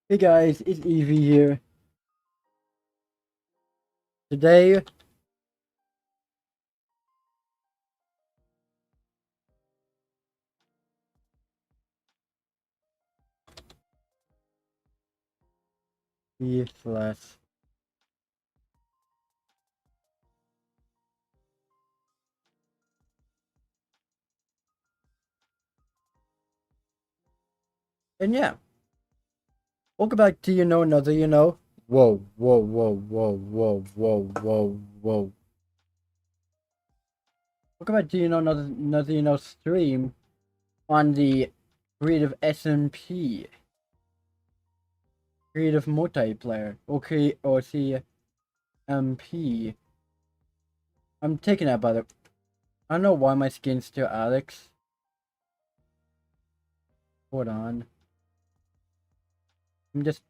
Hey guys, it's Evie here. Today, less. And yeah, welcome back to Another Whoa, whoa, whoa, whoa, whoa, whoa, whoa, whoa. Welcome back to another stream on the Creative SMP, Creative Multiplayer, okay, or CMP. I'm taking that by the. I don't know why my skin's still Alex. Hold on. I'm just.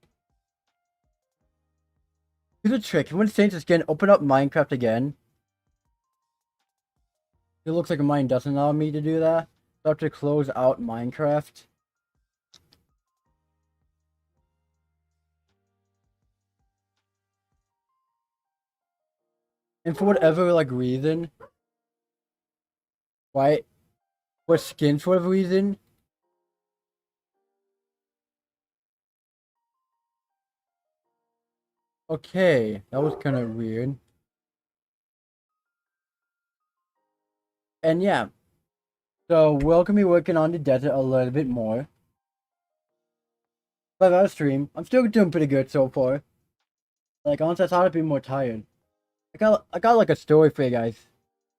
Here's a trick. You want to change the skin, open up Minecraft again. It looks like mine doesn't allow me to do that. So I have to close out Minecraft. And for whatever reason, why, for skins for whatever reason, okay, that was kind of weird. And yeah, so we're gonna be working on the desert a little bit more. 5 hour stream. I'm still doing pretty good so far. Honestly, I thought I'd be more tired. I got a story for you guys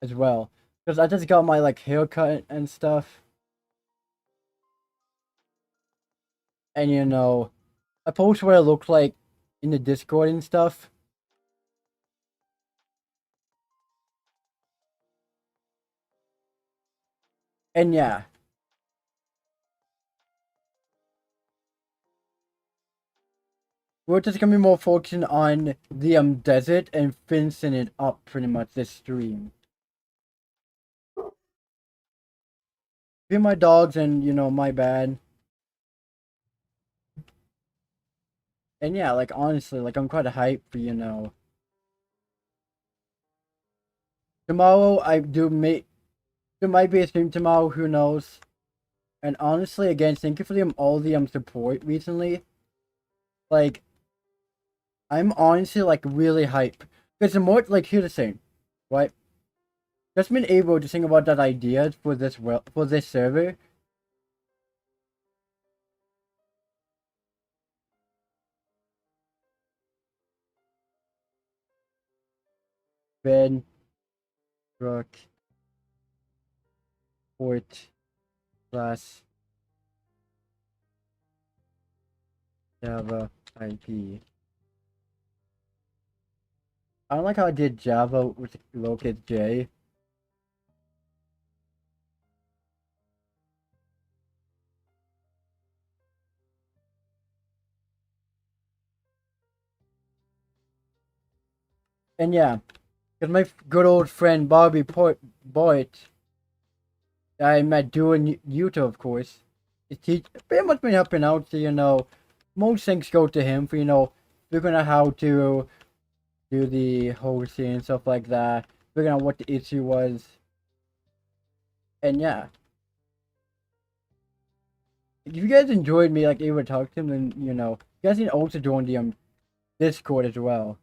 as well. Because I just got my haircut and stuff. And I posted what I looked like in the Discord and stuff. And yeah. We're just gonna be more focusing on the desert and finishing it up pretty much this stream. Be my dogs and my bad. And yeah, honestly, I'm quite hyped for tomorrow. There might be a stream tomorrow. Who knows? And honestly, again, thank you for all the support recently. I'm honestly really hyped because the more here's the thing, right? Just been able to think about that idea for this server. Bedrock Port class Java IP. I don't like how I did Java with lowercase j. And yeah, because my good old friend Bobby Boyd, I met doing YouTube, of course, he pretty much been helping out. So, most things go to him for figuring out how to do the hosting and stuff like that, figuring out what the issue was. And yeah, if you guys enjoyed me able to talk to him, then you guys can also join the Discord as well.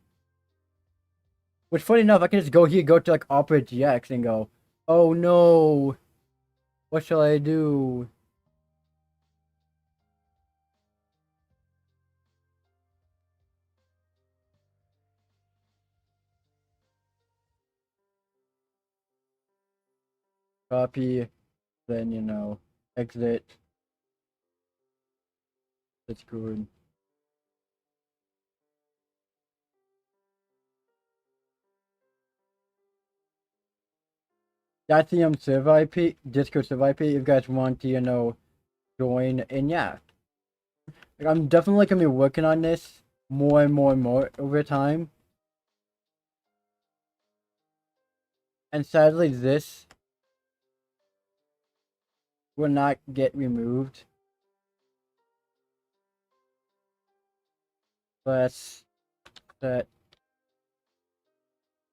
Which, funny enough, I can just go here, go to Opera GX and go, oh no, what shall I do? Copy, then exit. That's good. That's the server IP, Discord server IP. If you guys want to join, and yeah, I'm definitely gonna be working on this more and more and more over time. And sadly, this will not get removed. Let's that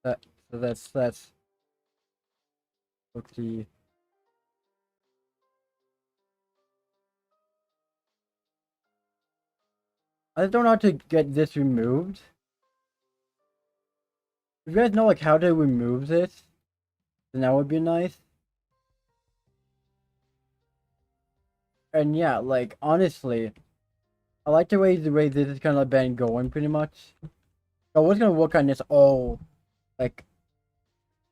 that so that's okay. I don't know how to get this removed. If you guys know like how to remove this, then that would be nice. And yeah, like honestly, I like the way this is kind of been going pretty much. I was gonna work on this all like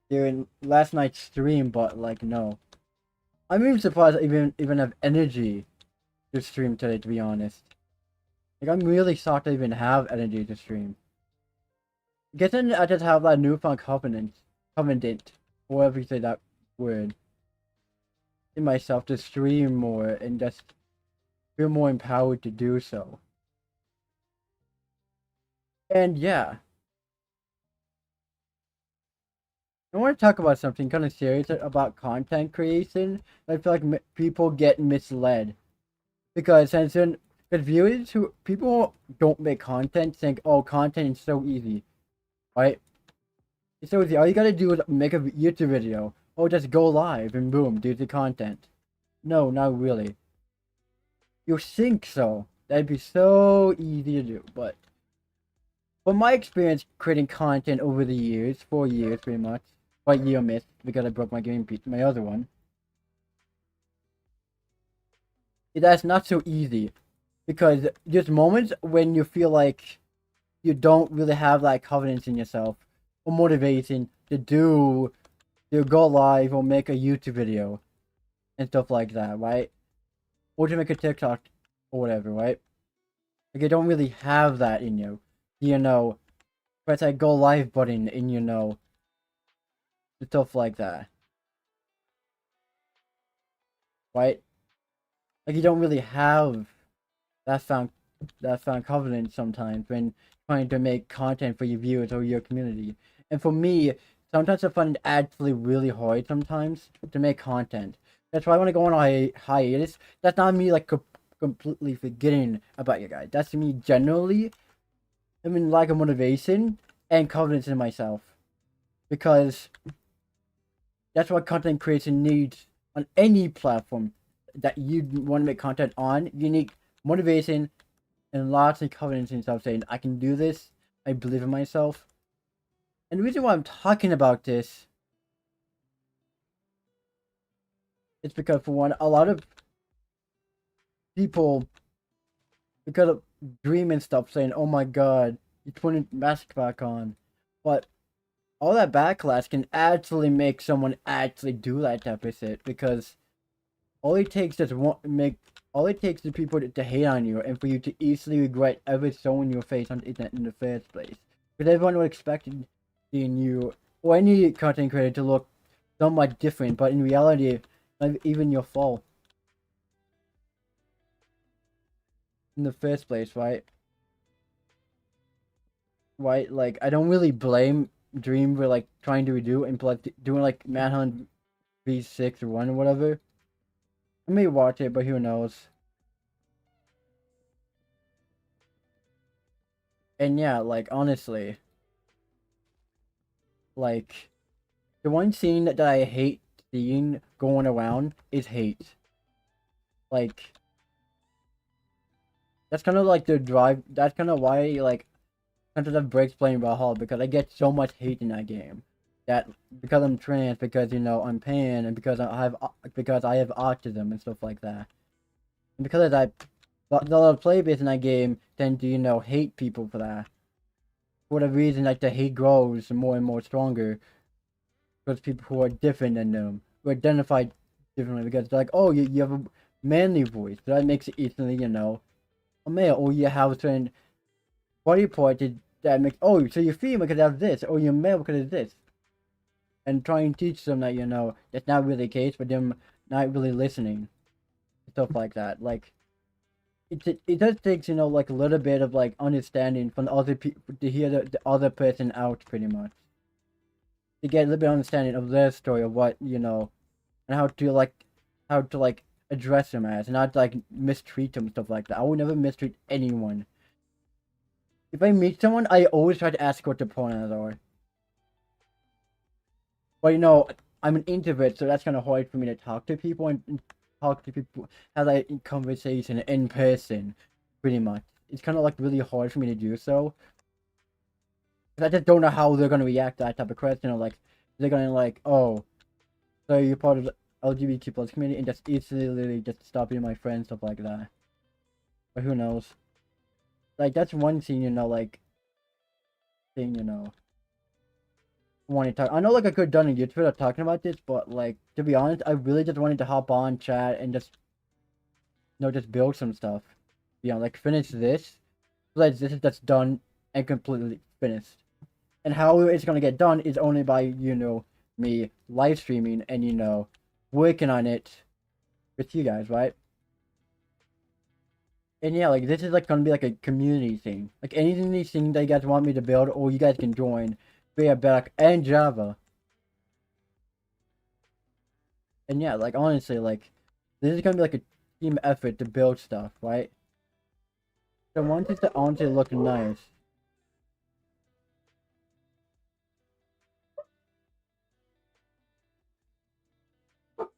during last night's stream, but like no. I'm even surprised I even have energy to stream today, to be honest. Like I'm really shocked I even have energy to stream. Guessing I just have that newfound covenant, or whatever you say that word, in myself to stream more and just feel more empowered to do so. And yeah, I want to talk about something kind of serious about content creation. I feel like people get misled because because viewers who people don't make content think, oh, content is so easy, right? It's so easy. All you gotta do is make a YouTube video, or just go live and boom, do the content. No, not really. You think so? That'd be so easy to do, but from my experience creating content over the years, 4 years pretty much. What year missed because I broke my game piece, my other one. That's not so easy because there's moments when you feel like you don't really have that confidence in yourself or motivation to go live or make a YouTube video and stuff like that, right? Or to make a TikTok or whatever, right? Like you don't really have that in you. Press that go live button and stuff like that, right? Like you don't really have that found confidence sometimes when trying to make content for your viewers or your community. And for me, sometimes I find it actually really hard sometimes to make content. That's why I want to go on a hiatus. That's not me like completely forgetting about you guys. That's me generally. I mean, lack of motivation and confidence in myself, because that's what content creation needs on any platform that you want to make content on. You need motivation and lots of confidence in yourself, saying, I can do this, I believe in myself. And the reason why I'm talking about this is because, for one, a lot of people, because of dream and stuff, saying, oh my god, you putting mask back on. But all that backlash can actually make someone actually do that type of shit, because all it takes is people to hate on you and for you to easily regret ever showing your face on the internet in the first place. Because everyone would expect seeing you or any content creator to look somewhat different, but in reality, not even your fault in the first place, right? Right? Like I don't really blame Dream for like trying to redo and like doing like Manhunt V6 or 1 or whatever. I may watch it, but who knows? And yeah, like honestly, like the one scene that I hate seeing going around is hate. Like that's kind of like the drive. That's kind of why like sometimes I breaks playing Valhalla, because I get so much hate in that game. That because I'm trans, because I'm pan, and because I have autism and stuff like that. And because of that, the players in that game tend to hate people for that. For whatever reason, like the hate grows more and more stronger towards people who are different than them, who identify differently, because they're like, oh, you have a manly voice, so that makes it instantly, a male, or you have a certain body part that makes, oh, so you're female because of this, or you're male because of this. And try and teach them that, that's not really the case, but them not really listening. Stuff like that. Like, it does take, like a little bit of, like, understanding from the other people to hear the other person out, pretty much. To get a little bit of understanding of their story, of what, and how to, like, address them as, and not, like, mistreat them, stuff like that. I would never mistreat anyone. if I meet someone, I always try to ask what their pronouns are. But you know, I'm an introvert, so that's kind of hard for me to talk to people and talk to people, have that conversation in person, pretty much. It's kind of like really hard for me to do so. 'Cause I just don't know how they're gonna react to that type of question. Or like, they're gonna like, oh, so you're part of the LGBT plus community, and just easily just stop being my friend, stuff like that. But who knows? Like that's one thing, you know, like thing, you know. Want to talk. I know like I could have done a YouTube video talking about this, but like to be honest, I really just wanted to hop on chat and just just build some stuff. You know, like finish this. Like this is just done and completely finished. And how it's gonna get done is only by, me live streaming and working on it with you guys, right? And yeah, like this is like gonna be like a community thing. Like anything these things that you guys want me to build, or you guys can join via Bedrock and Java. And yeah, like honestly, like this is gonna be like a team effort to build stuff, right? So I want it to honestly look nice.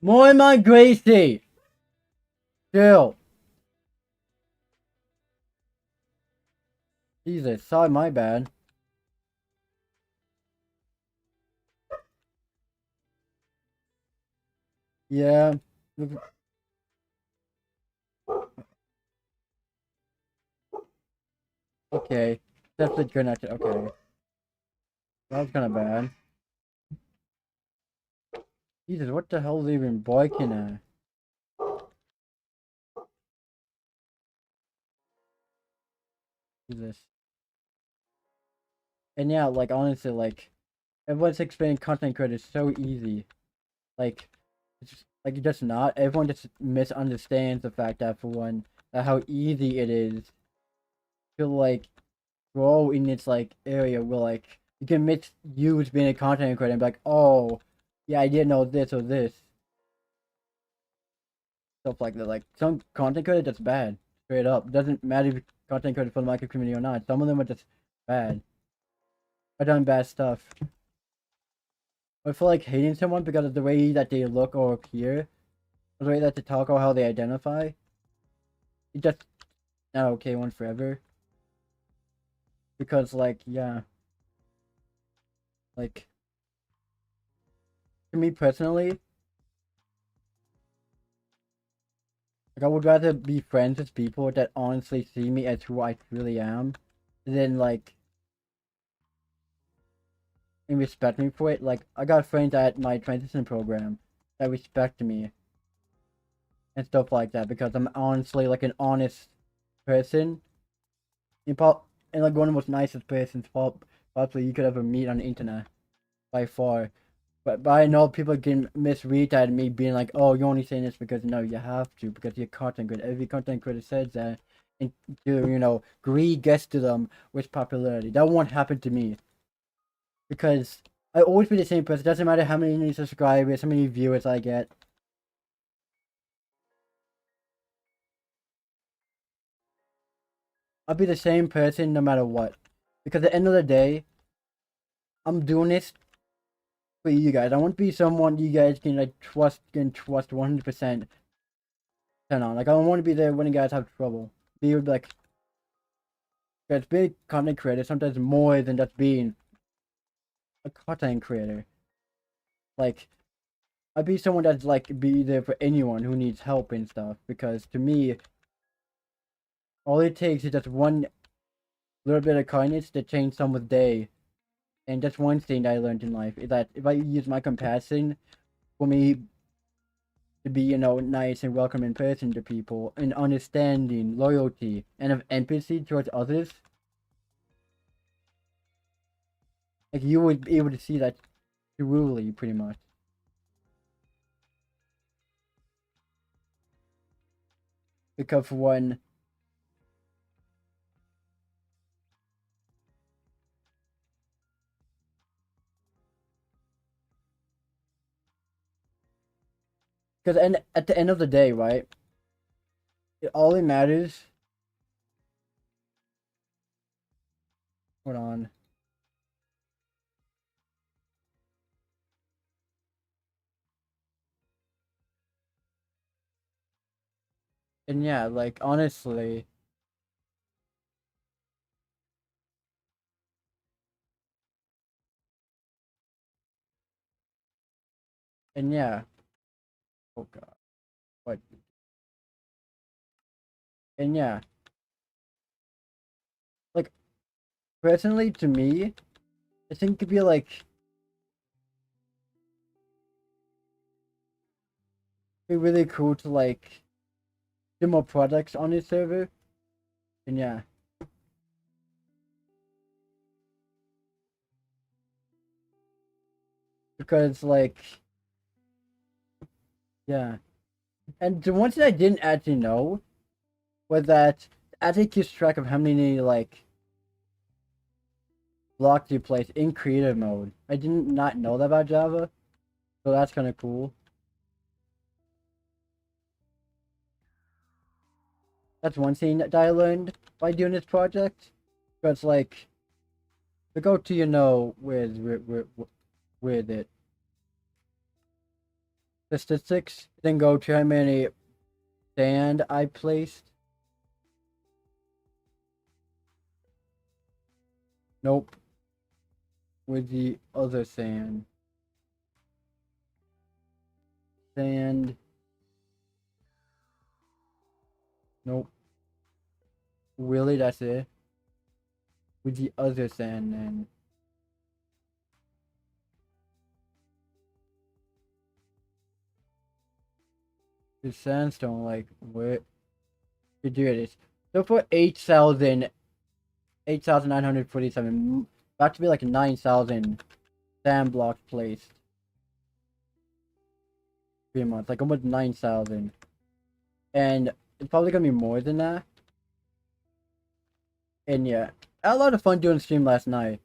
More my Gracie! Still. Jesus, sorry, my bad. Yeah. Okay. Definitely connected. Okay. That was kind of bad. Jesus, what the hell is even barking at? Jesus. And yeah, like honestly, like everyone's explaining content creation is so easy. Like it's just, like it's just not. Everyone just misunderstands the fact that for one, that how easy it is to like grow in its like area where like you can misuse being a content creator and be like, oh, yeah, I didn't know this or this. Stuff like that. Like some content creator that's bad. Straight up. Doesn't matter if you're content creator for the Minecraft community or not. Some of them are just bad. I've done bad stuff. I feel like hating someone because of the way that they look or appear, or the way that they talk or how they identify. It's just not okay one forever. Because like, yeah. Like to me personally, like I would rather be friends with people that honestly see me as who I really am than like and respect me for it. Like I got friends at my transition program that respect me and stuff like that because I'm honestly like an honest person. And, and like one of the most nicest persons probably you could ever meet on the internet by far. But I know people can misread that me being like, oh, you're only saying this because no, you have to because you're content creator. Every content creator says that, and greed gets to them with popularity. That won't happen to me because I always be the same person. Doesn't matter how many subscribers, how many viewers I get. I'll be the same person no matter what. Because at the end of the day, I'm doing this for you guys. I want to be someone you guys can trust 100% on. Like I don't want to be there when you guys have trouble. Be like, guys, being a content creator sometimes more than just being a content creator. Like I'd be someone that's like be there for anyone who needs help and stuff. Because to me, all it takes is just one little bit of kindness to change someone's day. And that's one thing that I learned in life is that if I use my compassion for me to be, nice and welcoming person to people, and understanding, loyalty, and of empathy towards others, like you would be able to see that truly, pretty much. Because for one, because at the end of the day, right, all it matters Hold on. And yeah, like honestly, and yeah, oh god, what? And yeah, like personally to me, I think it'd be like be really cool to like do more products on this server. And yeah, because like yeah, and the one thing I didn't actually know was that actually keeps track of how many like blocks you place in creative mode. I did not know that about Java, so that's kind of cool. That's one thing that I learned by doing this project. Because like, to go to with it statistics, then go to how many sand I placed. Nope, with the other sand. Sand. Nope. Really, that's it. With the other sand, then. The sandstone, like, what? You do this. So for 8,947, about to be like 9,000 sand blocks placed. 3 months, like almost 9,000. And it's probably gonna be more than that. And yeah, I had a lot of fun doing stream last night.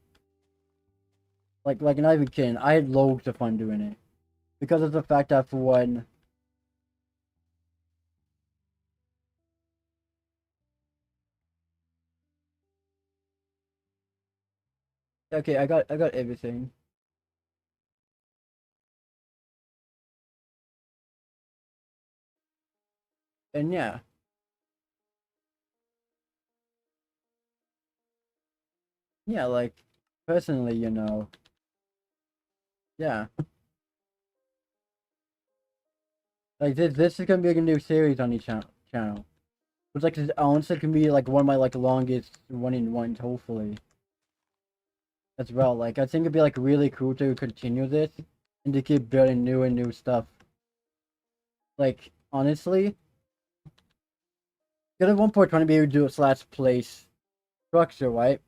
Like not even kidding. I had loads of fun doing it because of the fact that for one. Okay, I got everything. And yeah, yeah, like personally, yeah, like this is gonna be like a new series on the channel. It's like this honestly can be like one of my like longest running ones, hopefully. As well. Like I think it'd be like really cool to continue this and to keep building new and new stuff. Like honestly, because at one point trying to be able to do a slash place structure, right?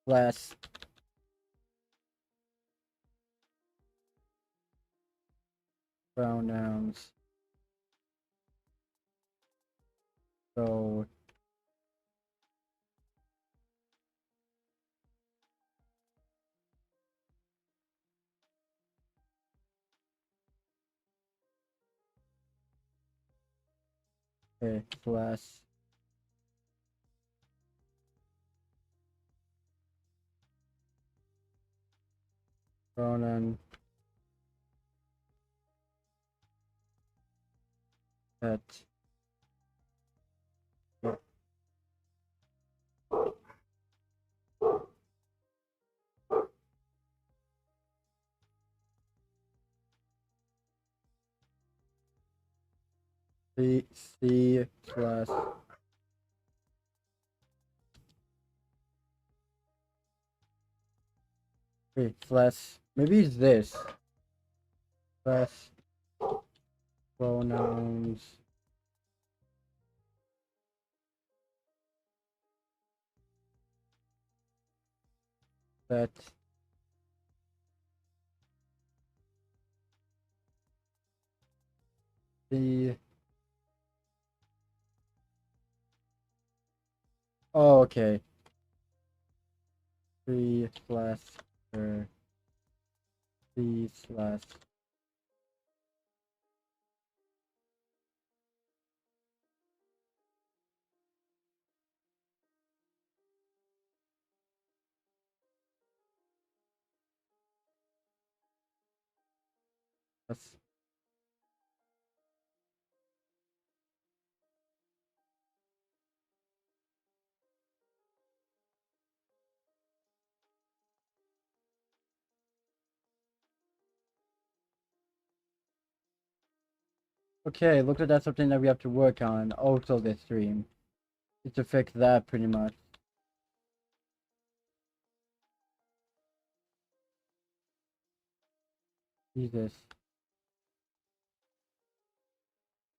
Slash pronouns. So okay, slash pronoun at C slash okay, slash maybe it's this slash pronouns that the oh okay. 3 slash C slash Okay, looks like that's something that we have to work on also this stream. Is to fix that pretty much. Jesus.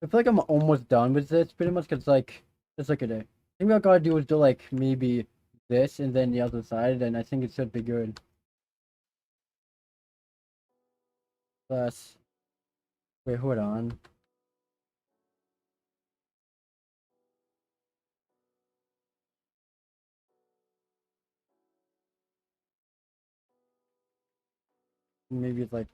I feel like I'm almost done with this pretty much because like let's look at it. I think what I gotta do is do like maybe this and then the other side and I think it should be good. Plus wait, hold on. Maybe it's like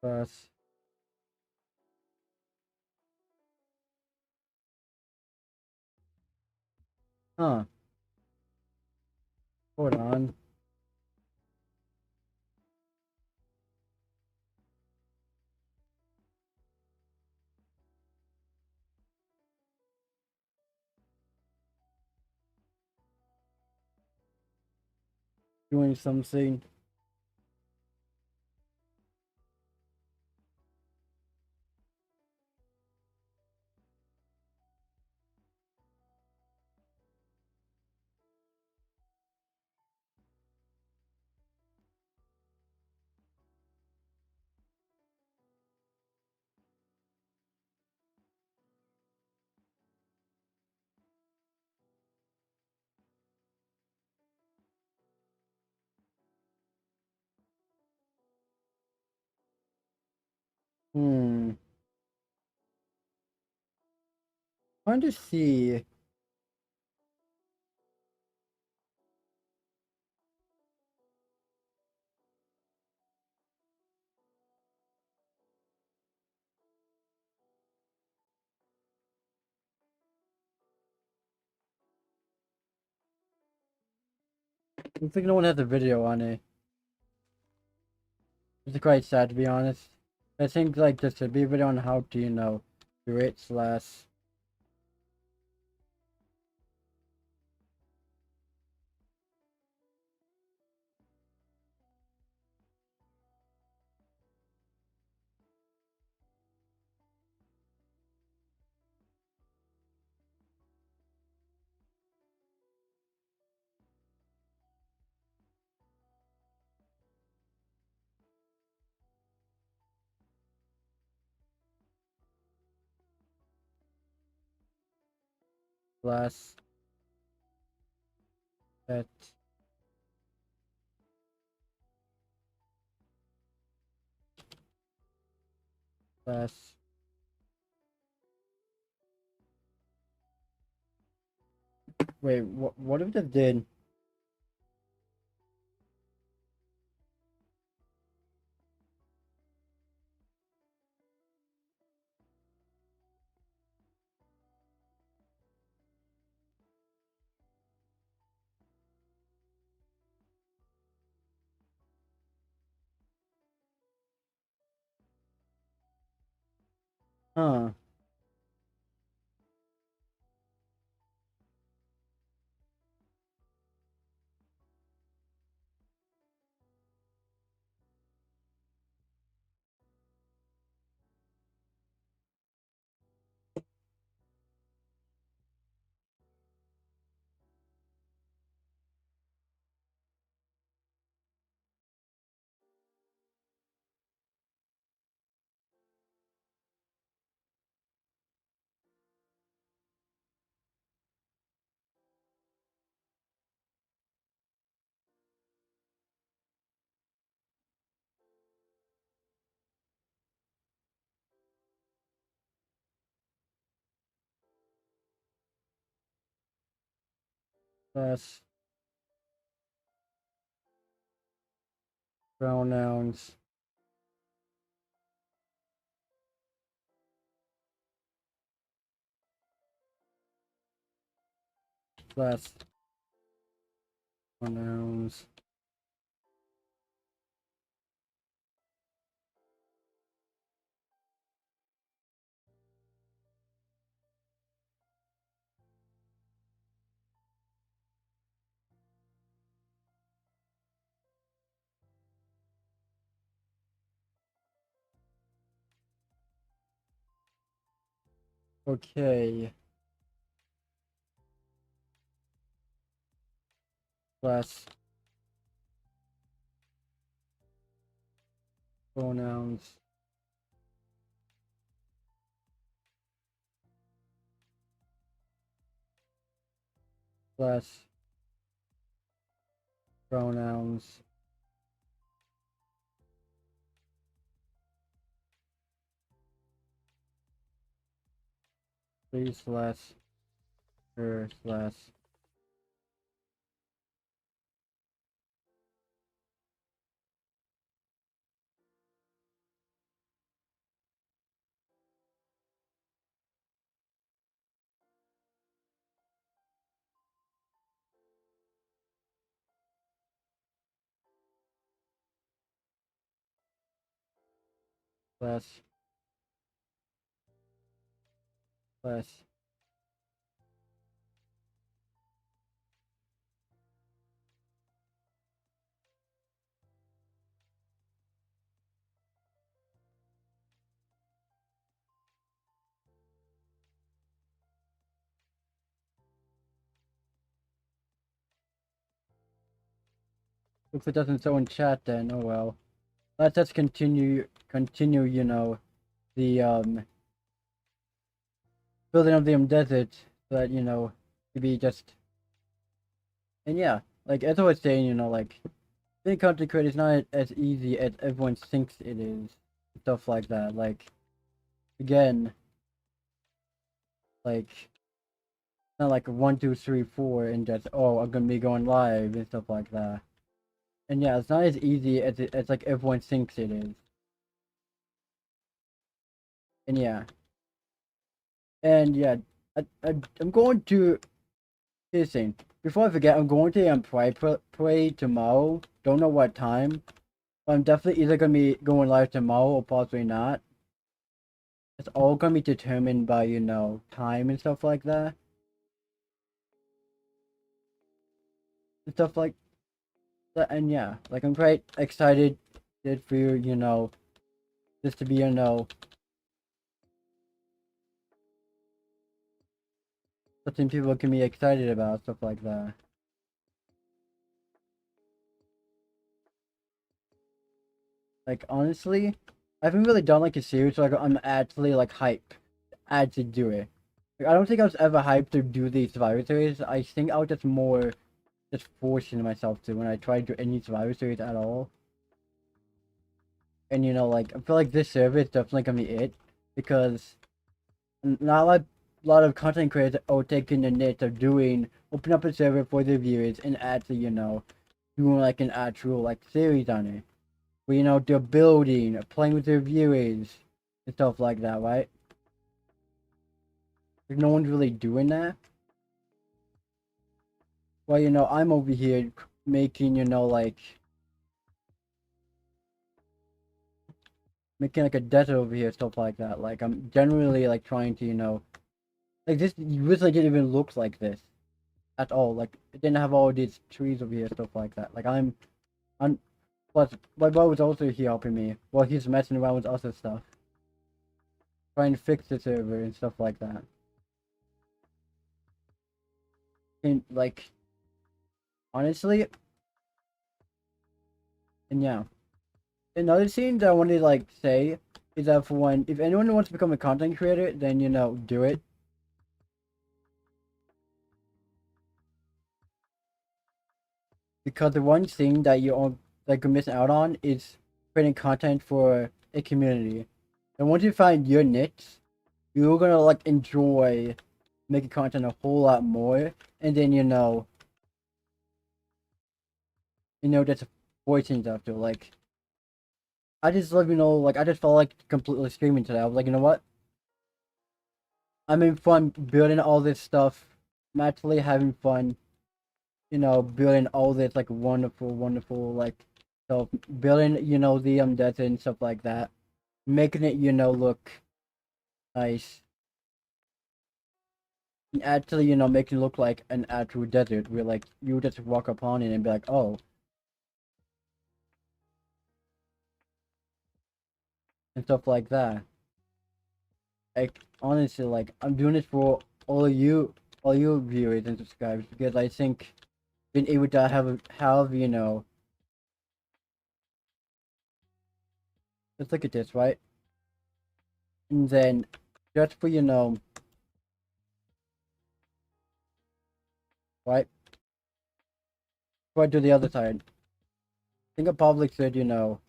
plus huh. Hold on. Doing something. Hmm. Trying to see. I think no one has a video on it. It's quite sad to be honest. I think like there should be a video on how to, do it slash slash that slash wait, what if we just did huh? Slash pronouns slash pronouns. Okay. Slash pronouns. Slash pronouns. Please slash her slash. Slash. Slash. If it doesn't show in chat then, oh well. Let's just continue, you know, the, building of the desert, so that, you know, to be just, and yeah, like, as I was saying, you know, like, being content creator is not as easy as everyone thinks it is, stuff like that, like, again, like, not like 1, 2, 3, 4, and just, oh, I'm gonna be going live, and stuff like that. And yeah, it's not as easy as like everyone thinks it is. And yeah. And yeah, I'm going to, here's the thing. Before I forget, I'm going to pray tomorrow. Don't know what time. But I'm definitely either going to be going live tomorrow or possibly not. It's all going to be determined by, you know, time and stuff like that. And stuff like that. And yeah, like I'm quite excited for you know, this to be, you know, something people can be excited about, stuff like that. Like honestly, I haven't really done like a series so like I'm actually like hyped to do it. Like, I don't think I was ever hyped to do these Survivor series. I think I was just more just forcing myself to when I tried to do any Survivor series at all. And you know, like I feel like this server is definitely gonna be it because not like a lot of content creators are taking the niche of doing open up a server for their viewers and actually, you know, doing like an actual like series on it. Where you know they're building, playing with their viewers and stuff like that, right? Like no one's really doing that. Well, you know, I'm over here making, you know, like making like a desert over here, stuff like that. Like I'm generally like trying to, you know, like this really didn't even look like this at all. Like it didn't have all these trees over here, stuff like that. Like I'm plus my bro was also here helping me. Well, he's messing around with other stuff, trying to fix the server and stuff like that. And like honestly, and yeah. Another thing that I wanted to like say is that for one, if anyone wants to become a content creator, then you know, do it. Because the one thing that you all like miss out on is creating content for a community. And once you find your niche, you're gonna like enjoy making content a whole lot more. And then just voicing stuff too. Like I just love like I just felt like completely streaming today. I was like, you know what? I'm in fun building all this stuff I'm actually having fun, you know, building all this like wonderful like stuff, building, you know, the desert and stuff like that, making it, you know, look nice. And actually, you know, making it look like an actual desert where like you just walk upon it and be like, oh, and stuff like that. Like honestly, like I'm doing this for all you viewers and subscribers because I think being able to have you know, let's look at this, right? And then just for you know, right? Before I do the other side, I think I probably should, you know,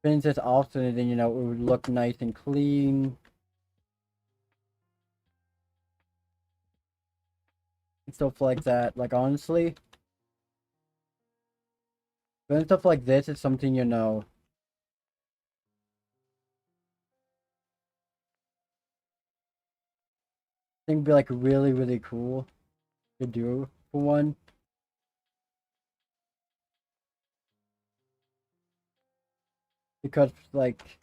finish this off so then you know it would look nice and clean and stuff like that. Like honestly, doing stuff like this is something you know. I think would be like really cool to do for one. Because like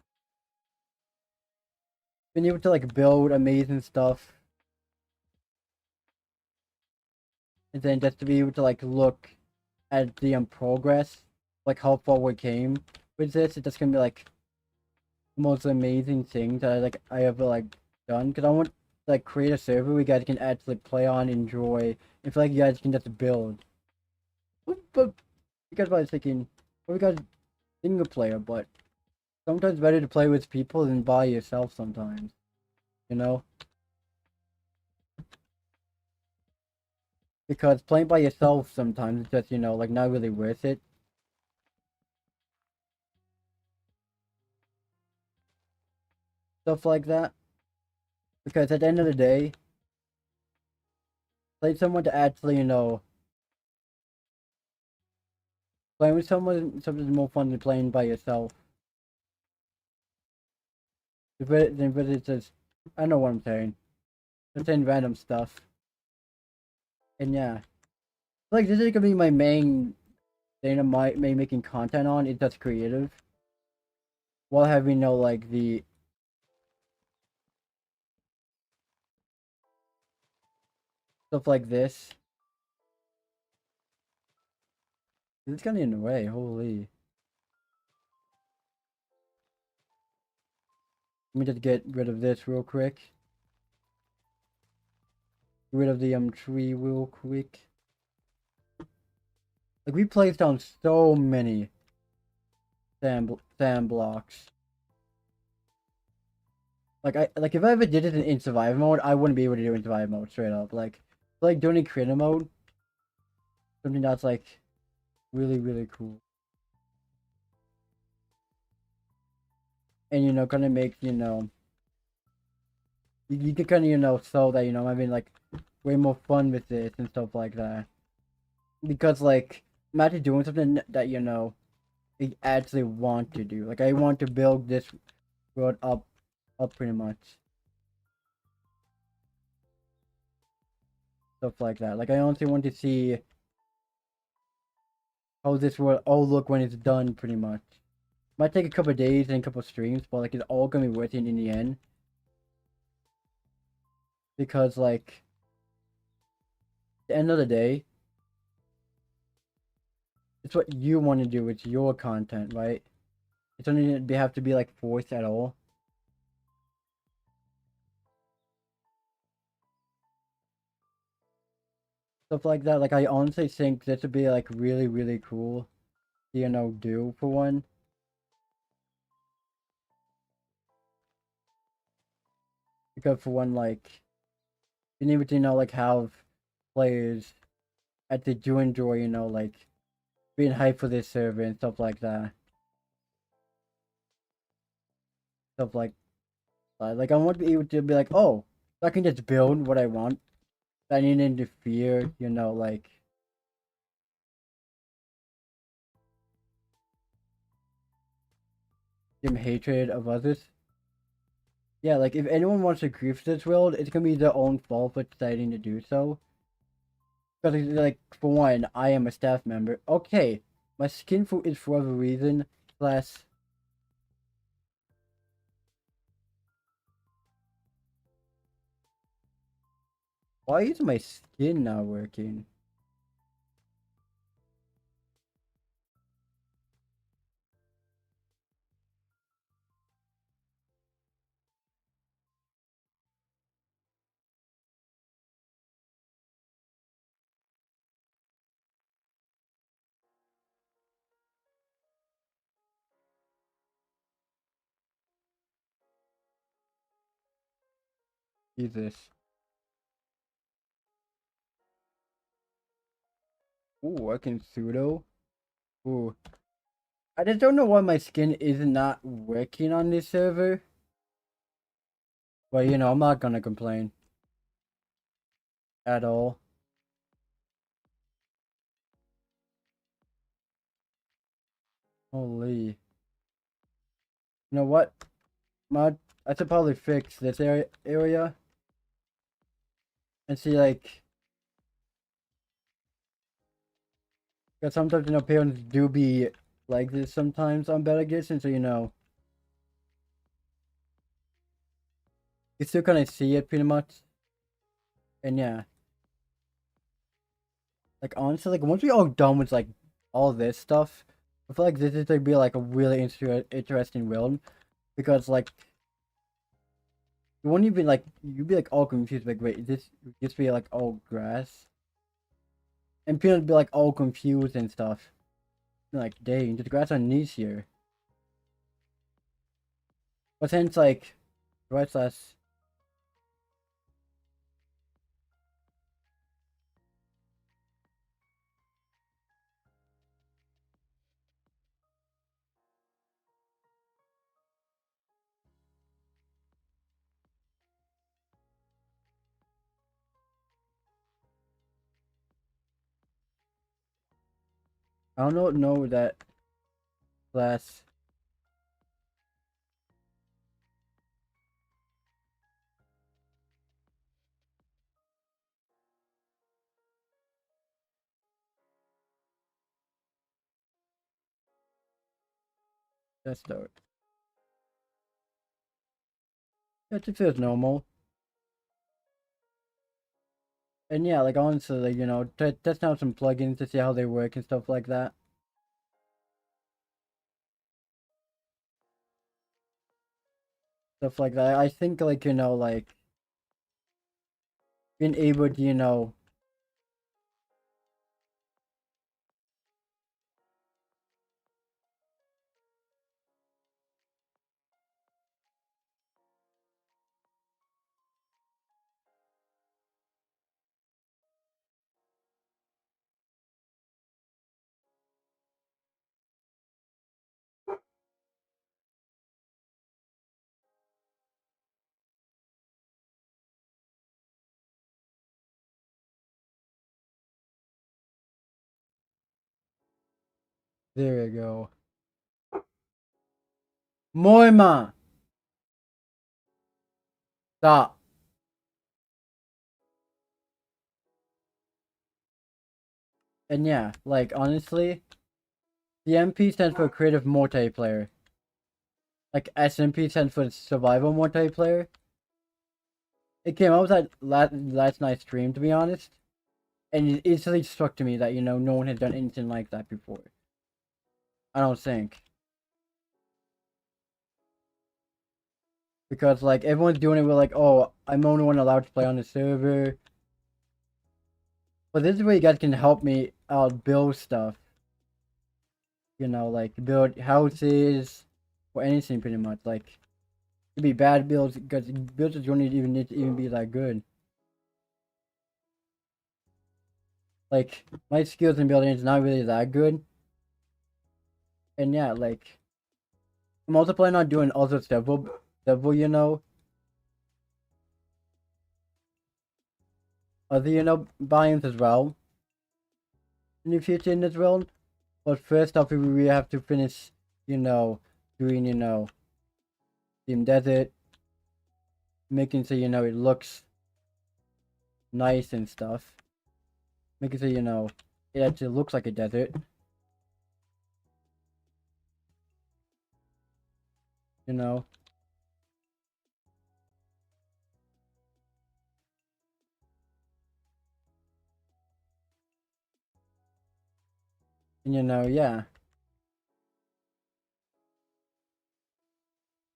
being able to like build amazing stuff and then just to be able to like look at the progress, like how far we came with this, it's just gonna be like the most amazing thing that I ever like done. Cause I want to like create a server we guys can actually play on, enjoy, and feel like you guys can just build. But you guys probably thinking, well, we got single player, but sometimes better to play with people than by yourself sometimes, you know? Because playing by yourself sometimes is just, you know, like not really worth it. Stuff like that. Because at the end of the day, play someone to actually, you know, playing with someone something more fun than playing by yourself. But it's just, I know what I'm saying. Just saying random stuff. And yeah. Like, this is gonna be my main thing of my making content on. It's just creative. While having, you know, like, the stuff like this. It's kind of in the way, holy. Let me just get rid of this real quick. Get rid of the tree real quick. Like we placed down so many sand blocks. Like if I ever did it in survival mode, I wouldn't be able to do it in survival mode straight up. Like doing it in creative mode, something that's like really cool. And you know, kind of make you know you can kind of you know show that you know I'm having like way more fun with this and stuff like that. Because like I'm actually doing something that you know I actually want to do. Like I want to build this world up pretty much. Stuff like that. Like I honestly want to see how this will all look when it's done pretty much. Might take a couple of days and a couple of streams, but like it's all gonna be worth it in the end. Because like at the end of the day, it's what you want to do, it's your content, right? It doesn't have to be like forced at all. Stuff like that. Like I honestly think this would be like really cool to, you know, do for one. Because for one, like being able to, you know, like have players actually do enjoy, you know, like being hyped for this server and stuff like that. Stuff like that. Like I want to be able to be like, oh, I can just build what I want. I need to interfere, you know, like some hatred of others. Yeah, like if anyone wants to grief this world, it's gonna be their own fault for deciding to do so. Because like for one, I am a staff member. Okay, my skin for is for a reason. Class. Why is my skin not working? Jesus. Ooh, I can pseudo. Ooh. I just don't know why my skin is not working on this server. But you know, I'm not gonna complain. At all. Holy. You know what? I should probably fix this area. And see like... Because sometimes, you know, parents do be like this sometimes on Bedrock Edition, so you know. You still kind of see it pretty much. And yeah. Like honestly, like once we all done with like all this stuff, I feel like this is gonna be like a really interesting world. Because like you won't even like you'd be like all confused, like wait, is this just be like all grass? And people would be like all confused and stuff. Like, dang, the grass on knees here. But since like right slash I don't know that slash that's dope. It just feels normal. And yeah, like honestly, like, you know, test out some plugins to see how they work and stuff like that. Stuff like that. I think like, you know, like being able to, you know, there you go. Moima! Stop. And yeah, like honestly, the MP stands for Creative Multiplayer. Like SMP stands for Survival Multiplayer. It came out with that last night's stream, to be honest. And it instantly struck to me that, you know, no one had done anything like that before. I don't think. Because, like, everyone's doing it with, like, oh, I'm the only one allowed to play on the server. But this is where you guys can help me out build stuff. You know, like, build houses or anything pretty much. Like, it'd be bad builds because builds don't even need to even be that good. Like, my skills in building is not really that good. And yeah, like, I'm also planning on doing also several, you know, other, you know, biomes as well in the future in this world. But first off, we have to finish, you know, doing, you know, Team Desert, making so you know it looks nice and stuff. Making so you know it actually looks like a desert. You know. And you know, yeah.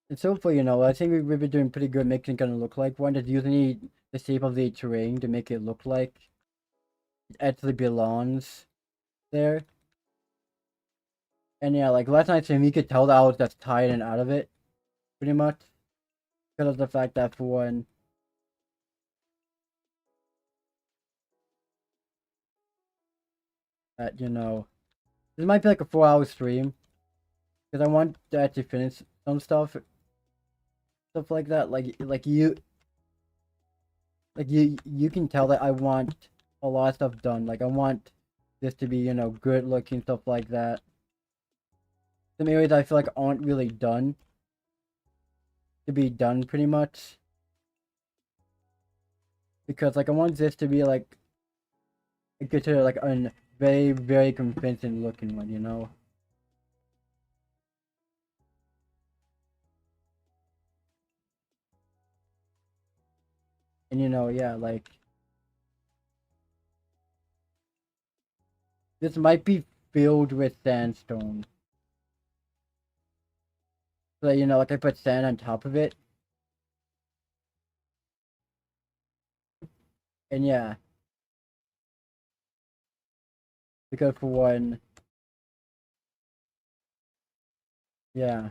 And so far, you know, I think we've been doing pretty good making it gonna look like one. Just using the shape of the terrain to make it look like it actually belongs there. And yeah, like last night's stream, you could tell that I was just tired and out of it, pretty much. Because of the fact that for one, that, you know, this might be like a 4-hour stream. Because I want to actually finish some stuff like that. You can tell that I want a lot of stuff done. Like I want this to be, you know, good looking, stuff like that. Some areas I feel like aren't really done to be done pretty much. Because like I want this to be like considered like a very, very convincing looking one, you know? And you know, yeah, like this might be filled with sandstone. So you know, like I put sand on top of it. And yeah, because for one, yeah.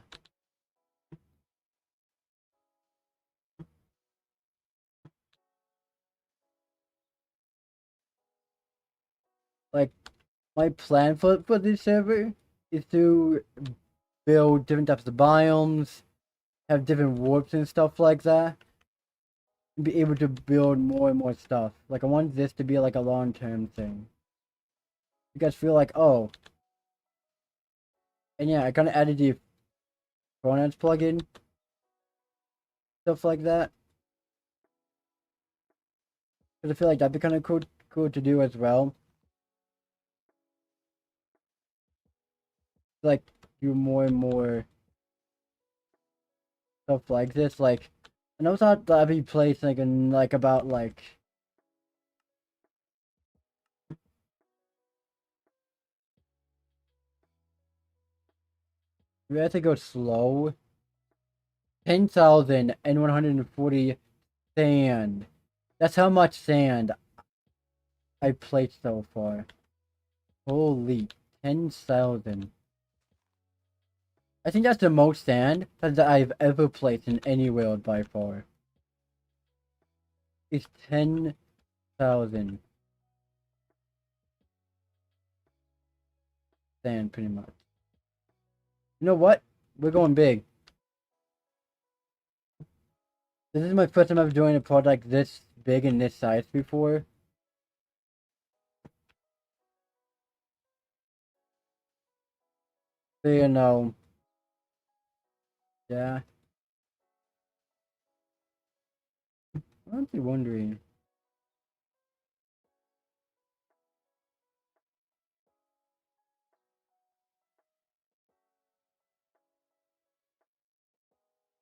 Like my plan for this server is to build different types of biomes, have different warps and stuff like that, and be able to build more and more stuff. Like I want this to be like a long-term thing. You guys feel like, oh, and yeah, I kind of added the pronouns plugin, stuff like that. Because I feel like that'd be kind of cool to do as well. Like do more and more stuff like this. Like I know it's not that I'd be placed like in like about like we have to go slow. 10,140 sand. That's how much sand I placed so far. Holy 10,000. I think that's the most sand that I've ever placed in any world by far. It's 10,000 sand pretty much. You know what? We're going big. This is my first time ever doing a project this big and this size before. So you know, yeah. I'm actually wondering.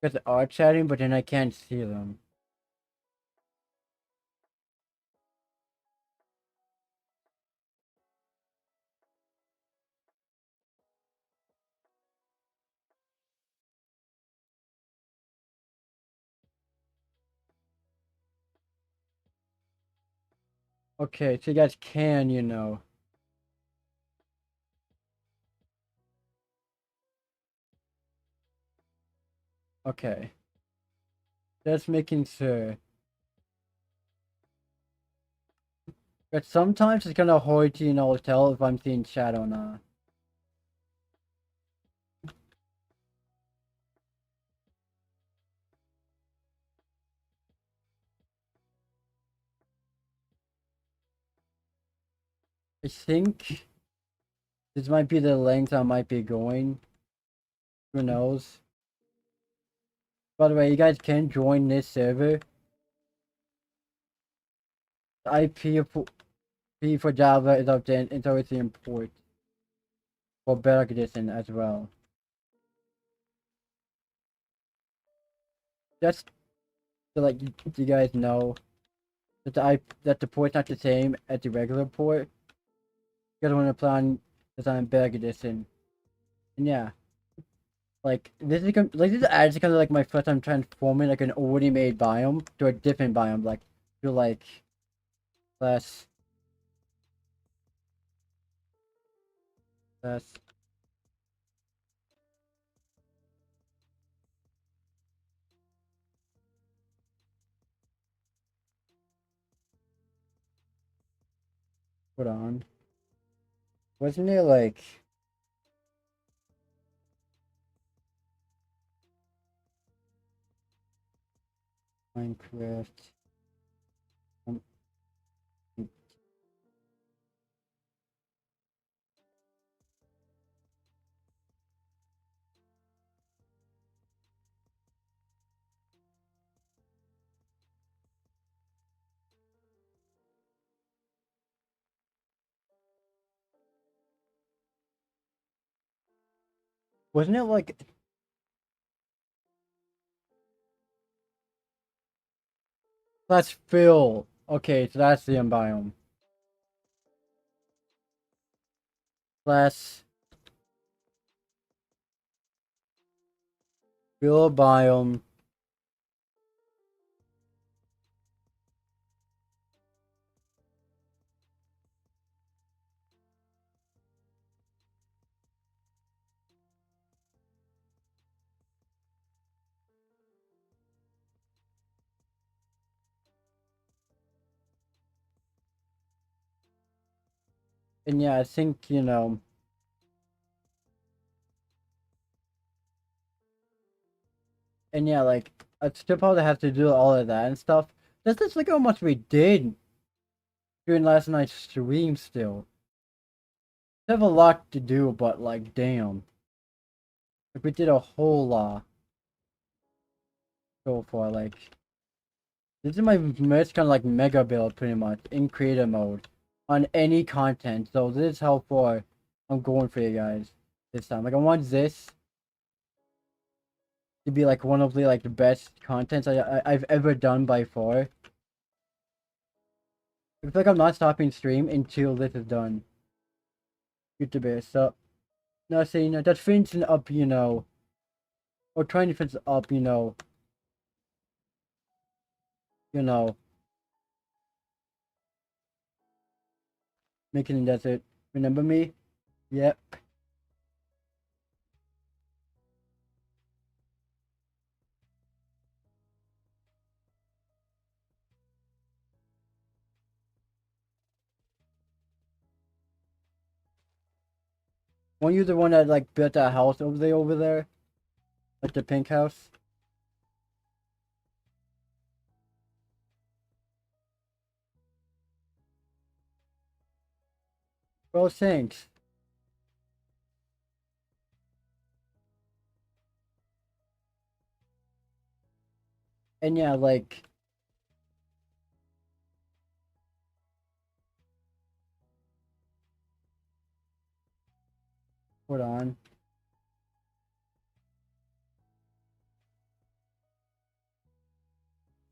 Because they are chatting, but then I can't see them. Okay, so you guys can, you know. Okay. Just making sure. But sometimes it's kind of hard to, you know, tell if I'm seeing chat or not. I think this might be the length I might be going. Who knows? By the way, you guys can join this server. The IP for Java is up there, it's always the import for Bedrock Edition as well. Just to let you guys know that the port's not the same as the regular port. You guys want to plan this on Bedrock Edition, and yeah, like this is actually kind of like my first time transforming like an already made biome to a different biome, like to like less less. Hold on, wasn't it like? Minecraft. Um, wasn't it like that's Phil? Okay, so that's the biome. Less Phil biome. And yeah, I think and yeah, like I still probably have to do all of that and stuff. That's just like how much we did during last night's stream. Still, we have a lot to do, but like, damn, like we did a whole lot so far. Like, this is my most kind of like mega build, pretty much in creative mode on any content. So this is how far I'm going for you guys this time. Like, I want this to be like one of the best contents I've ever done by far. I feel like I'm not stopping stream until this is done. YouTube so now saying that finishing up, or trying to finish up, you know, making the desert. Remember me? Yep. Weren't you the one that like built that house over there? Like the pink house? Well, thanks. And yeah, like, hold on.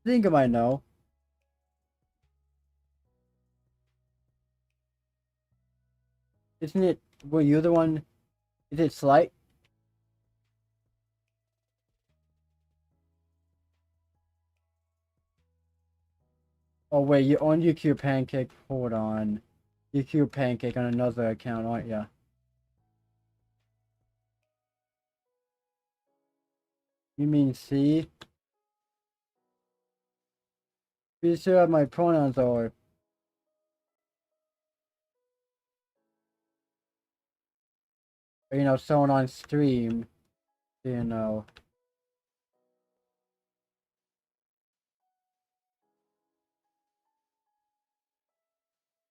I think I might know. Isn't it? Were you the one? Is it Slight? Oh wait, you on UQ Pancake? Hold on. UQ Pancake on another account, aren't ya? You mean C? Be sure my pronouns are. Someone on stream. You know.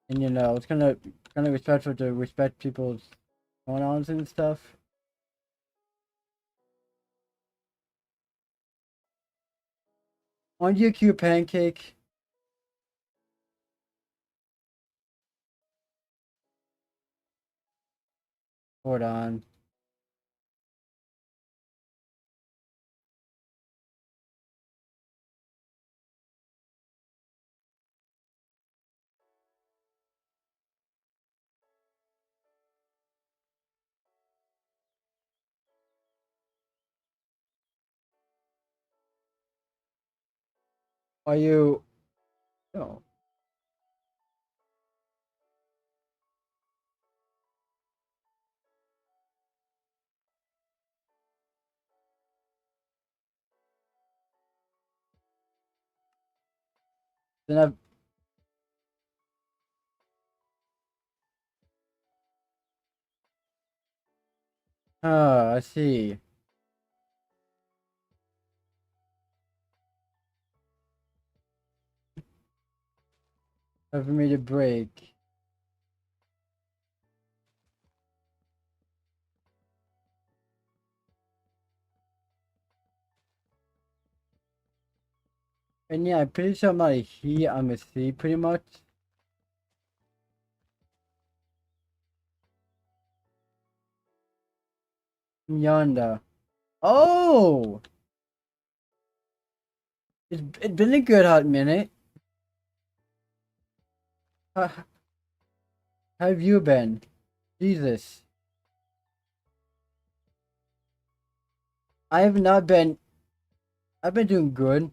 And it's gonna respectful to respect people's pronouns and stuff. On your cute pancake. Hold on. Are you? No. Then I've. I see. I've made a break. And yeah, I'm pretty sure I'm not a he, I'm a C pretty much. Yonder. Oh! It's been a good hot minute. How have you been? Jesus. I have not been. I've been doing good.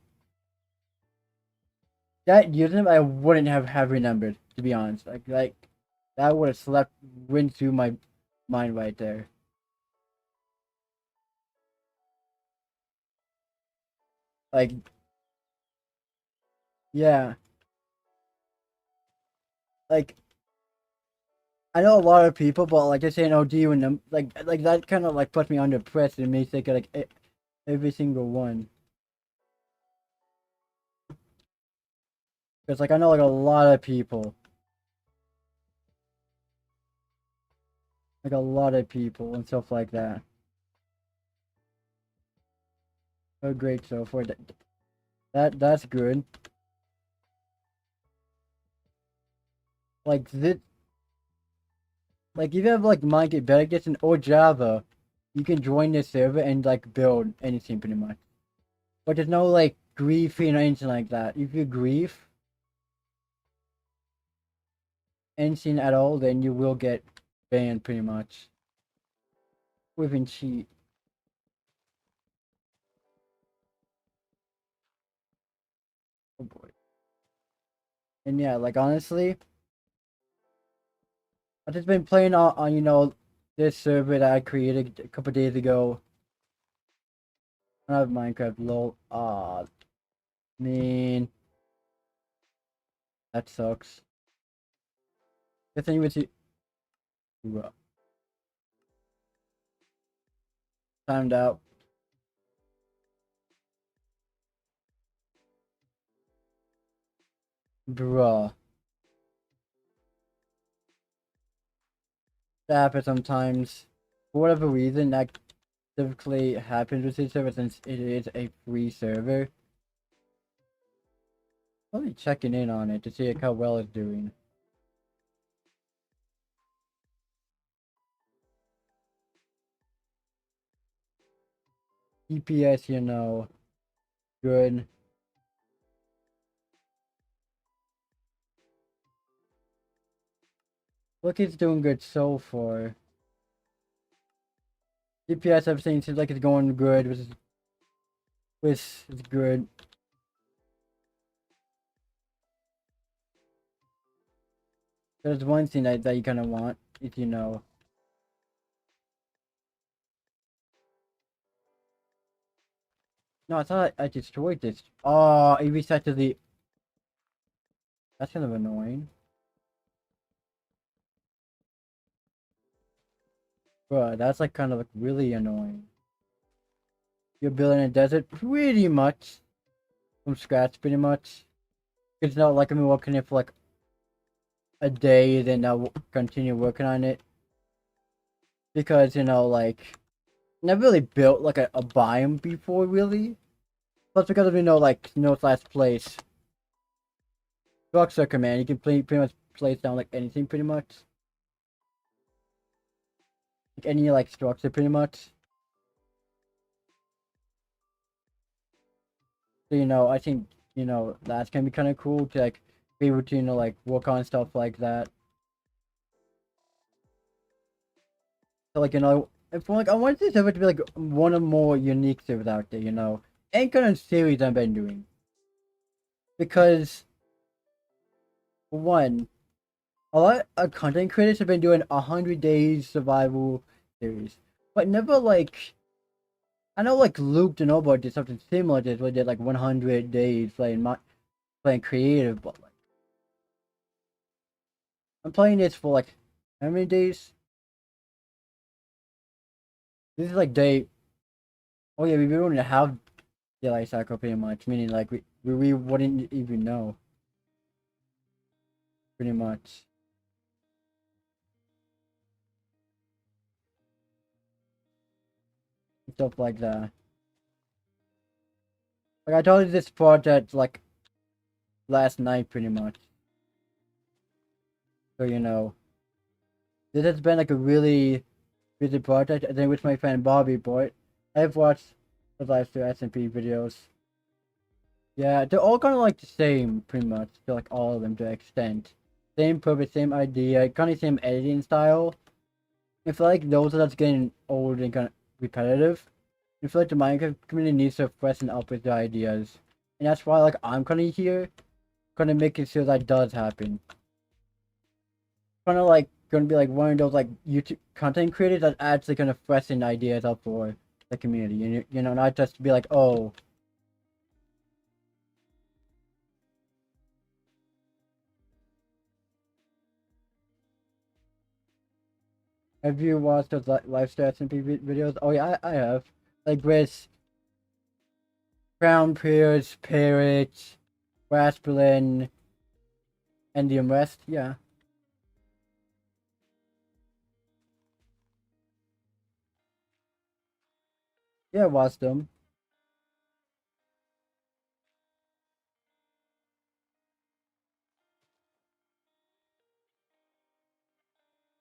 That username I wouldn't have remembered, to be honest. Like that would have went through my mind right there. Like, yeah. Like, I know a lot of people, but like I say an OD when them like that kind of like puts me under pressure and makes like every single one. Cause like I know like a lot of people, and stuff like that. Oh, great! So for that's good. Like this, like if you have like Minecraft, Bedrock Edition or Java, you can join this server and like build anything pretty much. But there's no like griefing or anything like that. If you grief anything at all, then you will get banned pretty much. Within cheat. Oh boy. And yeah, like honestly, I've just been playing on this server that I created a couple days ago. I have Minecraft lol. Ah, man, that sucks. Guess I need to timed out. Bruh. That happens sometimes. For whatever reason, that typically happens with this server since it is a free server. Probably checking in on it to see how well it's doing. EPS, good. Look, it's doing good so far. DPS everything seems like it's going good, which is good. There's one thing that you kind of want, if you know. No, I thought I destroyed this. Oh, it reset to the. That's kind of annoying. Bruh, that's like kind of like really annoying. You're building a desert pretty much from scratch, pretty much. It's not like I've been working it for like a day, then I'll continue working on it. Because, like, never really built like a biome before, really. Plus, because of like /place structure command, you can pretty much place down like anything pretty much. Like any like structure pretty much. So I think that's gonna be kind of cool to like be able to like work on stuff like that. So like if like I want this server to be like one of the more unique servers out there, and kind of series I've been doing. Because for one, a lot of content creators have been doing 100 days survival series, but never like I know like Luke de Novo did something similar to this, where they did like 100 days playing creative, but like I'm playing this for like how many days? This is like day. Oh yeah, we don't have the life cycle pretty much, meaning like we wouldn't even know pretty much. Stuff like that. Like I told you this project like last night pretty much. So this has been like a really busy project, and then with my friend Bobby Boy, I've watched the last two SMP videos. Yeah, they're all kind of like the same, pretty much. They're like all of them to an extent. Same purpose, same idea, kind of same editing style. I feel like those are that's getting old and kind of repetitive. I feel like the Minecraft community needs to freshen up with their ideas. And that's why like I'm kind of here, kind of making sure that does happen. Kind of like gonna be like one of those like YouTube content creators that actually gonna freshen ideas up for the community. Not just be like, oh. Have you watched those live stats and videos? Oh yeah, I have. Like with Crown Pierce, Parrot, Rasperlin, and the rest. Yeah. Yeah, I watched them.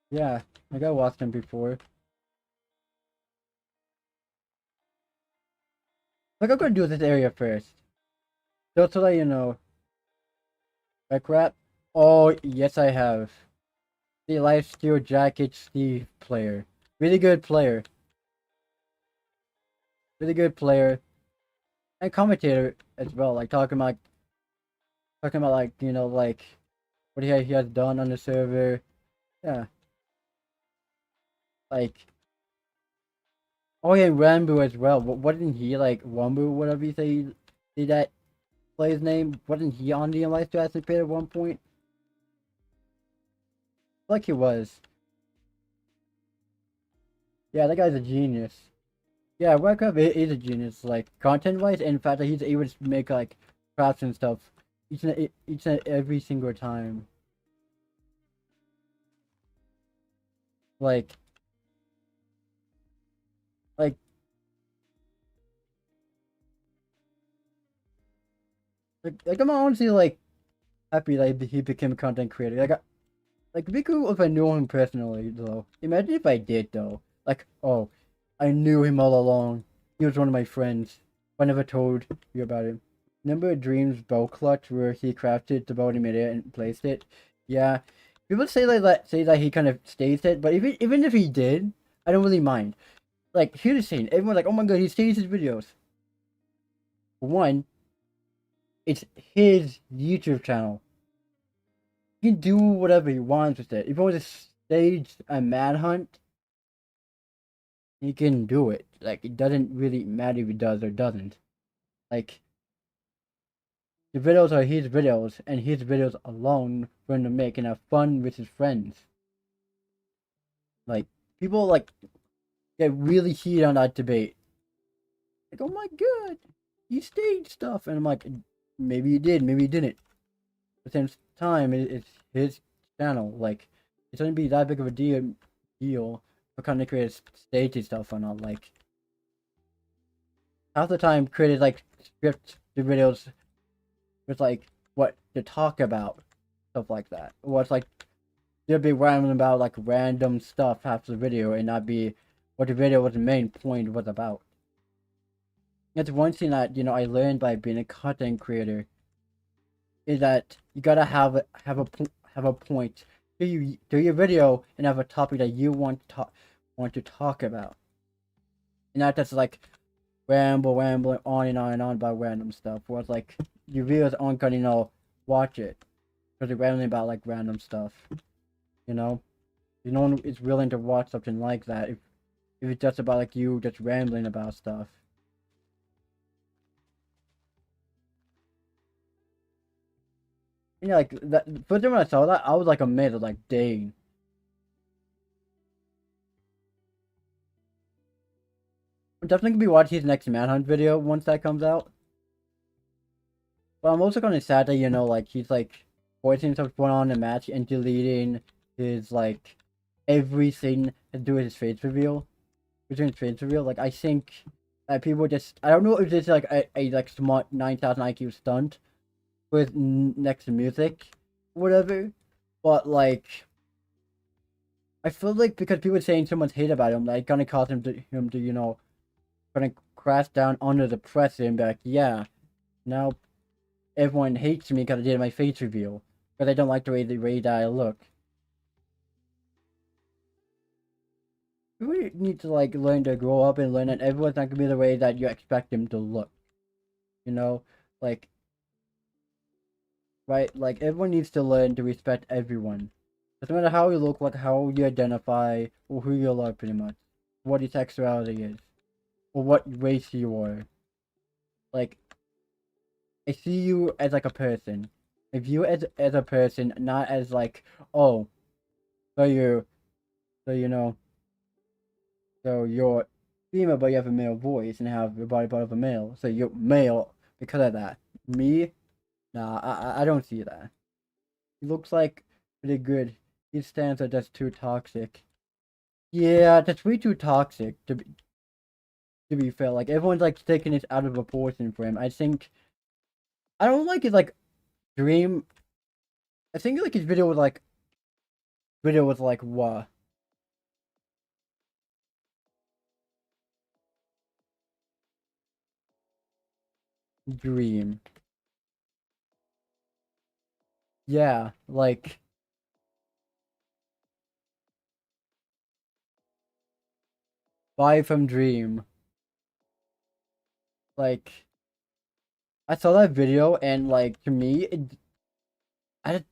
Yeah, like I watched them before. Like I'm gonna do this area first. Just to let you know. Like rap. Oh yes I have. The Lifesteal Jacket Steve player. Really good player. Really good player. And commentator as well. Like talking about like, like what he has done on the server. Yeah. Like oh yeah, Rambo as well. Wasn't he like Rambo, whatever you say that play his name? Wasn't he on the Lifesteal Jacket at one point? Like he was. Yeah, that guy's a genius. Yeah, Minecraft is a genius, like content wise, and in fact that he's able to make like crafts and stuff each and every single time. Like, like, like I'm honestly like happy that he became a content creator. Like it'd be cool if I knew him personally though. Imagine if I did though. Like, oh, I knew him all along. He was one of my friends. I never told you about him. Remember Dream's bow clutch where he crafted the bow in midair and placed it? Yeah. People say that he kind of staged it, but even if he did, I don't really mind. Like here's the thing, everyone's like, oh my god, he staged his videos. One, it's his YouTube channel. He can do whatever he wants with it. If he wants to stage a manhunt, he can do it. Like it doesn't really matter if he does or doesn't. Like the videos are his videos, and his videos alone for him to make and have fun with his friends. Like people like get really heated on that debate. Like, oh my god, you staged stuff, and I'm like, maybe you did, maybe you didn't. But at the same time, it's his channel. Like, it's gonna be that big of a deal for content creators staging stuff or not. Like, half the time, creators like script the videos with like what to talk about, stuff like that. Or it's like they'll be rambling about like random stuff half the video and not be what the video was the main point was about. That's one thing that I learned by being a content creator is that you gotta have a point. Do your video and have a topic that you want to talk about, and not just like rambling on and on about random stuff. Where it's like your viewers aren't gonna watch it because you're rambling about like random stuff. No one is willing to watch something like that if it's just about like you just rambling about stuff. Like that first time I saw that, I was like amazed. I was like, dang. I'm definitely gonna be watching his next Manhunt video once that comes out. But I'm also kind of sad that like he's like voicing himself going on in the match and deleting his like everything to do with his face reveal. Like I think that people just, I don't know if it's like a like smart 9,000 IQ stunt with next music, whatever. But like, I feel like because people are saying so much hate about him, like gonna cause him to gonna crash down under the pressure and be like, yeah, now everyone hates me because I did my face reveal because I don't like the way that I look. We need to like learn to grow up and learn that everyone's not gonna be the way that you expect them to look. Like, right? Like everyone needs to learn to respect everyone. Doesn't matter how you look, like how you identify, or who you are, pretty much, what your sexuality is, or what race you are. Like, I see you as like a person. I view as a person, not as like, oh, so you're female, but you have a male voice and have your body part of a male, so you're male because of that. Me, nah, I don't see that. He looks like pretty good. His stands are just too toxic. Yeah, that's way too toxic to be fair. Like everyone's like taking it out of proportion for him. I don't like his like dream. I think like his video was like what? Dream. Yeah, like buy from Dream. Like I saw that video and like to me I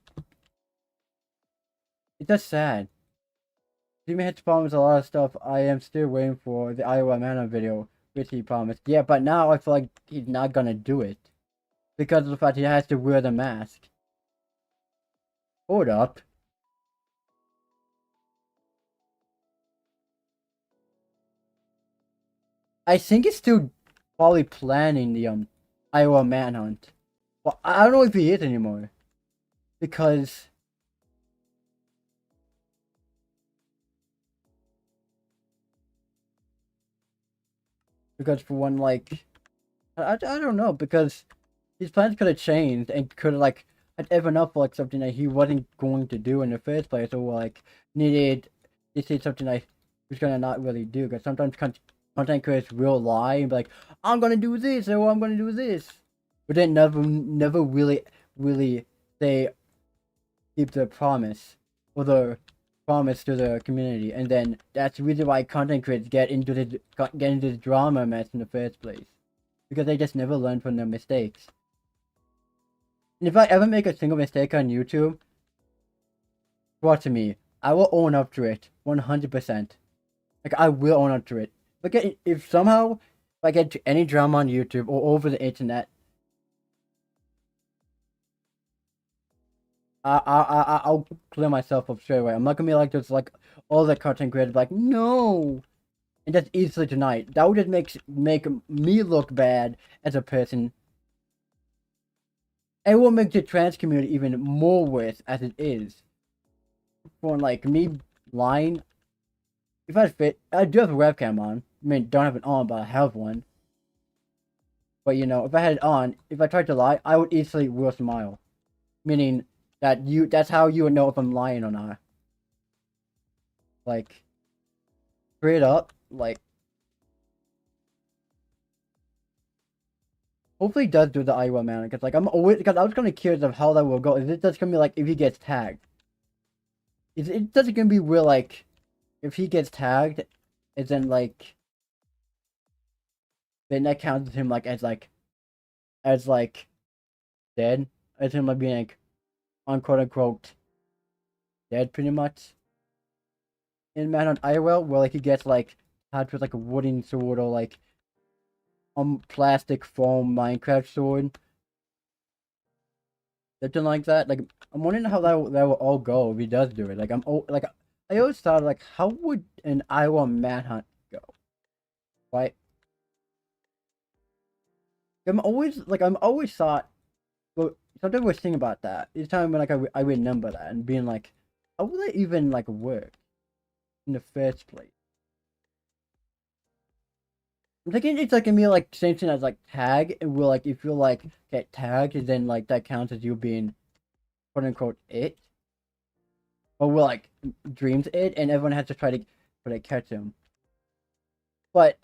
it's just sad. Jimmy had promised a lot of stuff. I am still waiting for the Iowa Mana video, which he promised. Yeah, but now I feel like he's not gonna do it because of the fact he has to wear the mask. Hold up. I think he's still probably planning the Iowa manhunt. Well, I don't know if he is anymore because for one, like I don't know, because his plans could have changed and could have like had given up like something that he wasn't going to do in the first place, or like needed to say something that he was gonna not really do. Because sometimes content creators will lie and be like, "I'm gonna do this," or "I'm gonna do this," but then never really say keep the promise or the promise to the community, and then that's the reason why content creators get into this drama mess in the first place, because they just never learn from their mistakes. And if I ever make a single mistake on YouTube, watch me, I will own up to it 100%. Like I will own up to it. Look at if somehow if I get to any drama on YouTube or over the internet, I'll clear myself up straight away. I'm not gonna be like this, like all the content creators, like no, and that's easily tonight. That would just make me look bad as a person. It will make the trans community even more worse as it is. For like me lying, if I do have a webcam on. I mean, don't have it on, but I have one. But you know, if I had it on, if I tried to lie, I would easily will smile. Meaning that that's how you would know if I'm lying or not. Like, straight up, like, hopefully it does do the Iowa man, because like because I was kind of curious of how that will go. Is it just gonna be like if he gets tagged? Is it just gonna be where like if he gets tagged, and then like then that counts him like as like dead, as him like being like unquote unquote dead pretty much in Manhunt Iowa, where like he gets like tagged with like a wooden sword or like plastic foam Minecraft sword. Something like that. Like I'm wondering how that will all go if he does do it. Like like I always thought like how would an Iowa manhunt go? Right? I'm always thought. Well, sometimes I was thinking about that. Each time when like I remember that and being like, how will it even like work in the first place? I'm thinking it's like gonna be like same thing as like tag. And will like if you like get tagged, then like that counts as you being quote unquote it. Or will like dreams it, and everyone has to try to catch him. But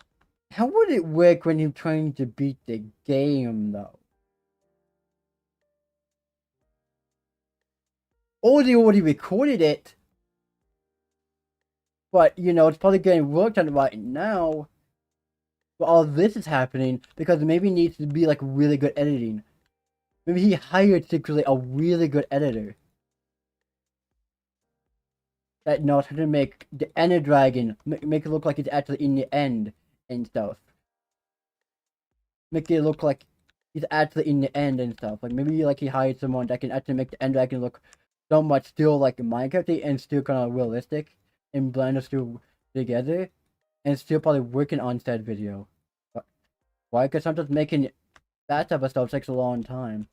how would it work when you're trying to beat the game though? Or they already recorded it, but you know it's probably getting worked on right now. But all this is happening because maybe it needs to be like really good editing. Maybe he hired secretly a really good editor that knows how to make the Ender Dragon make it look like it's actually in the end and stuff. Make it look like he's actually in the end and stuff. Like maybe like he hired someone that can actually make the Ender Dragon look so much still like Minecraft and still kind of realistic and blend us two together and still probably working on said video. Why? Because sometimes making that type of stuff takes a long time.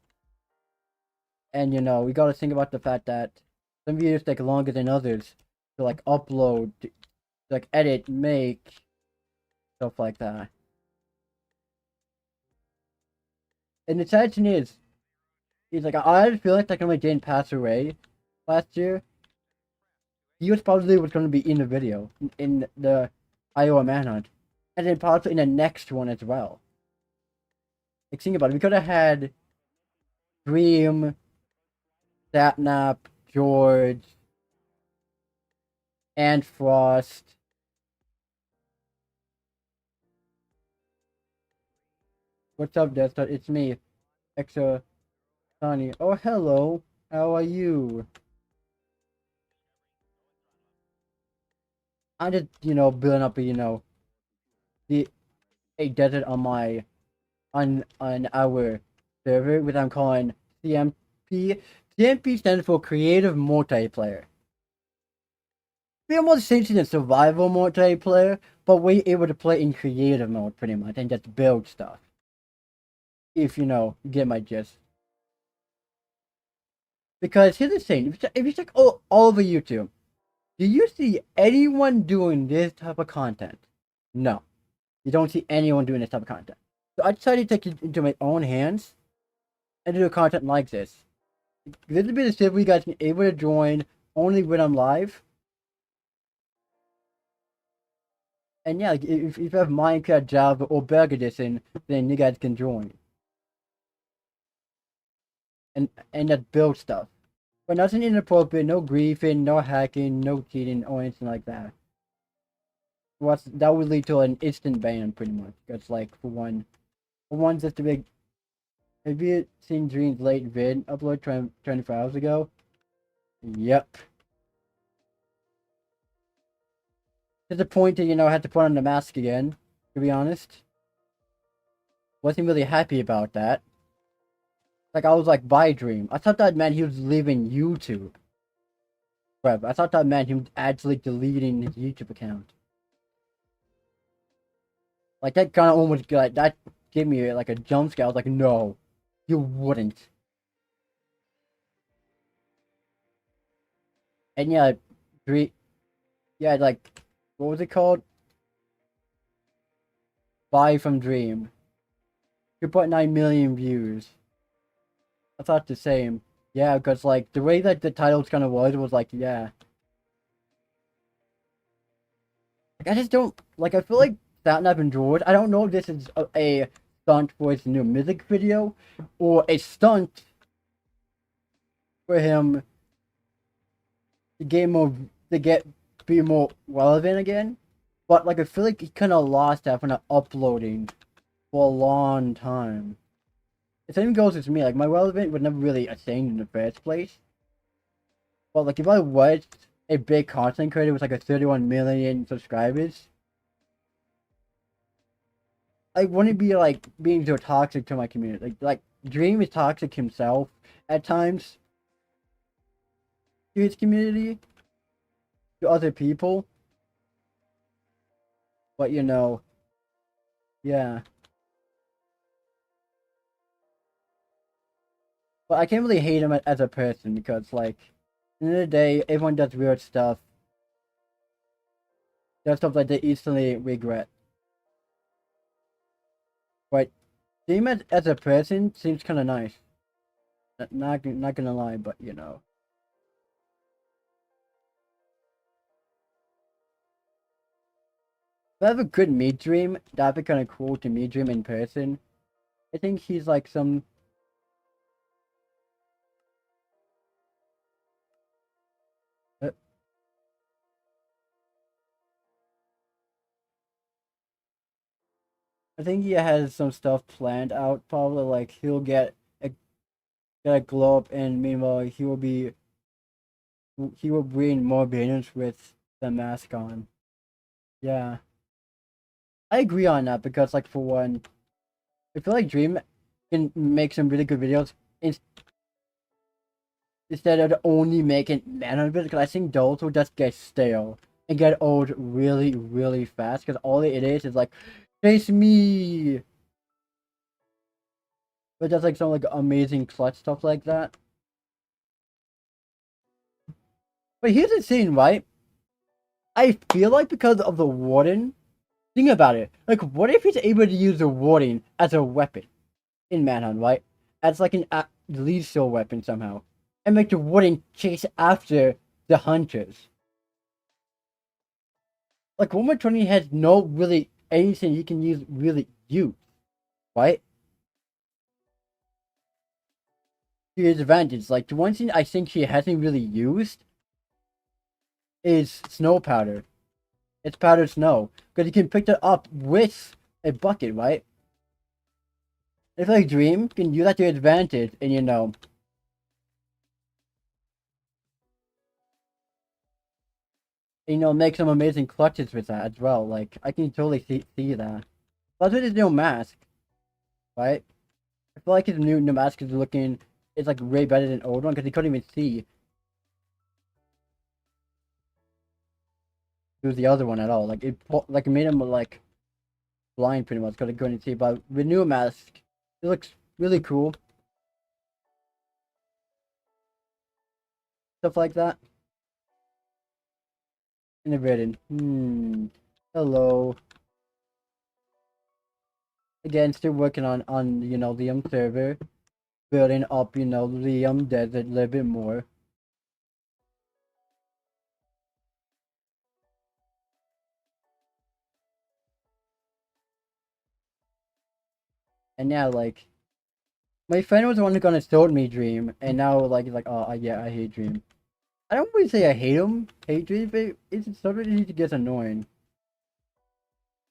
And you know, we gotta think about the fact that some videos take longer than others to like upload, to, like edit, make, stuff like that. And the sad thing is he's like, I feel like technically didn't pass away last year. He was probably was going to be in the video, in the Iowa Manhunt. And then possibly in the next one as well. Like, think about it. We could have had Dream, Satnap, George, and Frost. What's up, Desktop? It's me, Exo Sunny. Oh, hello. How are you? I'm just, you know, building up, you know, a desert on my on our server, which I'm calling CMP. CMP stands for Creative Multiplayer. We almost same thing as survival multiplayer, but we're able to play in creative mode pretty much and just build stuff. If you know, get my gist. Because here's the thing, if you check all over YouTube, do you see anyone doing this type of content? No. You don't see anyone doing this type of content. So I decided to take it into my own hands and do content like this. This will be the server you guys can able to join only when I'm live. And yeah, like, if you have Minecraft, Java, or Bedrock Edition, then you guys can join. And just build stuff. But nothing inappropriate, no griefing, no hacking, no cheating, or anything like that. That would lead to an instant ban, pretty much. That's like, for one, just a big... Have you seen Dream's late vid upload 24 hours ago? Yep. To the point that, you know, I had to put on the mask again, to be honest. Wasn't really happy about that. Like, I was like, bye, Dream. I thought that meant he was leaving YouTube. But I thought that meant he was actually deleting his YouTube account. Like, that kind of almost got, that gave me like a jump scare. I was like, no, you wouldn't. And yeah, Dream, yeah, like, what was it called? Bye from Dream. 2.9 million views. I thought the same. Yeah, because like the way that the titles kind of was like, yeah. Like, I just don't like. I feel like Satnap and George. I don't know if this is a stunt for his new music video, or a stunt for him to get more to get be more relevant again. But like I feel like he kind of lost that for not uploading for a long time. The same goes with me. Like my relevant was never really a thing in the first place. But like if I was a big content creator with like a 31 million subscribers, I wouldn't be like being so toxic to my community. Like Dream is toxic himself at times to his community, to other people. But you know, yeah. But I can't really hate him as a person because like, at the end of the day, everyone does weird stuff. Does stuff that they easily regret. But Dream as a person seems kind of nice. Not gonna lie, but you know. If I have a good meet Dream, that'd be kind of cool to meet Dream in person. I think he's like some. Uh, I think he has some stuff planned out. Probably like he'll get a glow up, and meanwhile he will bring more banners with the mask on. Yeah, I agree on that because like for one, I feel like Dream can make some really good videos instead of only making mana videos. Because I think those will just get stale and get old really fast. Because all it is like, chase me. But just like some like amazing clutch stuff like that. But here's the thing, right? I feel like because of the warden, think about it. Like, what if he's able to use the warden as a weapon in Manhunt, right? As like an lethal weapon somehow, and make the warden chase after the hunters. Like, 120 has no really anything he can use, right? To his advantage. Like, the one thing I think he hasn't really used is snow powder. It's powdered snow. Because you can pick it up with a bucket, right? If like Dream can use that to your advantage and make some amazing clutches with that as well. Like I can totally see that. Plus with his new mask, right? I feel like his new mask is looking it's like way better than old one because he couldn't even see through the other one at all. Like it made him like blind pretty much because he couldn't see. But with new mask, it looks really cool. Stuff like that. Innovated. Hello. Again, still working on Liam server, building up Liam Desert a little bit more. And now like my friend was the one who gonna sold me Dream, and now like he's like, oh yeah, I hate Dream. I don't really say I hate Dream, but it's something that gets annoying.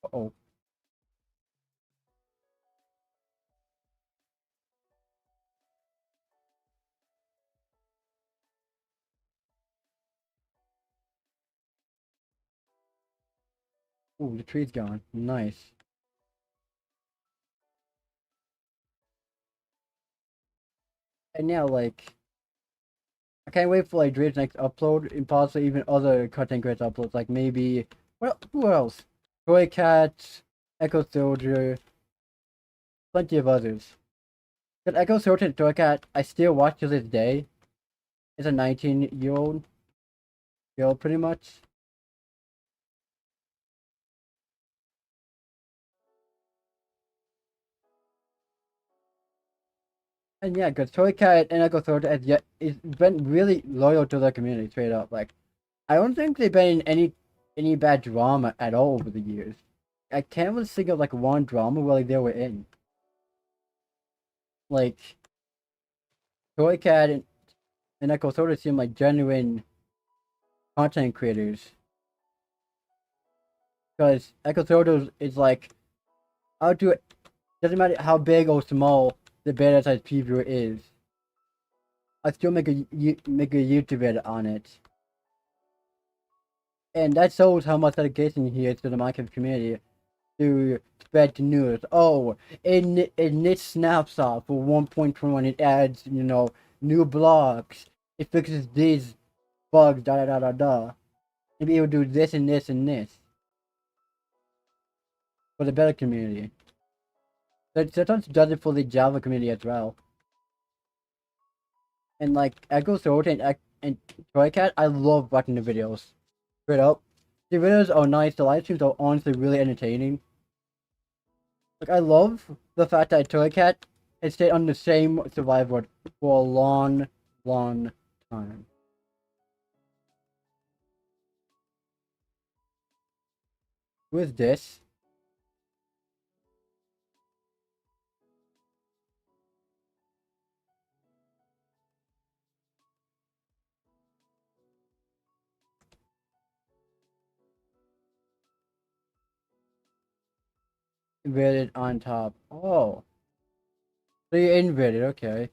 Uh-oh. Ooh, the tree's gone. Nice. And now like I can't wait for like Dream's next upload and possibly even other content creators uploads. Like maybe well who else? Toy Cat, Echo Soldier, plenty of others. Because Echo Soldier and Toy Cat I still watch to this day. It's a 19-year-old girl pretty much. And yeah, because Toy Cat and Echo Sword has yet is been really loyal to their community, straight up. Like, I don't think they've been in any bad drama at all over the years. I can't really think of like one drama where like, they were in. Like, Toy Cat and Echo Sword seem like genuine content creators. Because Echo Sword is like, I'll do it. Doesn't matter how big or small the beta size preview is. I still make a YouTube video on it. And that shows how much dedication he is to the Minecraft community to spread the news. Oh, in this snapshot for 1.21, it adds, new blocks. It fixes these bugs, da da da da da. Maybe it will do this and this and this for the better community. But sometimes does it for the Java community as well. And like Echo Sword and Toy Cat, I love watching the videos. Straight up. The videos are nice, the live streams are honestly really entertaining. Like, I love the fact that Toy Cat has stayed on the same survivor for a long, long time. Who is this? Inverted on top. Oh. So you inverted, okay.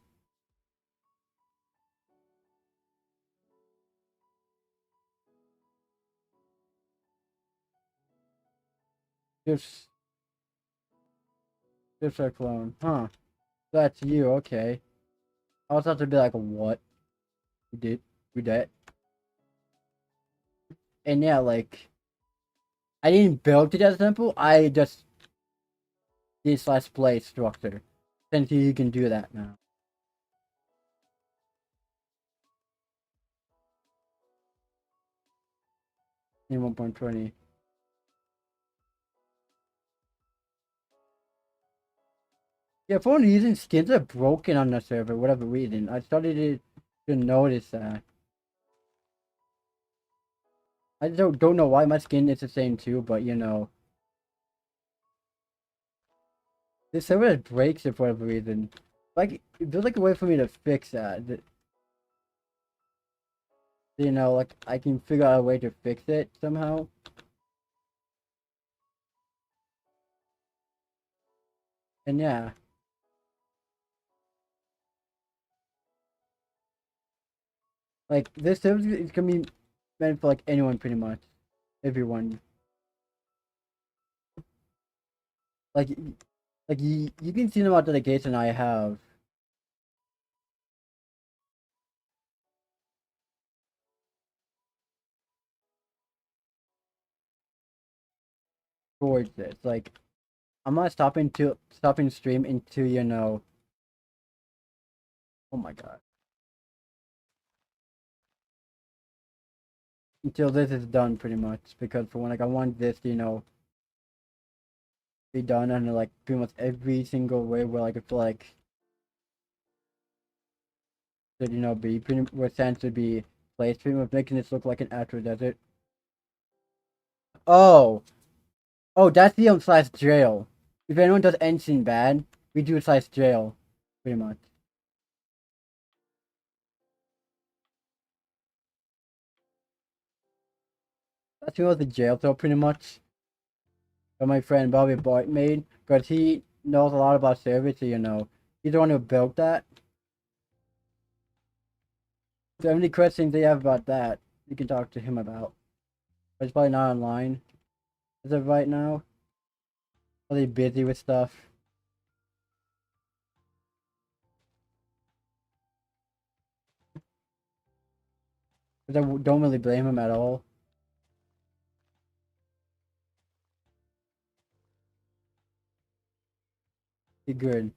Just a clone. Huh. That's you, okay. I was about to be like, what? You did? You did? And yeah, like, I didn't build it as simple, I just did slash play structure. Since you can do that now. In 1.20. Yeah, for some reason, skins are broken on the server, whatever reason. I started to notice that. I don't know why my skin is the same too, but this server breaks it for whatever reason. Like, there's like a way for me to fix that. Like I can figure out a way to fix it somehow. And yeah, like this server is gonna be meant for like anyone pretty much, everyone. Like, you can see the amount of dedication I have towards this. Like, I'm not stopping stream into oh my god, until this is done pretty much, because for when like I want this be done in like pretty much every single way where like I feel like should be pretty where sand should be placed, pretty much making this look like an actual desert. Oh, that's the slash jail. If anyone does anything bad, we do slash jail, pretty much. That's what the jail cell pretty much that my friend Bobby Boy made, because he knows a lot about servers, so he's the one who built that. So any questions they have about that, you can talk to him about. But he's probably not online as of right now. Probably busy with stuff. Because I don't really blame him at all. He's good.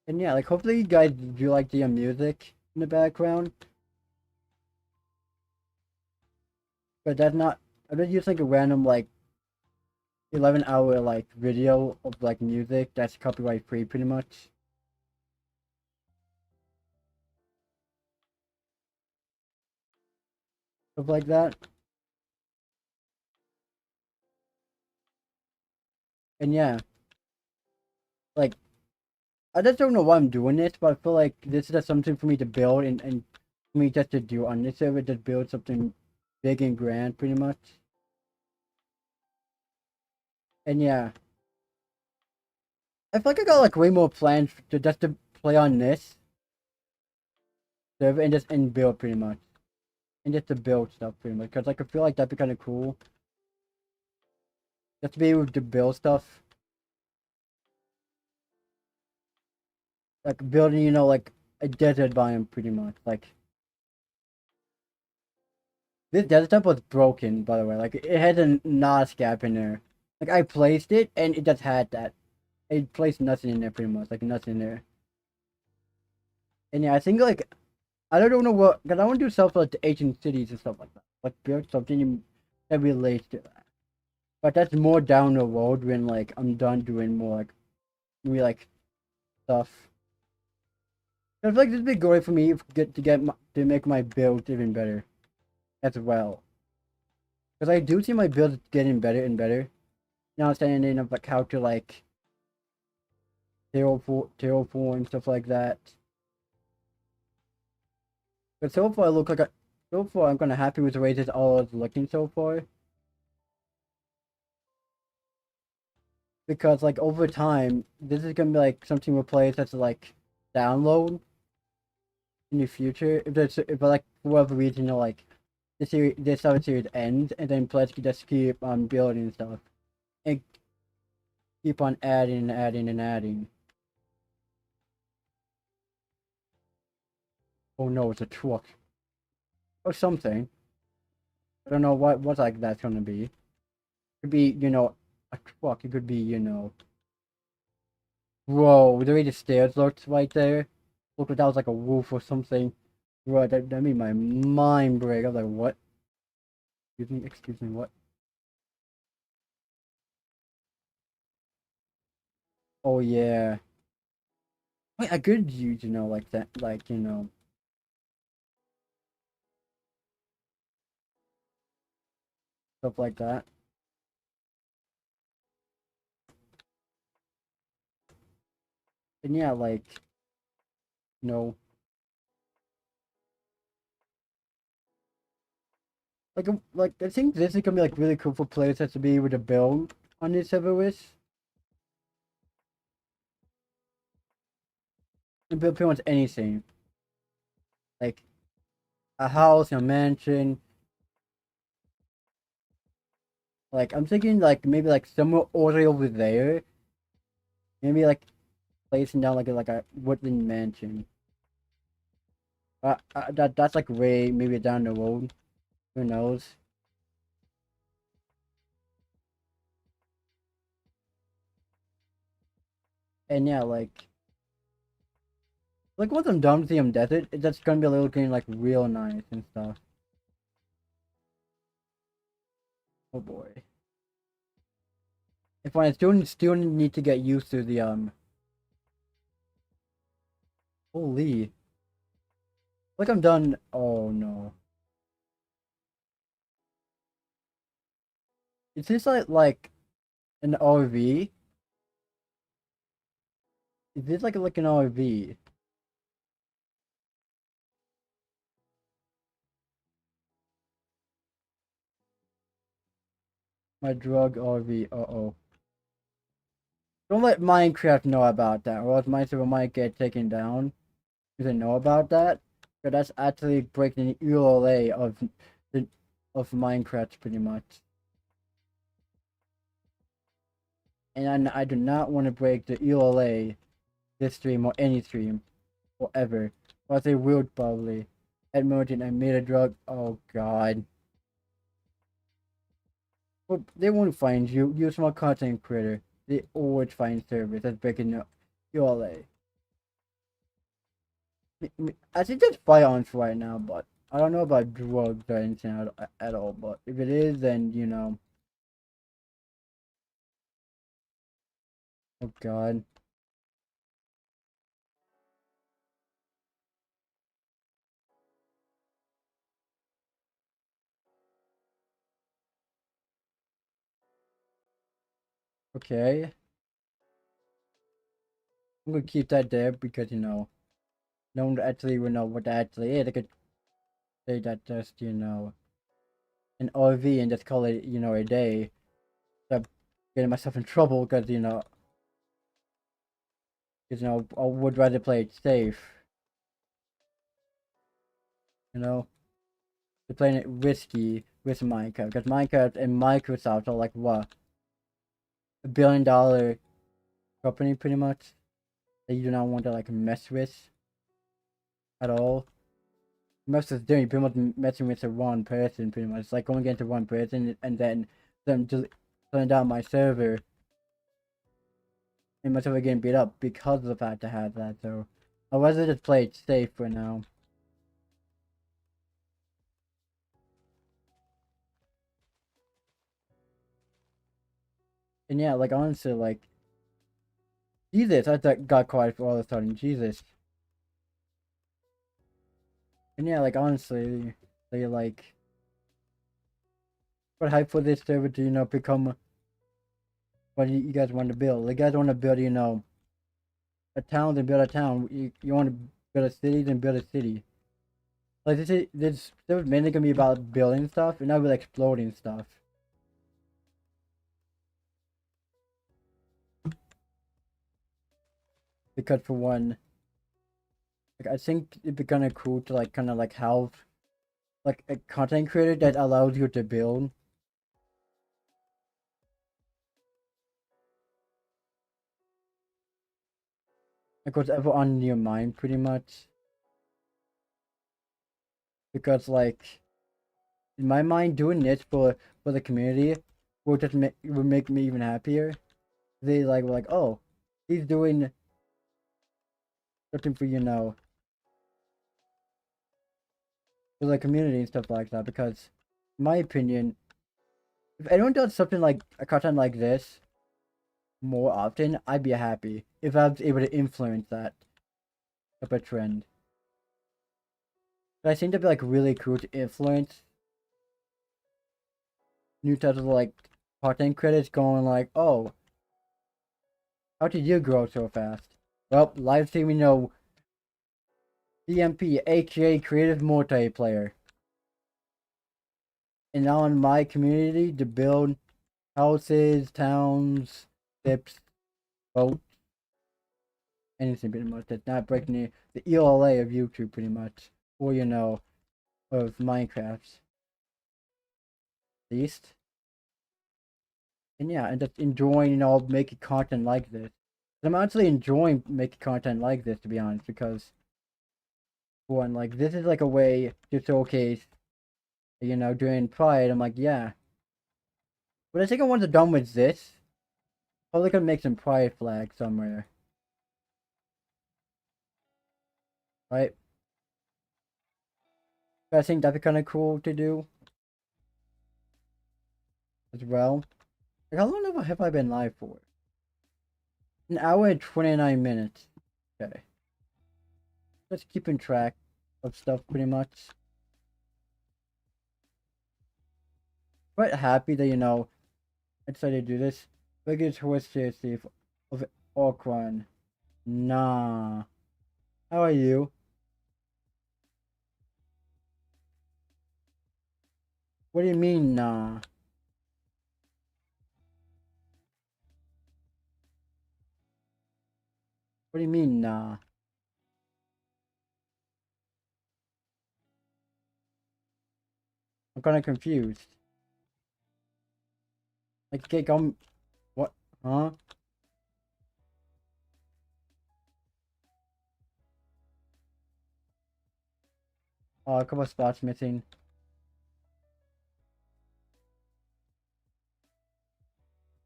And yeah, like hopefully you guys do like the music in the background. But that's not, I'm just using like a random like 11-hour like video of like music that's copyright free pretty much. Stuff like that. And yeah, like I just don't know why I'm doing this, but I feel like this is just something for me to build and for me just to do on this server, just build something big and grand pretty much. And yeah, I feel like I got like way more plans to just to play on this server and just and build pretty much. And just to build stuff pretty much. Cause like I feel like that'd be kinda cool. Just to be able to build stuff. Like building, you know, like a desert biome pretty much. Like this desert temple was broken, by the way. Like it had a NOS gap in there. Like I placed it and it just had that. It placed nothing in there pretty much. Like nothing in there. And yeah, I think like I don't know what because I want to do stuff like the ancient cities and stuff like that. Like build something that relates to that. But that's more down the road when like I'm done doing more like maybe like stuff. I feel like this would be great for me to make my build even better as well. Because I do see my build getting better and better. Now understanding of like how to like terraform stuff like that. But so far I'm kind of happy with the way this all is looking so far. Because like over time, this is gonna be like something we'll play that's like download in the future. If like for whatever reason, you know, like this other series ends, and then players can just keep on building stuff and keep on adding and adding and adding. Oh no, it's a truck or something. I don't know what like that's gonna be. It could be, you know, a truck. It could be, you know. Whoa, the way the stairs looked right there. Looked like that was like a roof or something. Bro, that made my mind break. I was like, what? Excuse me, what? Oh yeah. Wait, I could use, you know, like that, like, you know, stuff like that. And yeah, like, you know, like I think this is gonna be like really cool for players that to be able to build on this server with. And build pretty much anything. Like a house, a mansion. Like I'm thinking like maybe like somewhere over over there. Maybe like placing down like a woodland mansion. That's like way maybe down the road. Who knows? And yeah, like once I'm done with the desert, it's just gonna be looking like real nice and stuff. Oh boy. If I still need to get used to the holy. Like I'm done. Oh no. Is this like an RV? Is this like an RV? My drug RV. Uh-oh. Don't let Minecraft know about that, or else my server might get taken down. Do they know about that? Because that's actually breaking the ULA the of Minecraft pretty much. And I do not want to break the ULA this stream or any stream or ever. Or they will probably. At Merchant I made a drug. Oh god. Well, they won't find you. You're a small content creator. They always find service that's breaking the ULA. I think there's firearms right now, but I don't know about drugs or anything at all. But if it is, then you know, Oh god. Okay. I'm gonna keep that there because, no one actually will know what that actually is. I could say that just, an RV and just call it, a day. So I'm getting myself in trouble because, I would rather play it safe, you know? They're playing it risky with Minecraft because Minecraft and Microsoft are like, what? $1 billion company pretty much that you do not want to like mess with at all. Most of the doing pretty much messing with the one person pretty much. It's like going into one person and then them just turning down my server and my server getting beat up because of the fact I had that. So I'd rather just play it safe for now. And yeah, like honestly, like Jesus, I got quiet for all of a sudden. Jesus. And yeah, like honestly, they like what hype for this server to become what you guys want to build. You guys want to build a town, then build a town. You want to build a city, then build a city. Like this was mainly gonna be about building stuff and not really exploding stuff. Because for one, like I think it'd be kind of cool to like kind of like have like a content creator that allows you to build. Like whatever on your mind, pretty much. Because like in my mind, doing this for the community would make me even happier. They like were like, oh, he's doing something for for the community and stuff like that. Because, in my opinion, if anyone does something like a content like this more often, I'd be happy if I was able to influence that type of trend. But I think that'd be like really cool to influence new types of like content creators going like, oh, how did you grow so fast? Well, live streaming, CMP, aka Creative Multiplayer. And now in my community to build houses, towns, ships, boats, anything pretty much that's not breaking the ELA of YouTube pretty much. Or of Minecraft. At least. And yeah, and just enjoying, making content like this. I'm actually enjoying making content like this to be honest, because one, like this is like a way to showcase, during Pride. I'm like, yeah. But I think once I'm done with this, probably gonna make some Pride flags somewhere. Right? I think that'd be kinda cool to do as well. Like how long have I been live for? An hour and 29 minutes. Okay. Just keeping track of stuff pretty much. Quite happy that I decided to do this. Biggest horse seriously of Okran. Nah. How are you? What do you mean, nah? What do you mean, nah? I'm kinda confused. Like, okay, come. What? Huh? Oh, a couple of spots missing.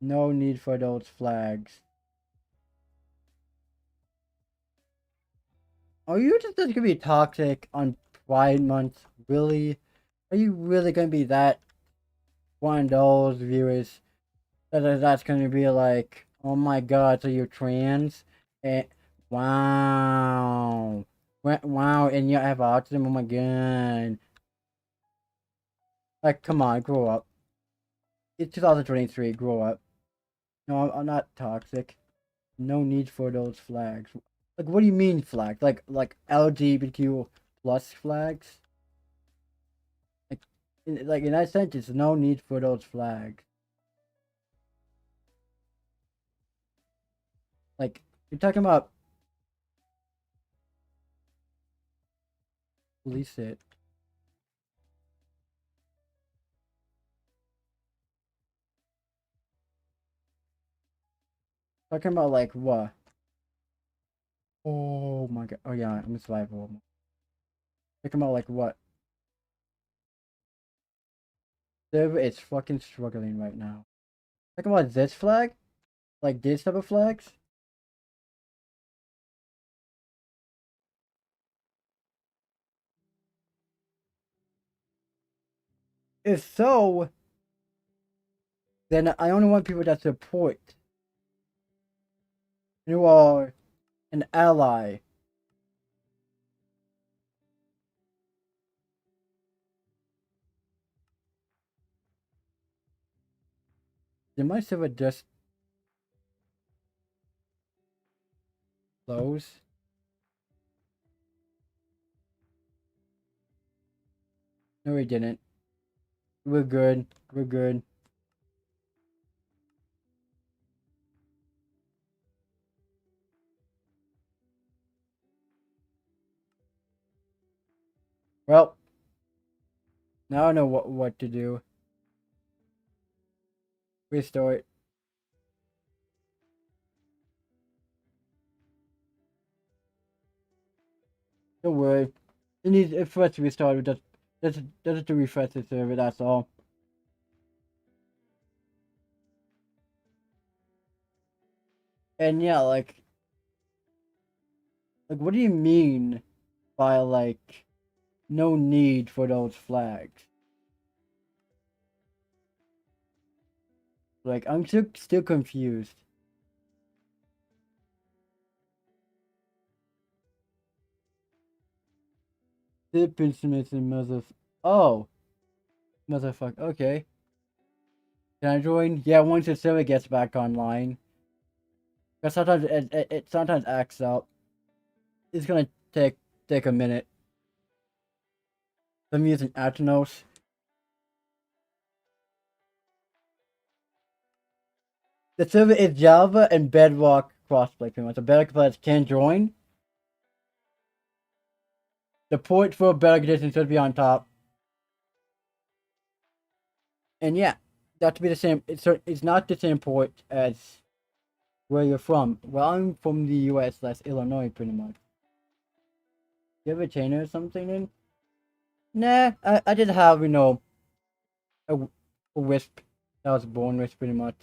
No need for those flags. Are you just gonna be toxic on Pride Month? Really? Are you really gonna be that one of those viewers that's gonna be like, Oh my god, so you're trans? And wow. Wow, and you have autism? Oh my god. Like, come on, grow up. It's 2023, grow up. No, I'm not toxic. No need for those flags. Like, what do you mean flags? Like LGBTQ plus flags? Like, in that sentence, no need for those flags. Like, you're talking about police it. Talking about like what? Oh my god. Oh yeah, I'm a survival. Talking about like what? Server is fucking struggling right now. Talking about this flag? Like this type of flags? If so, then I only want people that support. You are an ally. Did my server just close? No, we didn't. We're good. We're good. Well, now I know what to do. Restart. Don't worry. It needs it for us to restart. We just to refresh the server. That's all. And yeah, like what do you mean by like no need for those flags? Like I'm still confused. Dippin Smith and oh, motherfucker. Okay. Can I join? Yeah, once the server gets back online. Because sometimes it sometimes acts up. It's gonna take a minute. I'm using Atenos. The server is Java and Bedrock crossplay pretty much. The Bedrock players can join. The port for Bedrock Edition should be on top. And yeah, that to be the same. It's not the same port as where you're from. Well, I'm from the U.S. That's Illinois, pretty much. You have a chain or something in? Nah, I just have a wisp that I was born with, pretty much.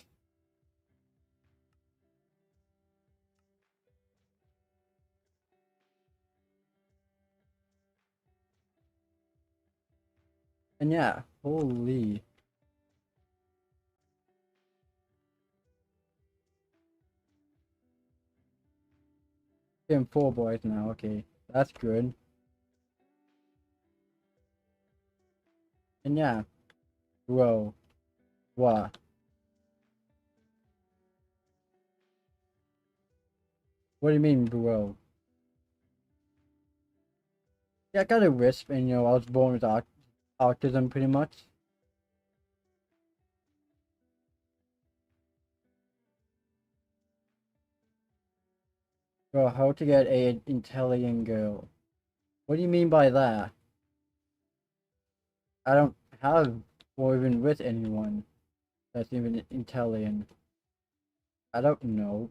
And yeah, holy. Getting 4 boys now. Okay, that's good. And yeah, bro, what? What do you mean, bro? Yeah, I got a wisp, and I was born with autism, pretty much. Bro, how to get a intelligent girl? What do you mean by that? I don't have or even with anyone that's even intelligent. I don't know.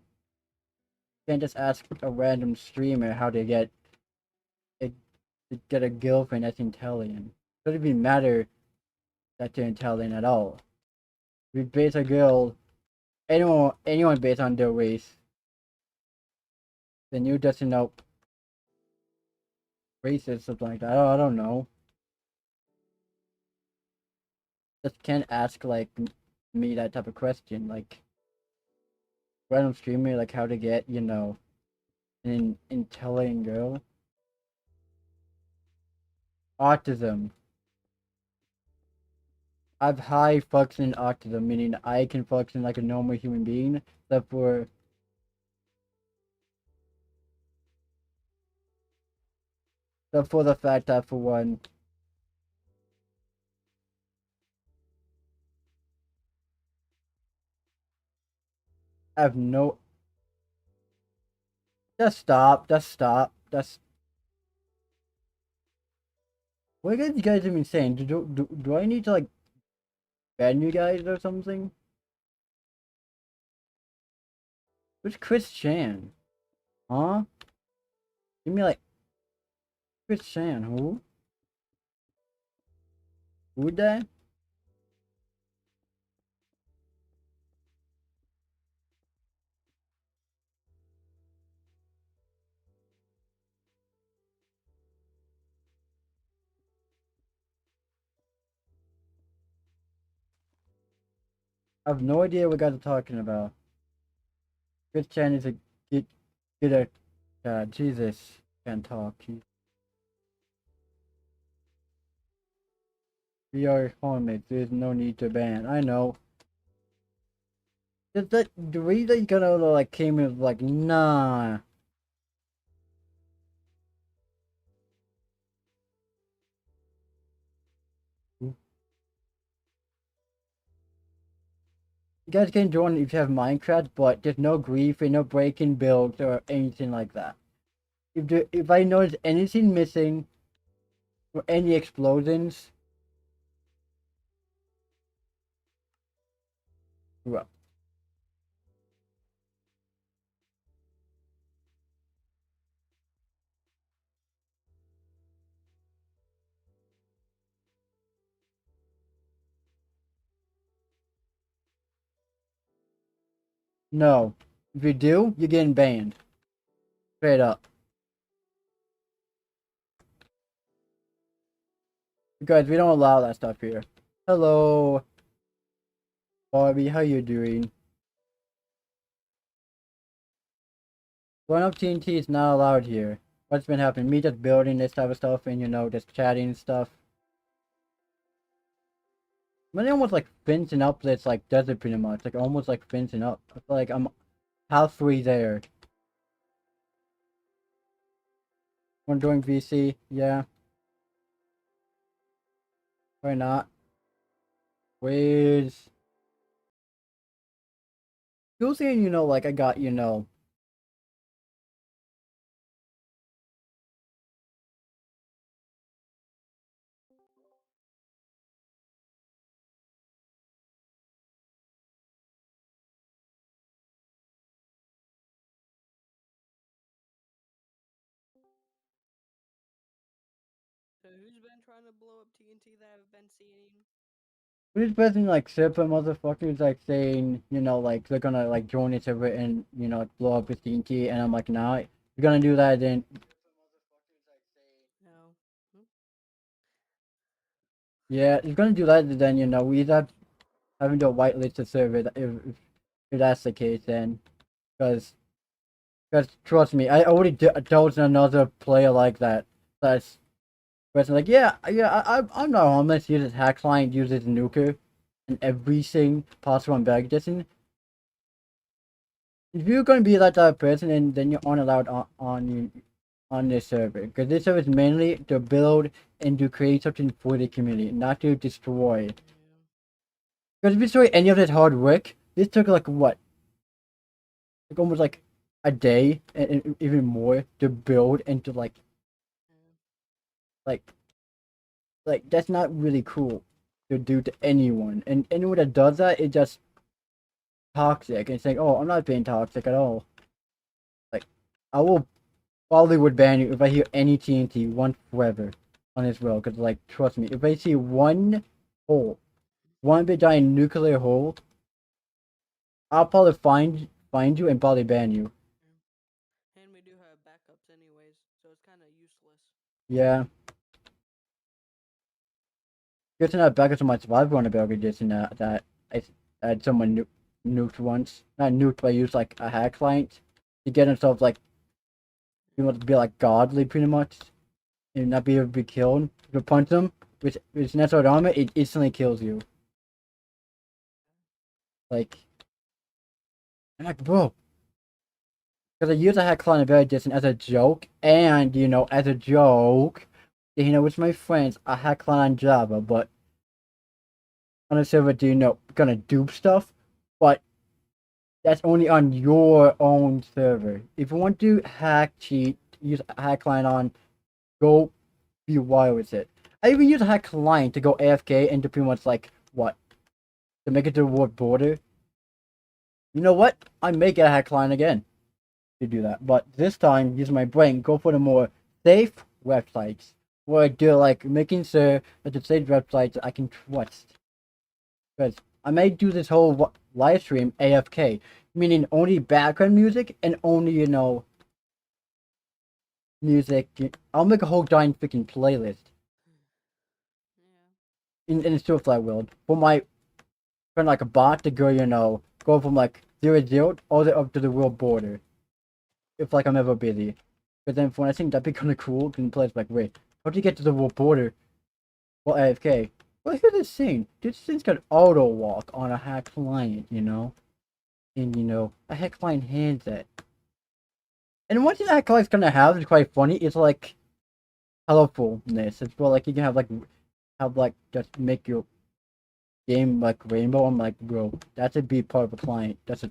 Can't just ask a random streamer how a, to get a girlfriend that's intelligent. Doesn't even matter that they're intelligent at all. We base a girl, anyone based on their race, then you doesn't know racist something like that. I don't know. Just can't ask like me that type of question. Like random streamer like how to get, you know, an intelligent girl. Autism. I have high functioning autism, meaning I can function like a normal human being, except for the fact that for one, I have no. Just stop. Just stop. Just. What are you guys even saying? Do I need to like ban you guys or something? Who's Chris Chan? Huh? Give me like Chris Chan. Who? Who that? I have no idea what guys are talking about. Chris Chan is a get a Jesus can't talk. We are homies. There's no need to ban. I know. Just that the reason you kind of like came in like nah. You guys can join if you have Minecraft, but there's no grief and no breaking builds or anything like that. If I notice anything missing or any explosions, well, no. If you do, you're getting banned. Straight up. Because we don't allow that stuff here. Hello, Barbie. How you doing? Going up TNT is not allowed here. What's been happening? Me just building this type of stuff and, you know, just chatting and stuff. I'm almost like fencing up this like desert pretty much. Like almost like fencing up. I feel like I'm halfway there. When doing VC, yeah. Why not? Where's you're saying, you know, like I got, you know. So who's been trying to blow up TNT that I've been seeing? Who's person like super motherfuckers like saying, you know, like they're gonna like join each other and, you know, blow up with TNT and I'm like, nah, if you're gonna do that then No. Hmm? yeah, if you're gonna do that then, you know, we either having to whitelist the server if that's the case then. Because trust me, I already told another player like that. That's person like, I'm not homeless. Uses hack client, uses nuker, and everything possible on Bedrock Edition. If you're gonna be that type of person, then you're not allowed on this server because this server is mainly to build and to create something for the community, not to destroy. Yeah. Because if you destroy any of this hard work, this took like what, like almost like a day and even more to build and to Yeah. like that's not really cool to do to anyone. And anyone that does that is just toxic and saying, "Oh, I'm not being toxic at all." Like, I will probably would ban you if I hear any TNT once forever on this world. Cause like, trust me, if I see one hole, one big giant nuclear hole, I'll probably find you and probably ban you. Yeah. And we do have backups anyways, so it's kind of useless. Yeah, good to know back to my survivor on the Belgian edition that I had someone nuked once. Not nuked, but I used like a hack client to get himself like to be like godly pretty much and not be able to be killed. If you punch him with natural armor, it instantly kills you. Like I'm like, bro. Because I use a hack client very distant as a joke, and as a joke, with my friends, I hack client on Java, but on a server, gonna dupe stuff, but that's only on your own server. If you want to hack cheat, use a hack client on, go be wild with it. I even use a hack client to go AFK and to pretty much like what? To make it to the world border. You know what? I may get a hack client again to do that. But this time, use my brain, go for the more safe websites. Where I do like making sure that the safe websites I can trust. Because I may do this whole live stream AFK, meaning only background music and only, music. I'll make a whole giant freaking playlist in the Superfly world for my friend like a bot to go, go from like 0-0 all the way up to the world border. If like I'm ever busy. But then when I think that'd be kind of cool, can play like, wait, how do you get to the world border? Well, AFK. Well, here's this thing. This thing's got auto walk on a hack client, and a hack client hands it. And one thing that hack client's gonna have is quite funny. It's like colorfulness. It's more like you can have like just make your game like rainbow. I'm like, bro, that should be part of a client. That's a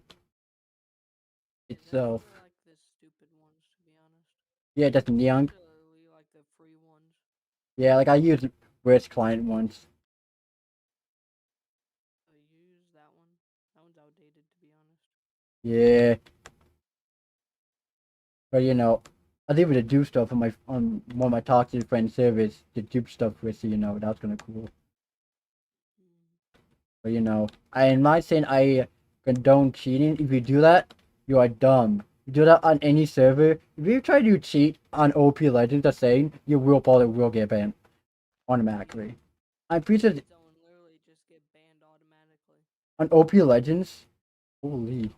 itself. I like the stupid ones, to be honest. Yeah, that's neon. Particularly like the free ones. Yeah, like I used Risk client once. I use that one. That one's outdated, to be honest. Yeah, but I was able to do stuff on one of my toxic friend servers to do stuff with. So that was kind of cool. But I am not saying I condone cheating. If you do that, you are dumb. You do that on any server. If you try to cheat on OP Legends, the same, you will probably will get banned automatically. I'm pretty sure Someone literally just get banned automatically. on OP Legends. Holy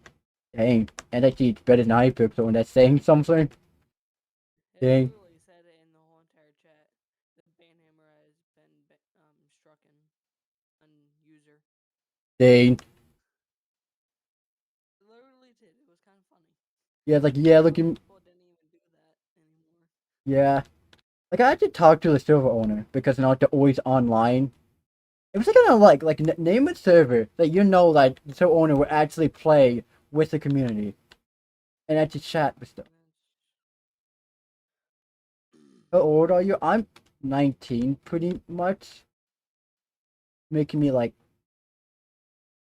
dang! And I cheat better than Hypixel, and that's saying something. It Dang, literally said it in the whole entire chat. The ban hammer has been struck on user. dang. It literally did. It was kind of funny. Yeah, like yeah, look at People didn't even do that anymore. yeah. Like I had to talk to the server owner because they're always online. It was kind of like name a server that like the server owner would actually play with the community and actually chat with them. How old are you? I'm 19, pretty much, making me like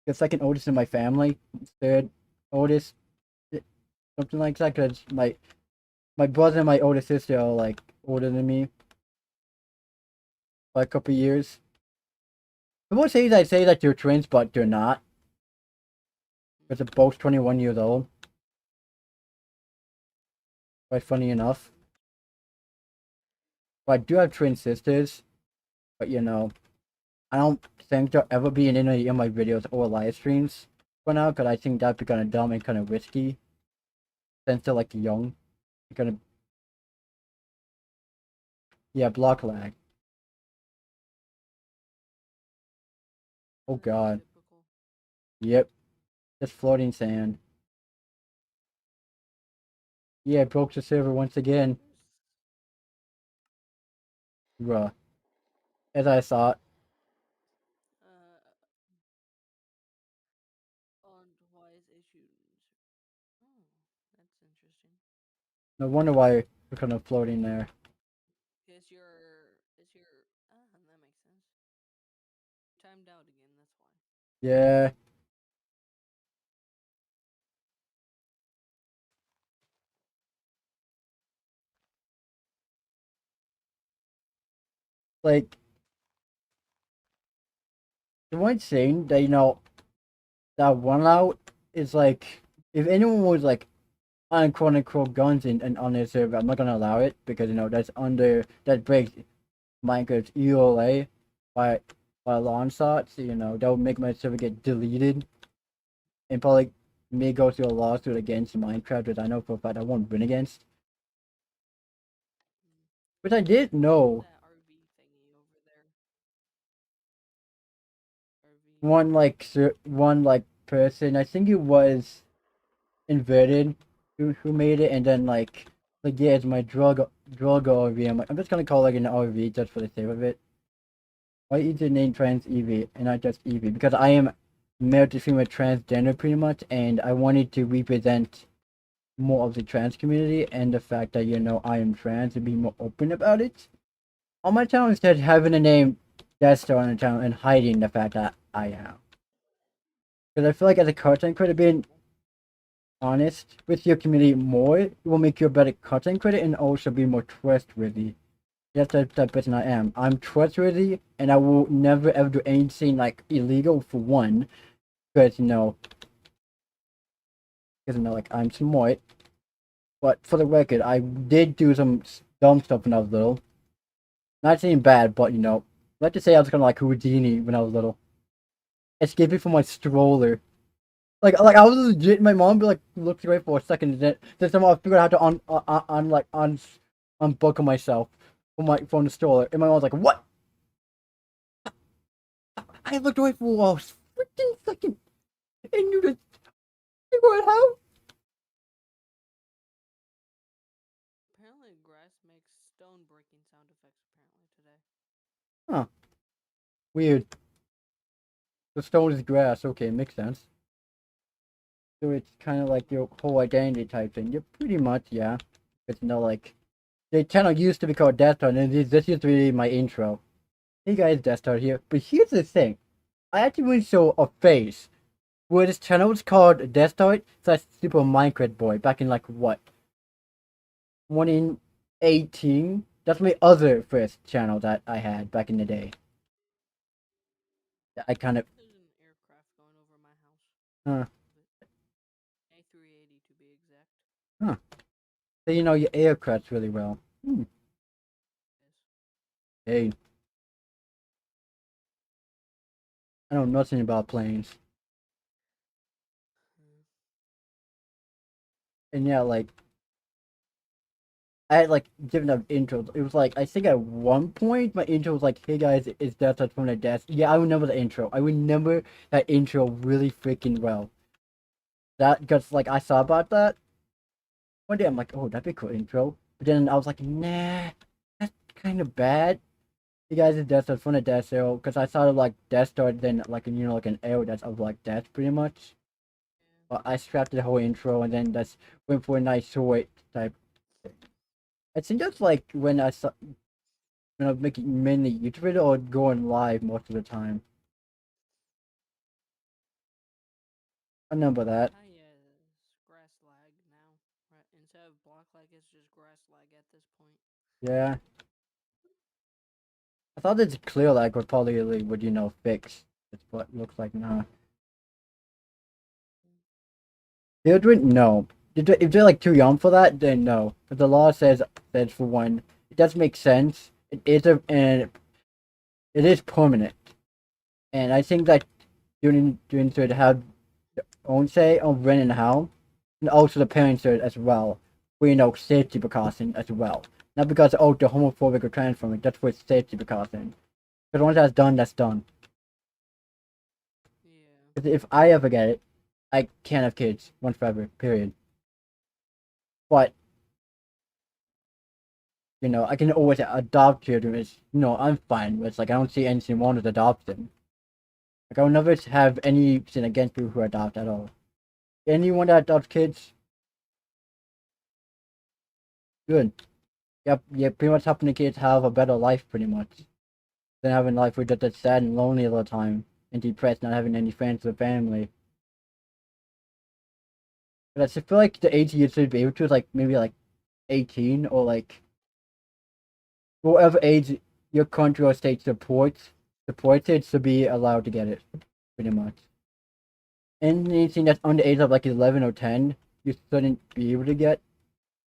the second oldest in my family, third oldest, something like that. Cause my brother and my older sister are like older than me by a couple years. People say that they're twins, but they're not. Because they're both 21 years old. Quite funny enough. But I do have twin sisters. But I don't think they'll ever be in any of my videos or live streams for now. Because I think that'd be kind of dumb and kind of risky. Since they're like young. They're gonna. Yeah, block lag. Oh god. Typical. Yep. Just floating sand. Yeah, broke the server once again. Bruh. As I thought. On wise issues. Oh, that's interesting. No wonder why we're kind of floating there. That makes sense. Timed out again, that's why. Yeah. Like, the one thing that, that one out is like, if anyone was like, on quote unquote guns and on their server, I'm not gonna allow it because, that breaks Minecraft's EOA by long shots, that would make my server get deleted. and probably me go through a lawsuit against Minecraft, which I know for a fact I won't win against. Which I did know That RV thingy over there. RV. one like person. I think it was inverted who made it, and then like yeah, it's my drug RV. I'm just gonna call it an RV just for the sake of it. Why is the name trans EV and not just EV? Because I am male to female transgender pretty much, and I wanted to represent more of the trans community and the fact that I am trans and be more open about it. On my channel instead having the name Dexter on the channel and hiding the fact that I am. Because I feel like as a content creator, being honest with your community more, it will make you a better content creator and also be more trustworthy. That's the type of person I am. I'm trustworthy and I will never ever do anything like illegal for one. Because like I'm smart. But for the record, I did do some dumb stuff when I was little. Not saying bad, but let's just say I was kind of like Houdini when I was little. Escaping from my stroller. Like I was legit. My mom be like looked away for a second, and then somehow I figured out how to unbuckle myself from the stroller. And my mom was like, "What?" I looked away for a freaking second, and you just figure out how. Apparently, grass makes stone breaking sound effects. Apparently today. Huh? Weird. The stone is grass. Okay, makes sense. So it's kind of like your whole identity type thing. You're pretty much, yeah. It's like the channel used to be called Death Star, and this used to be my intro. Hey guys, Death Star here. But here's the thing. I actually went show a face where this channel was called Death Star slash Super Minecraft Boy back in like what? 2018? That's my other first channel that I had back in the day. I kind of, There's an aircraft going over my house. huh, A380 to be exact. huh. So your aircraft really well. Hmm. Hey, I know nothing about planes. And yeah, like I had like different intros. It was like I think at one point my intro was like, "Hey guys, it's Death Touch from the desk." Yeah, I remember the intro. I remember that intro really freaking well. That because like I saw about that one day. I'm like, "Oh, that'd be a cool intro." But then I was like, "Nah, that's kind of bad." Hey guys, it's Death Touch from the desk. So because I thought of like Death Star, then like like an arrow that's of like death pretty much. But I scrapped the whole intro and then that's went for a nice short type. I think that's like when I saw when I'm making mainly YouTube video or going live most of the time. I remember that. Hi, grass lag now. Right, instead of block lag, it's just grass lag at this point. Yeah. I thought it's clear like would probably would fix. It's what looks like now. Children, no. If they're like too young for that, then no. But the law says for one, it does make sense. It is and it is permanent. And I think that students should have their own say on when and how. And also the parents should as well. For safety precaution as well. Not because oh they're homophobic or transphobic, that's for safety precaution. Because once that's done, that's done. Yeah. 'Cause if I ever get it, I can't have kids once forever. Period. But I can always adopt children. It's I'm fine with. Like I don't see anything wrong with adopting. Like I will never have anything against people who adopt at all. Anyone that adopts kids, good. Yep, yeah, pretty much helping the kids have a better life, pretty much, than having a life where they're just sad and lonely all the time and depressed, not having any friends or family. But I just feel like the age you should be able to is like maybe like 18 or like whatever age your country or state supports it to be allowed to get it, pretty much. Anything that's under the age of like 11 or 10, you shouldn't be able to get.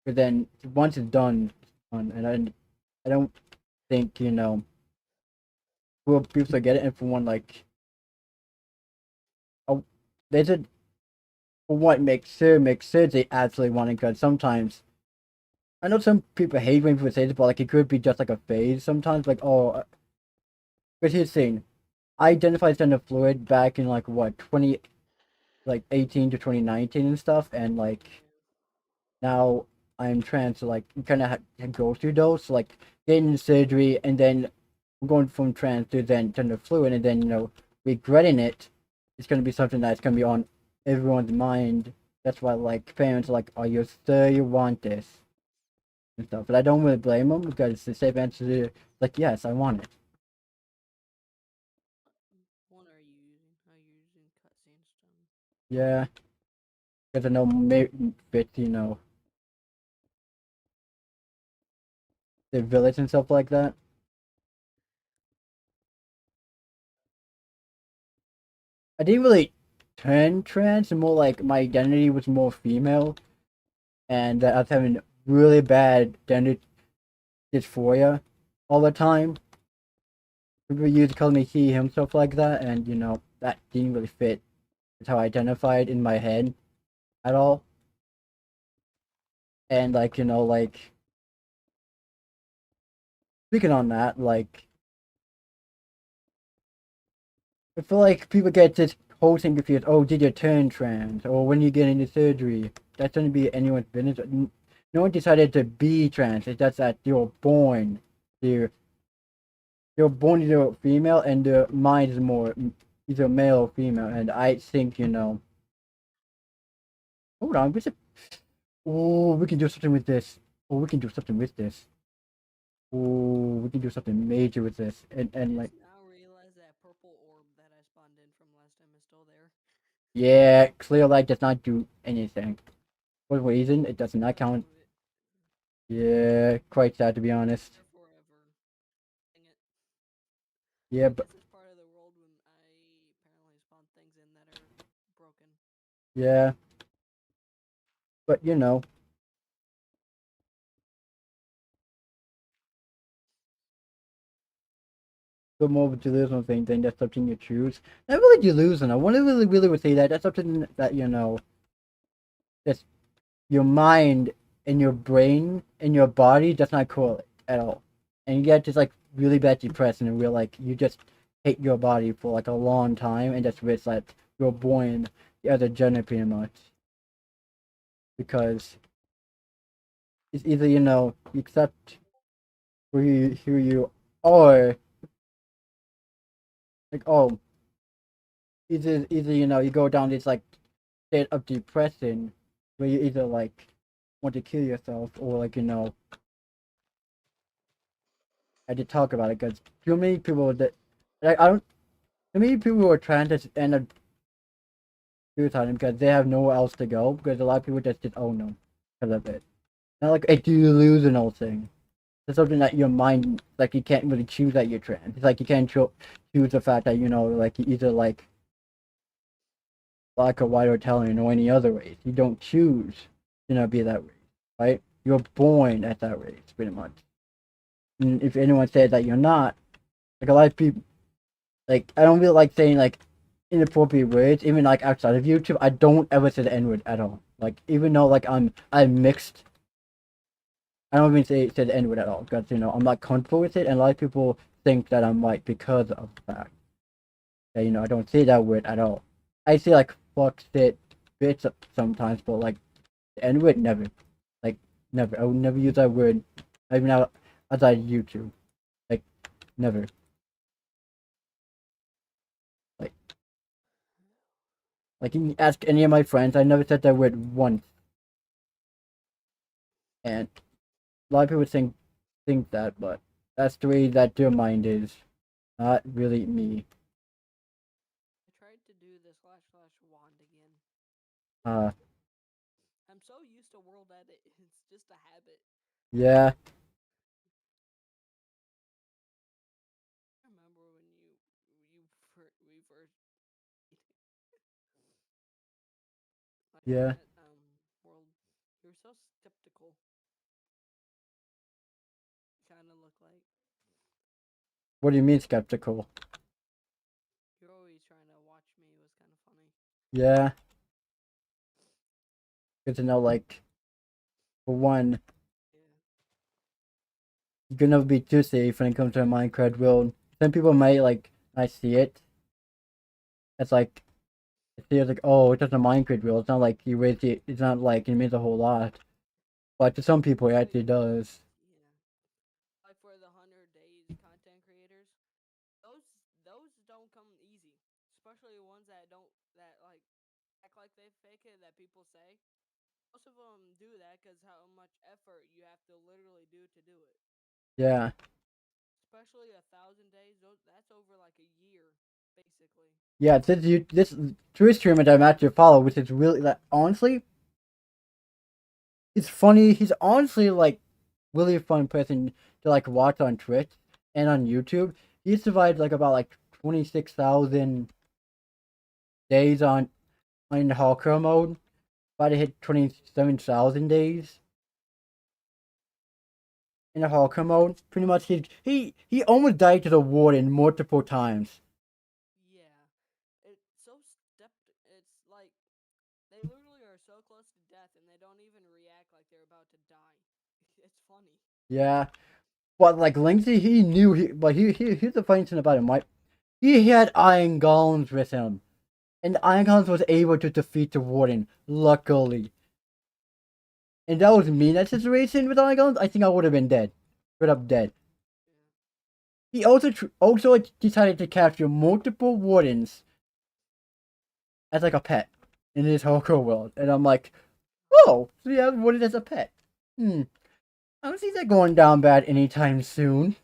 But then once it's done, it's done. And I don't think will people get it. And for one, like, oh, there's a what makes sense they absolutely want it, because sometimes I know some people hate when people say this, but like it could be just like a phase sometimes. Like, oh, but here's the thing: I identified as gender fluid back in like what 18 to 2019 and stuff, and like Yeah. now I'm trans, so like you kind of go through those, so, like getting surgery and then going from trans to then gender fluid, and then regretting it. It's gonna be something that's gonna be on everyone's mind. That's why like parents are like, "Are you sure you want this?" and stuff. But I don't really blame them, because the safe answer is like, "Yes, I want it." What are you using? Are you using cut sandstone? Yeah, because I know with the village and stuff like that. I didn't really turn trans, and more like my identity was more female, and that I was having really bad gender dysphoria all the time. People used to call me he, him, stuff like that, and that didn't really fit with how I identified in my head at all. And like speaking on that, like I feel like people get this whole thing confused. Oh, did you turn trans? Or when you get into surgery? That's going to be anyone's business. No one decided to be trans. It's just that you're born. You're, you're born either a female, and the mind is more either male or female. And I think, hold on. Oh, we can do something with this. Oh, we can do something with this. Oh, we can do something major with this. I And just like, now realized that purple orb that I spawned in from last time is still there. yeah, clear light does not do anything. For what reason? It does not count. Remove it. Yeah, quite sad to be honest. There forever. Dang it. Yeah, I but guess it's part of the world when I apparently spawn things in that are broken. yeah, but the more delusional thing, then that's something you choose. Not really delusional. I wouldn't really would say that. That's something that that's your mind and your brain and your body does not correlate at all, and you get just like really bad depression, and we're like you just hate your body for like a long time, and that's where it's like you're born the other gender pretty much, because it's either you accept who you are, like, oh, either you go down this like state of depression where you either like want to kill yourself, or like I did talk about it, because too many people that like I don't too many people who are trying to end up suiciding because they have nowhere else to go, because a lot of people just own them because of it. Not like a delusional thing. It's something that your mind, like, you can't really choose that you're trans. It's like you can't choose the fact that like you either like black or white or Italian or any other race. You don't choose be that race, right? You're born at that race, pretty much. And if anyone says that you're not, like a lot of people, like I don't really like saying like inappropriate words, even like outside of YouTube. I don't ever say the N word at all. Like even though like I'm mixed, I don't even say the N word at all, because I'm not comfortable with it, and a lot of people think that I'm white because of the fact that I don't say that word at all. I say like fuck, shit, bitch sometimes, but like the N word never, like never. I would never use that word, even outside YouTube, like never. Like you can ask any of my friends, I never said that word once, and a lot of people think that, but that's the way that their mind is, not really me. I tried to do the slash slash wand again. Uh, I'm so used to world edit, it's just a habit. yeah, I remember when we first like yeah. that world. You were so skeptical. Kind of look like What do you mean skeptical? you're always trying to watch me. It was kind of funny. Yeah, Because like for one, Yeah. you can never be too safe when it comes to a Minecraft world. Some people might like I see it. It's like it's like, oh, it's just a Minecraft world. It's not like you raise it. It's not like it means a whole lot. But to some people, it actually does. Yeah. Like for the 100 days content creators, those those don't come easy. Especially the ones that don't that like act like they fake it that people say. Most of them do that because how much effort you have to literally do to do it. Yeah. Especially 1,000 days. That's over like a year, basically. Yeah, this Twitch streamer that I'm actually follow, which is really like honestly, it's funny. He's honestly like really fun person to like watch on Twitch and on YouTube. He survived like about like 26,000 days on hardcore mode. About to hit 27,000 days in the hardcore mode. Pretty much, he almost died to the warden multiple times. Yeah. It's so stepped. It's like they literally are so close to death and they don't even react like they're about to die. It's funny. Yeah, but like Linksy, he knew but here's the funny thing about him, right? He had iron golems with him, and the iron golems was able to defeat the warden, luckily. And that was me in that situation with iron golems. I think I would have been dead, straight up dead. Yeah. He also decided to capture multiple wardens as like a pet in his hardcore world, and I'm like, oh, so he has warden as a pet. I don't see that going down bad anytime soon.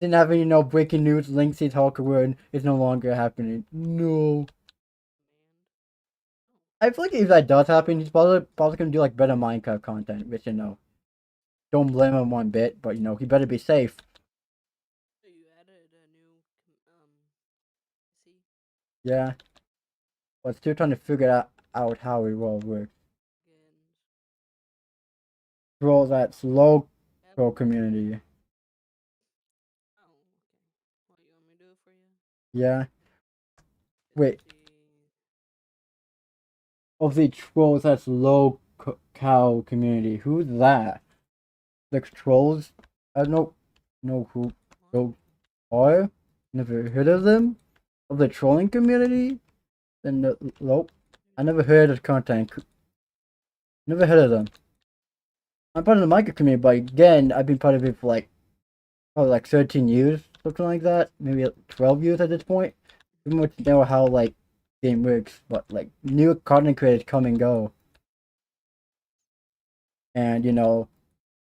Didn't have any breaking news. Linksy's hardcore world is no longer happening. No. Man. I feel like if that does happen, he's probably gonna do like better Minecraft content, which don't blame him one bit, but he better be safe. So you added a new see Yeah, but still trying to figure out how it all works. skins. Throw that slow Yep. pro community. Oh, okay. What you want me to do it for you? Yeah. Let's Wait. see. Of the trolls, that's low cow community. Who's that? The trolls? I don't know who What? those are. Never heard of them. Of the trolling community. Then nope. I never heard of content. Never heard of them. I'm part of the Minecraft community, but again, I've been part of it for like probably like 13 years, something like that. Maybe 12 years at this point. Pretty much know how like game works, but like new content creators come and go. And the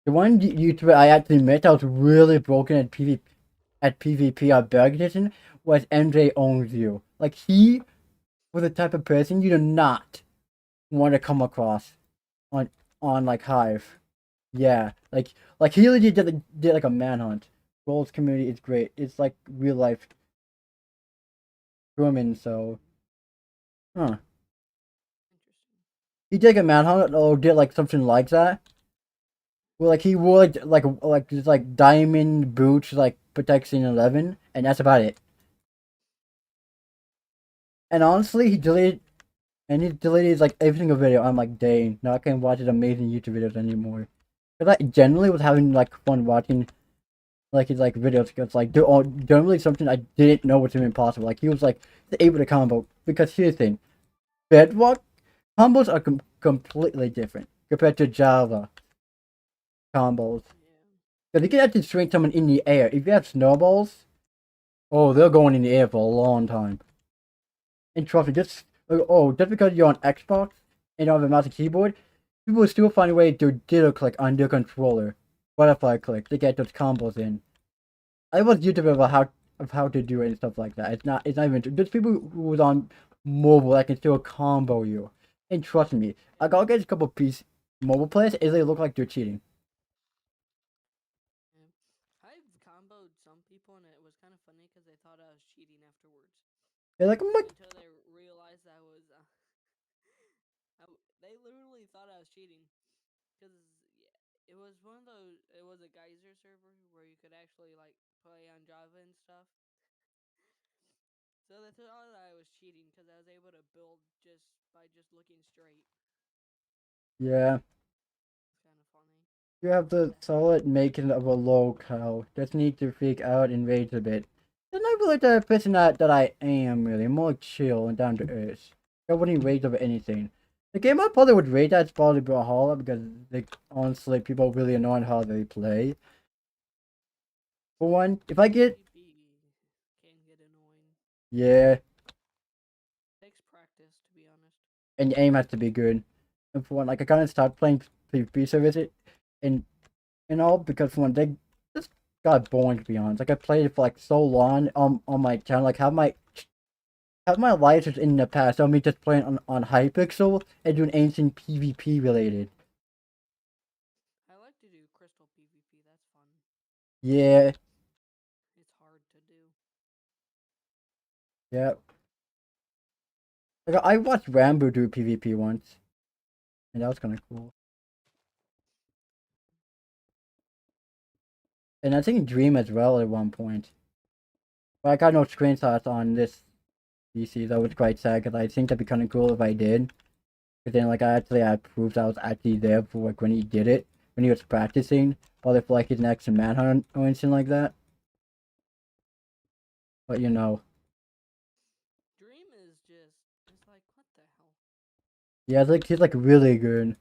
one YouTuber I actually met that was really broken at PvP or Bedrock Edition was MJ Owns You. Like he was the type of person you do not want to come across on like Hive. Yeah, like he legit did like a manhunt. Gold's community is great. It's like real life grooming. So, huh? Interesting. He did a manhunt or did like something like that. Well, like he wore like just like diamond boots, like protection 11, and that's about it. And honestly, he deleted like every single video. I'm like, dang, now I can't watch his amazing YouTube videos anymore. Cause I generally was having like fun watching like his like videos. Cause like they're all generally something I didn't know was even possible. Like he was like able to combo. Because here's the thing, Bedrock combos are completely different compared to Java combos. Yeah. Cause you can actually swing someone in the air. If you have snowballs, oh, they're going in the air for a long time. And trust me, just because you're on Xbox and you have a mouse and keyboard, people will still find a way to dildo click on their controller, butterfly click to get those combos in. I was YouTube about how to do it and stuff like that. It's not even there's people who was on mobile that can still combo you. And trust me, I got get a couple piece mobile players and they look like they're cheating. Yeah. I've comboed some people and it was kind of funny because they thought I was cheating afterwards. They're like, oh my. Until they realized I was. They literally thought I was cheating. Because, yeah, it was one of those. It was a geyser server where you could actually, like, play on Java and stuff. So they thought I was cheating because I was able to build just by just looking straight. Yeah. It's kind of funny. You have the solid making of a locale. Just need to freak out and rage a bit. It's not really the person that I am, really. I'm more chill and down to earth. I wouldn't rage over anything. The game I probably would rate at is probably Brawlhalla because honestly, people really annoying how they play. For one, if I get... PvP can get annoying. Yeah, Takes practice, to be honest. and your aim has to be good. And for one, like, I kind of started playing PvP service and, and all because for one, they just got boring to be honest. Like, I played it for like so long on my channel, like, have my lives in the past, so me just playing on Hypixel and doing anything PvP related. I like to do crystal PvP. That's fun. Yeah, It's hard to do. yeah. Like, I watched Rambo do PvP once, and that was kind of cool. And I think Dream as well at one point. But I got no screenshots on this PC, that was quite sad, because I think that'd be kind of cool if I did. But then, like, I actually had proof I was actually there for, like, when he did it, when he was practicing, or for, like, his next manhunt or anything like that. But, you know. Dream is just. It's like, what the hell? Yeah, it's like, he's, like, really good.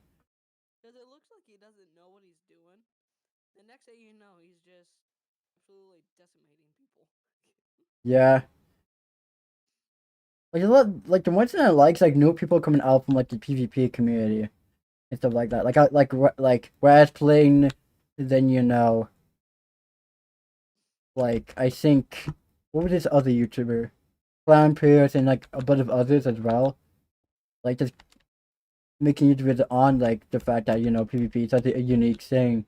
Because it looks like he doesn't know what he's doing. The next thing you know, he's just absolutely decimating people. Yeah. Like, a lot, like, the ones that I like is, like, new people coming out from, like, the PvP community. And stuff like that. Like, whereas playing, then, you know. Like, I think, what was this other YouTuber? Clown Pierce and, like, a bunch of others as well. Like, just making YouTubers on, like, the fact that, you know, PvP is such a unique thing.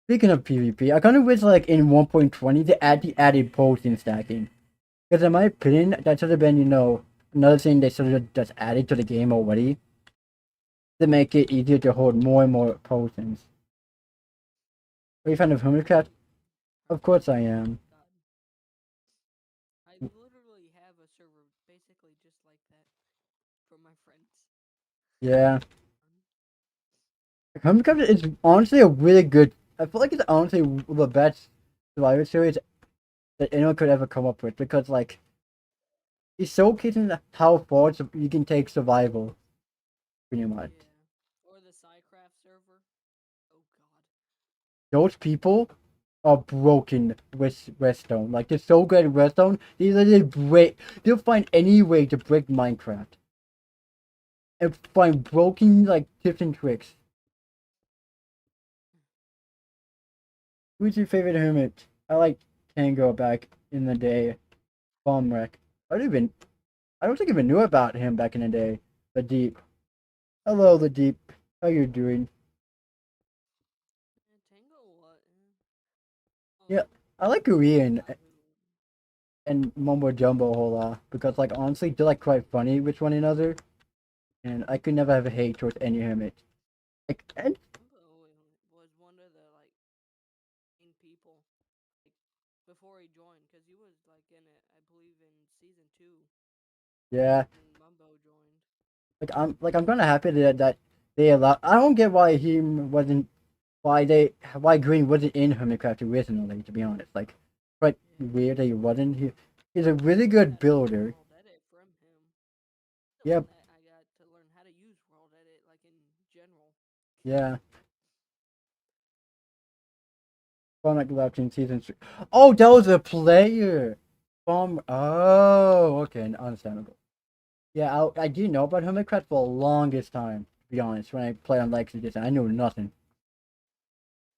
Speaking of PvP, I kind of wish, like, in 1.20, they added posting stacking. Because in my opinion, that should have been, you know, another thing they should have just added to the game already. To make it easier to hold more and more potions. Are you a fan of Hermitcraft? Of course I am. God. I literally have a server basically just like that for my friends. Yeah. Hermitcraft is honestly a really good... I feel like it's honestly the best Survivor series that anyone could ever come up with. Because, like, it's showcasing how far you can take survival. Pretty much. Yeah. Or the Psycraft server. Oh god. Those people are broken with redstone. Like, they're so good at redstone, they literally break... They'll find any way to break Minecraft. And find broken, like, tips and tricks. Who's your favorite hermit? I like Tango back in the day. Bomb wreck. I don't think I even knew about him back in the day. The Deep. Hello, the Deep. How you doing? Tango what? Yeah, I like Korean and Mumbo Jumbo a whole lot because, like, honestly, they're like quite funny with one another, and I could never have a hate towards any hermit. Like, and Tango was one of the like main people like before he joined because he was like in it I believe in season 2 yeah, when Mumbo joined. I'm kind of happy that they allow. I don't get why he wasn't why Green wasn't in Hermitcraft originally. To be honest, like, quite weird that he wasn't. He's a really good builder. World edit from him. The Yep. one that I got to learn how to use world edit like in general. Yeah. Bomb left in season 3. Oh, that was a player. Bomb. Oh, okay, understandable. Yeah, I do know about Hermitcraft for the longest time. To be honest, when I played on Legacy Edition, I knew nothing.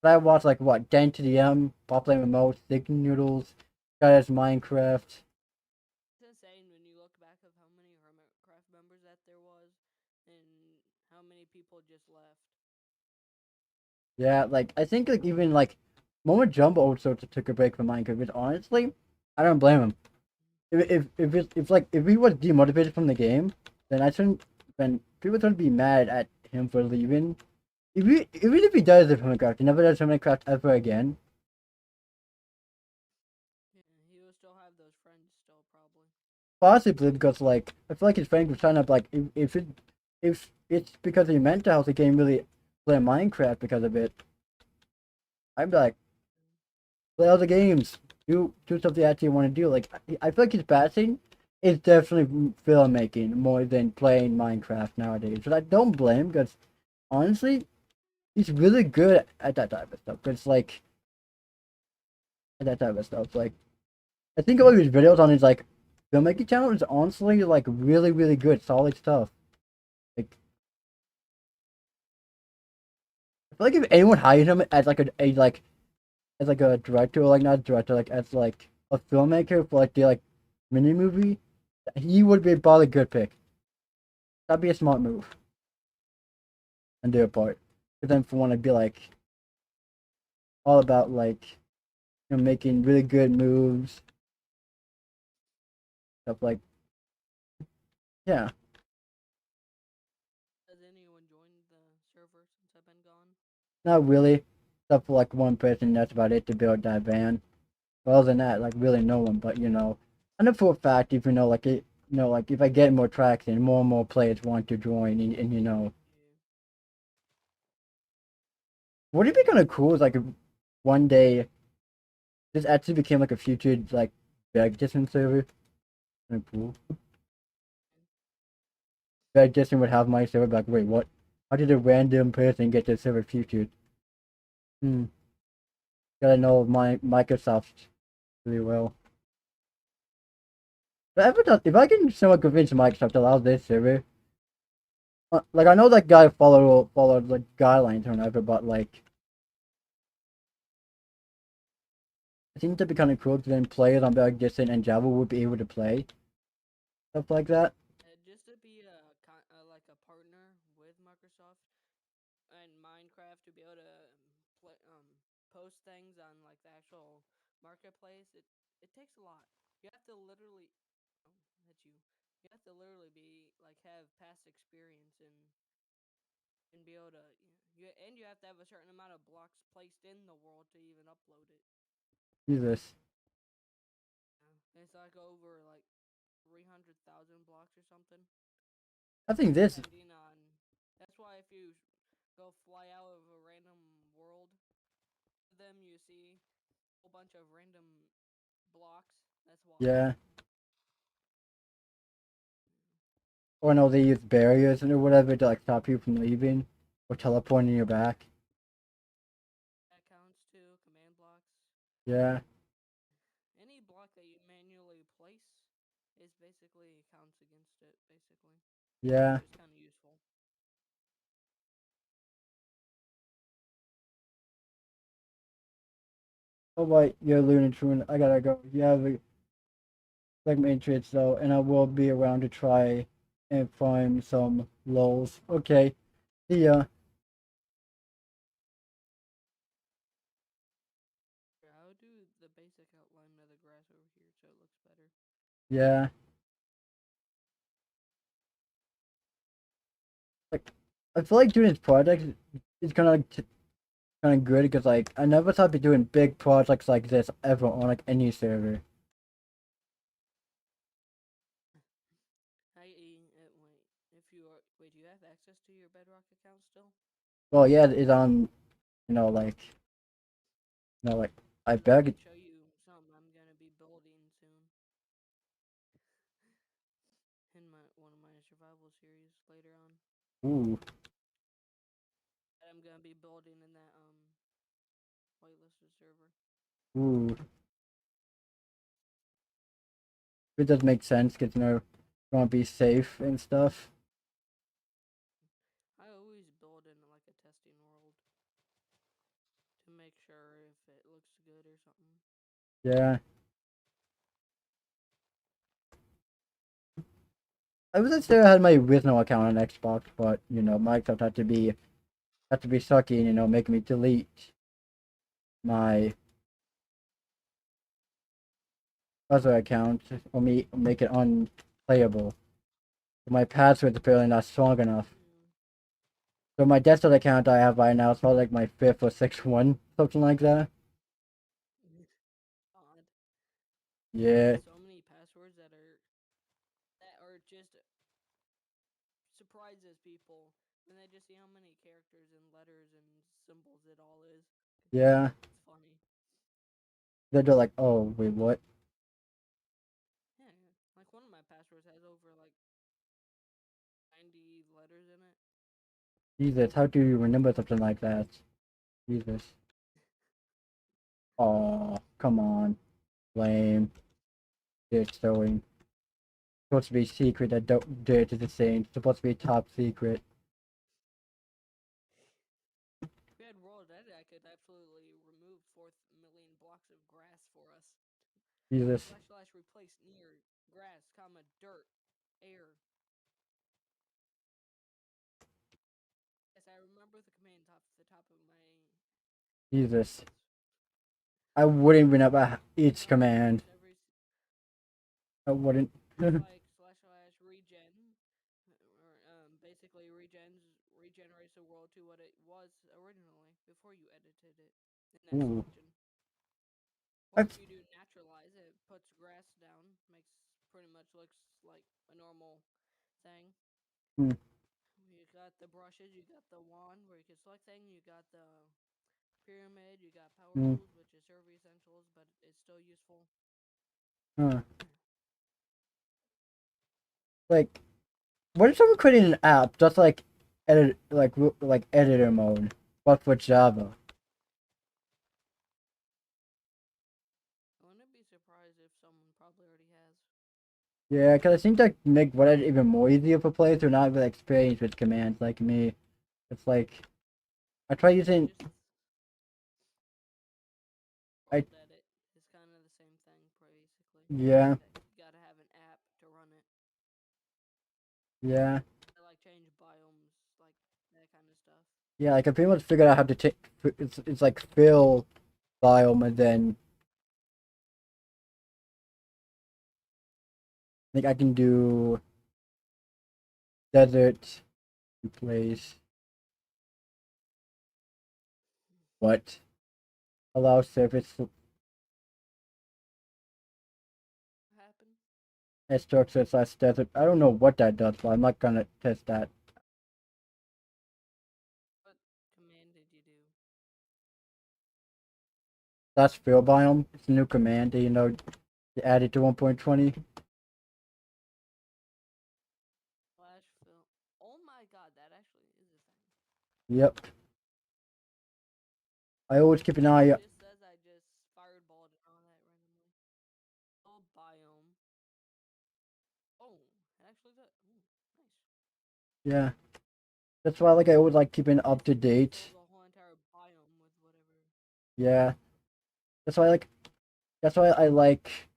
But I watched like what Den to the M, Pop Play Remote, Thick Noodles, Guys Minecraft. It's insane when you look back of how many Hermitcraft members that there was and how many people just left. Yeah, like I think like even like Moment Jumbo also took a break from Minecraft. But honestly, I don't blame him. If he was demotivated from the game, then I shouldn't. Then people shouldn't be mad at him for leaving. Even if he does live Hermitcraft, he never does Hermitcraft ever again. Yeah, he will still have those friends still probably. Possibly because like I feel like his friends were trying to like if it if it's because of your mental health, you can't really play Minecraft because of it. I'd be like, play other games. Do stuff you actually want to do. Like I feel like his passing is definitely filmmaking more than playing Minecraft nowadays. But I don't blame because honestly, he's really good at that type of stuff. Cause like at that type of stuff, like I think about his videos on his like filmmaking channel is honestly like really good, solid stuff. Like I feel like if anyone hired him as like a like as like a director or like not a director, like as like a filmmaker for like the like mini movie, he would be probably a good pick. That'd be a smart move on their part. But then for one to be like all about like making really good moves, stuff like yeah. Has anyone joined the server since I've been gone? Not really. Except for like one person, that's about it to build that van. But other than that, like really no one. But I know for a fact if like it like if I get more traction, more and more players want to join and Yeah. would it be kind of cool is like if one day this actually became like a future like Edition server? Kind of cool. Edition would have my server be like, wait, what? How did a random person get their server featured? Hmm. Gotta know my Microsoft really well. If I can somewhat convince Microsoft to allow this server, like I know that guy followed like guidelines or whatever, but like I think that'd be kind of cool because then players on Bedrock Edition and Java would be able to play stuff like that. Just to be like a partner with Microsoft and Minecraft to be able to post things on like the actual marketplace, it takes a lot. You have to literally that's you. You have to literally be like have past experience and be able to you have to have a certain amount of blocks placed in the world to even upload it. Jesus, It's like over like 300,000 blocks or something. I think this. Depending on that's why if you go fly out of a random world, them you see a whole bunch of random blocks. That's why. Yeah, or no, they use barriers or whatever to like stop you from leaving or teleporting you back. That counts too. Command blocks. Yeah, Any block that you manually place is basically counts against it. Basically, yeah. which is kind of useful. Oh, right, you're Looney Tune. I gotta go. You have a like Matrix though, and I will be around to try and find some lols. Okay, see ya. How do the basic outline of the grass over here so it looks better? Yeah, like I feel like doing this project is kind of like kind of good because like I never thought I'd be doing big projects like this ever on like any server. Wait. If you are wait, do you have access to your Bedrock account still? Well, yeah, it's on like like I I beg. can show you something I'm gonna be building soon in my one of my survival series later on. Ooh, That I'm gonna be building in that whitelisted server. ooh, it does make sense because you want to be safe and stuff. I always build in like a testing world to make sure if it looks good or something. Yeah, I was say I had my original account on Xbox, but Microsoft had to be sucky and make me delete my other account or me make it unplayable. My password's apparently not strong enough. Mm. So my desktop account I have right now is probably like my fifth or sixth one, something like that. Odd. Yeah, So many passwords that are just surprises people. it all is. Yeah. It's funny. They're like, oh, wait, what? Yeah, like one of my passwords has over like 90 letters in it. Jesus, how do you remember something like that? Jesus. Oh, come on. Lame. It's showing. Supposed to be secret, I don't dare to the same. Supposed to be top secret. If we had World Edit, I could absolutely remove 4,000,000 blocks of grass for us. Jesus. / replace near grass, comma, dirt, air. Yes, I remember the command off the top of my Jesus. head. I wouldn't remember each command. Every I wouldn't. like / regen, or basically regenerates the world to what it was originally before you edited it in that Ooh. section. Or if you do naturalize, it puts grass down, makes pretty much looks like a normal thing. Hmm. You got the brushes, you got the wand where you can select things, you got the pyramid, you got power tools, which is server essentials, but it's still useful. Huh. Like, what if someone created an app just like like editor mode, but for Java? I wouldn't be surprised if someone probably already has. Yeah, because I think that make what even more easier for players who are not really experienced with commands like me. It's like I try using. World Edit is kind of the same thing, basically. Yeah. You gotta have an app to run it. Yeah. I like change biomes, like that kind of stuff. Yeah, like I pretty much figured out how to take. It's like fill biome and then I think I can do desert replace what allow surface What happened? structure slash desert. I don't know what that does, but I'm not gonna test that. What command did you do? That's fill biome. It's a new command. You know, you add it to 1.20. /fill. Oh my god, that actually is a thing. Yep. I always keep an eye. It just says I just fireballed and all that randomly. Oh, biome. Oh, it actually does. Ooh, nice. Yeah. That's why like I always like keeping up to date. The whole entire biome with whatever. Yeah. That's why I like. That's why I like.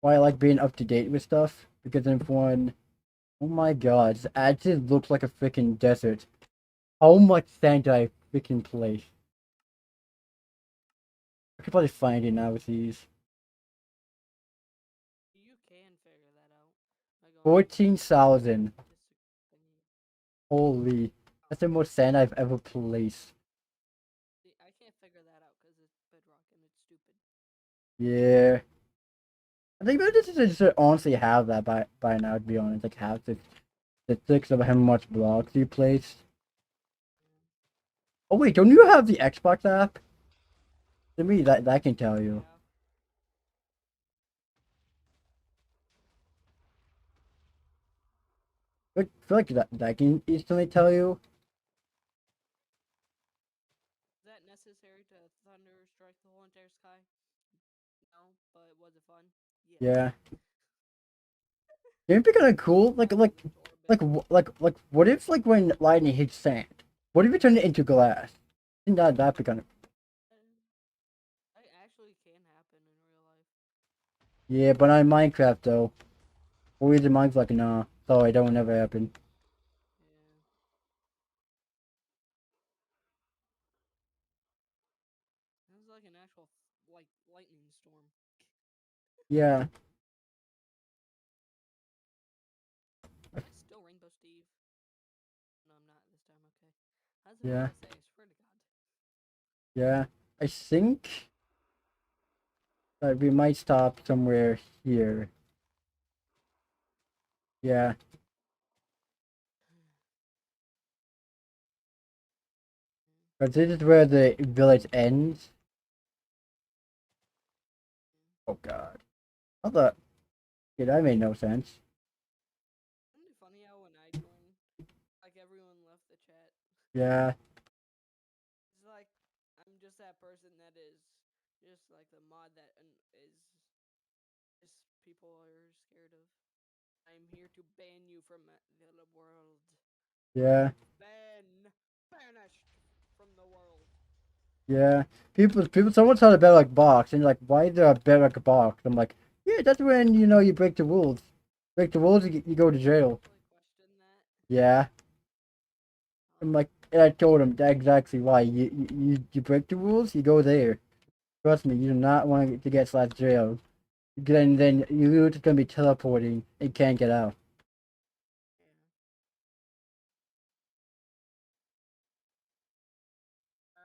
Why I like being up to date with stuff because then for one, oh my god, this actually looks like a freaking desert. How much sand did I freaking place? I could probably find it now with these. You can figure that out. 14,000. Holy. That's the most sand I've ever placed. See, I can't figure that out because it's Bedrock and it's stupid. Yeah. I think maybe this should honestly have that by now, to be honest. Like, have the statistics of how much blocks you placed. Oh, wait, don't you have the Xbox app? To me, that can tell you. Yeah. I feel like that can instantly tell you. Is that necessary to thunder strike the whole entire sky? No, but was it fun? Yes. Yeah. It'd be kind of cool. What if like when lightning hits sand? What if it turned it into glass? I think that'd be kind of. It actually can happen in real life. Yeah, but not in Minecraft though. Always in Minecraft, like nah. Sorry, that will never happen. Yeah. It was like an actual like lightning storm. Yeah. It's still Rainbow Steve. No, I'm not this time. Okay. How's it Yeah. say? I swear to God. Yeah. I think that we might stop somewhere here. Yeah. But this is where the village ends. Oh god. How the... Yeah, that made no sense. Isn't it funny how when I joined, like everyone left the chat? Yeah. It's like I'm just that person that is just like the mod that is just people are scared of. I'm here to ban you from the world. Yeah. Banished from the world. Yeah. Someone saw the Bedrock box and like, why is there a Bedrock box? I'm like, yeah, that's when, you break the rules. Break the rules, you go to jail. Actually question that. Yeah. I'm like, and I told him that's exactly why. You break the rules, you go there. Trust me, you do not want to get slash jail. Then you're just gonna be teleporting and can't get out. Yeah.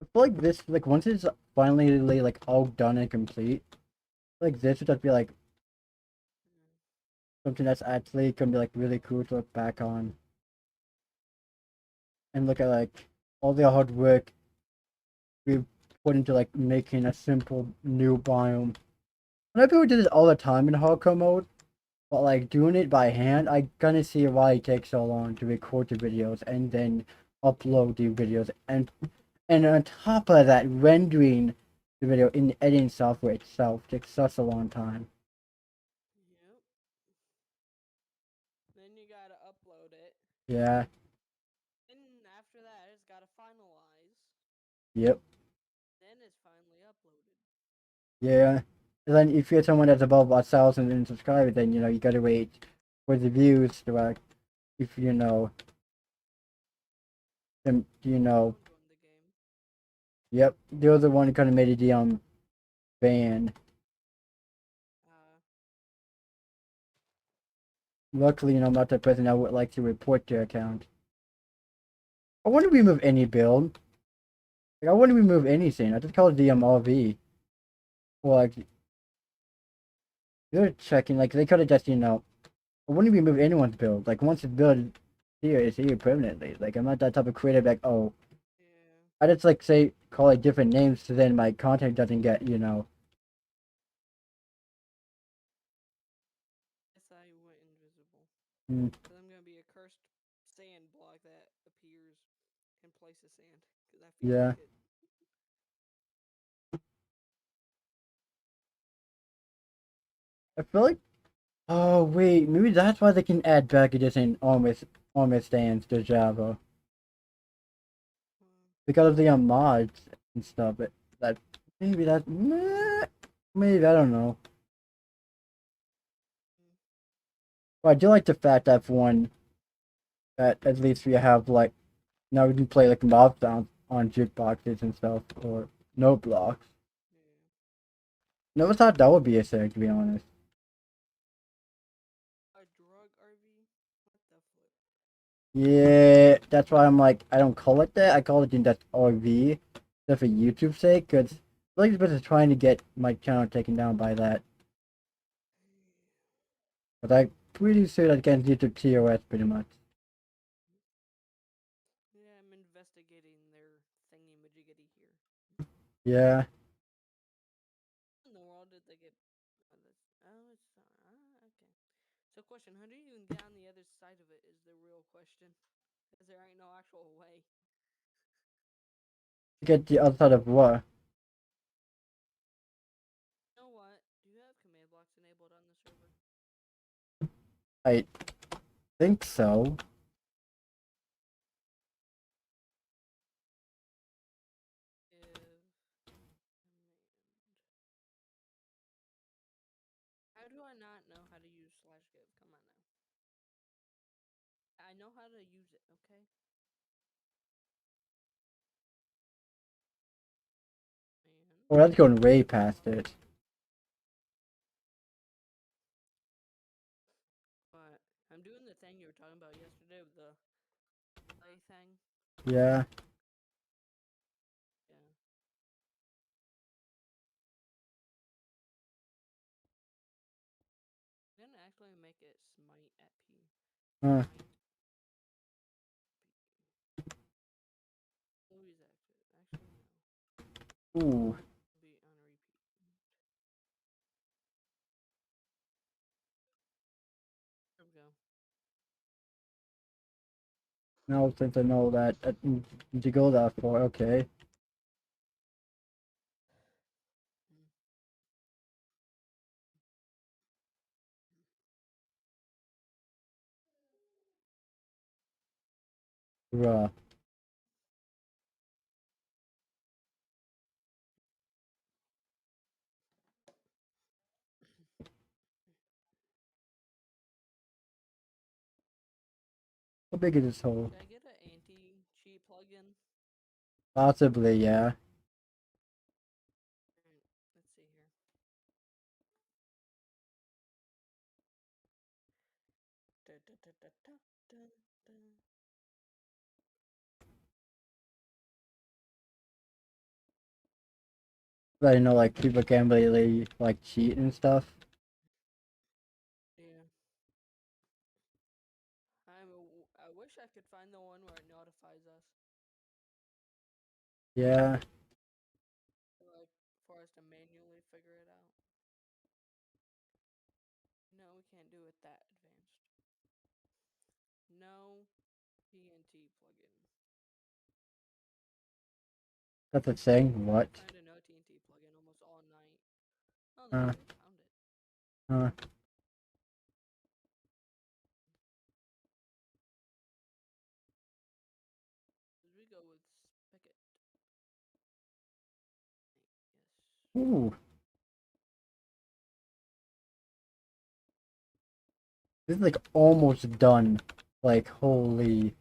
I feel like this, like once it's finally like all done and complete, like this would just be like something that's actually gonna be like really cool to look back on and look at like all the hard work we put into like making a simple new biome. And I people do this all the time in hardcore mode, but like doing it by hand, I gonna see why it takes so long to record the videos and then upload the videos and on top of that, rendering the video in the editing software itself takes such a long time. Yep. Then you gotta upload it. Yeah. And after that, it's gotta finalize. Yep. Then it's finally uploaded. Yeah. And then if you're someone that's above 1,000 subscribers, then you gotta wait for the views to if them Join the game. yep, they're the one who kind of made it the ban. Luckily, I'm not the person that would like to report their account. I wouldn't remove any build. Like I wouldn't remove anything. I just call it the RV. Or like they're checking, like they could have just I wouldn't remove anyone's build. Like once it's built here, it's here permanently. Like I'm not that type of creator. Like Yeah. I just like say call it different names so then my content doesn't get. Yes, I went invisible. Mm, Because I'm gonna be a cursed sand block that appears in place of sand. Because I feel yeah. like it. I feel like oh wait, maybe that's why they can add back edition armor stands to Java. Because of the mods and stuff. That maybe that maybe I don't know. But I do like the fact that for one that at least we have like now we can play like mob sounds on jukeboxes and stuff or no blocks. Never thought that would be a thing to be honest. A drug RV? What the flip? Yeah, that's why I'm like I don't call it that. I call it just RV, just for YouTube's sake, because like is trying to get my channel taken down by that. But I'm pretty sure that against YouTube TOS pretty much. Yeah, I'm investigating their thingy majiggity here. Yeah. In the world did they get? Oh, it's okay. So, question: how do you even get on the other side of it? Is the real question. Because there ain't no actual way. To get the other side of what? You know what? Do you have command blocks enabled on the server? I think so. If how do I not know how to use /give? Come on now. I know how to use it. Okay. Oh, And that's going way past it. but I'm doing the thing you were talking about yesterday with the play thing. Yeah. Yeah. actually make it smite at P. Uh, Smite. Louis actually no. ooh. Be on repeat. There we go. Now since I know that, to go that far, okay. Bruh. How big is this hole? Should I get an anti-cheat plugin? Possibly, yeah. Alright, let's see here. Da, da, da, da, da, da, da. But I know like people can really like cheat and stuff. Yeah. I wish I could find the one where it notifies us. Yeah. Like, for us to manually figure it out. No, we can't do it that advanced. No TNT plugin. That's a thing. What? Find a no TNT plugin almost all night. Oh, there we go. Found it. Uh, We go with Spigot. Yes. ooh. This is like almost done. Like holy.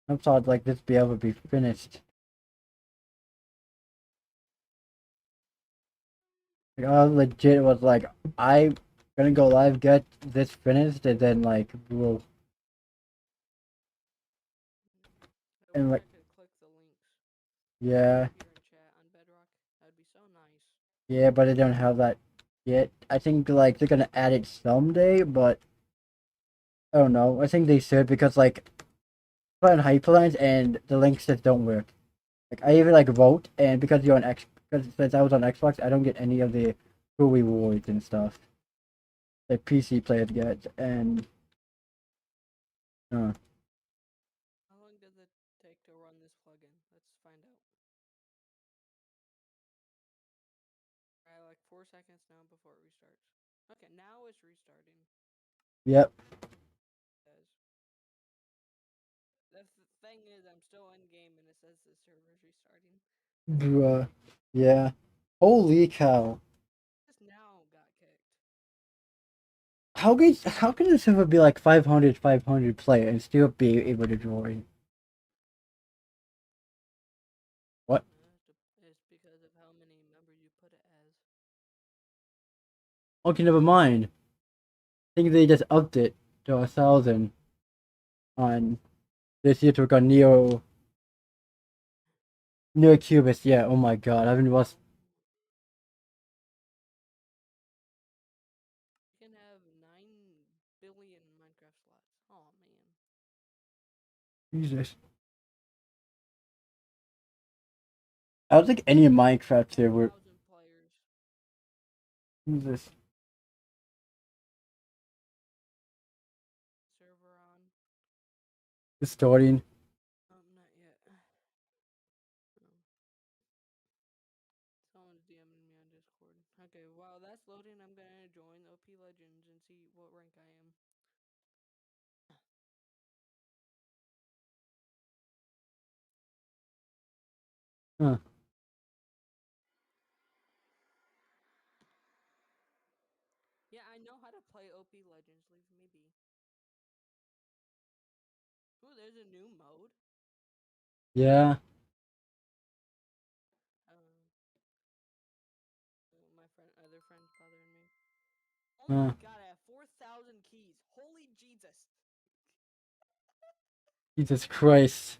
I thought like this be able to be finished. Like I legit was like I gonna go live, get this finished, and then like we'll I and wish like I could click the links yeah. here in chat on Bedrock. That'd be so nice. Yeah, but I don't have that yet. I think like they're gonna add it someday, but I don't know. I think they should because like I on Hyperlines and the links just don't work. Like I even like vote and because you're on X because since I was on Xbox, I don't get any of the cool rewards and stuff that PC players get and uh How long does it take to run this plugin? Let's find out. Alright, like 4 seconds now before it restarts. Okay, now it's restarting. yep. The thing is, I'm still in game and it says the server's restarting. Bruh. Yeah. Holy cow. Just now got kicked. How can this server be like 500 player and still be able to join? What? It's because of how many members you put it as. Okay, never mind. I think they just upped it to 1,000 on this year to a Neo Cubist. Yeah, oh my god, I haven't watched. You can have 9 billion Minecraft slots. Oh man. Jesus. I don't think any Minecraft server. 1,000 players. Jesus. Server on. It's starting. Not yet. Someone's DMing me on Discord. Okay, while that's loading, I'm gonna join OP Legends and see what rank I am. Huh. Yeah, I know how to play OP Legends. Leave me be. Ooh, there's a new mode. Yeah. My other friend's bothering me. Oh Huh. my god, I have 4,000 keys. Holy Jesus. Jesus Christ.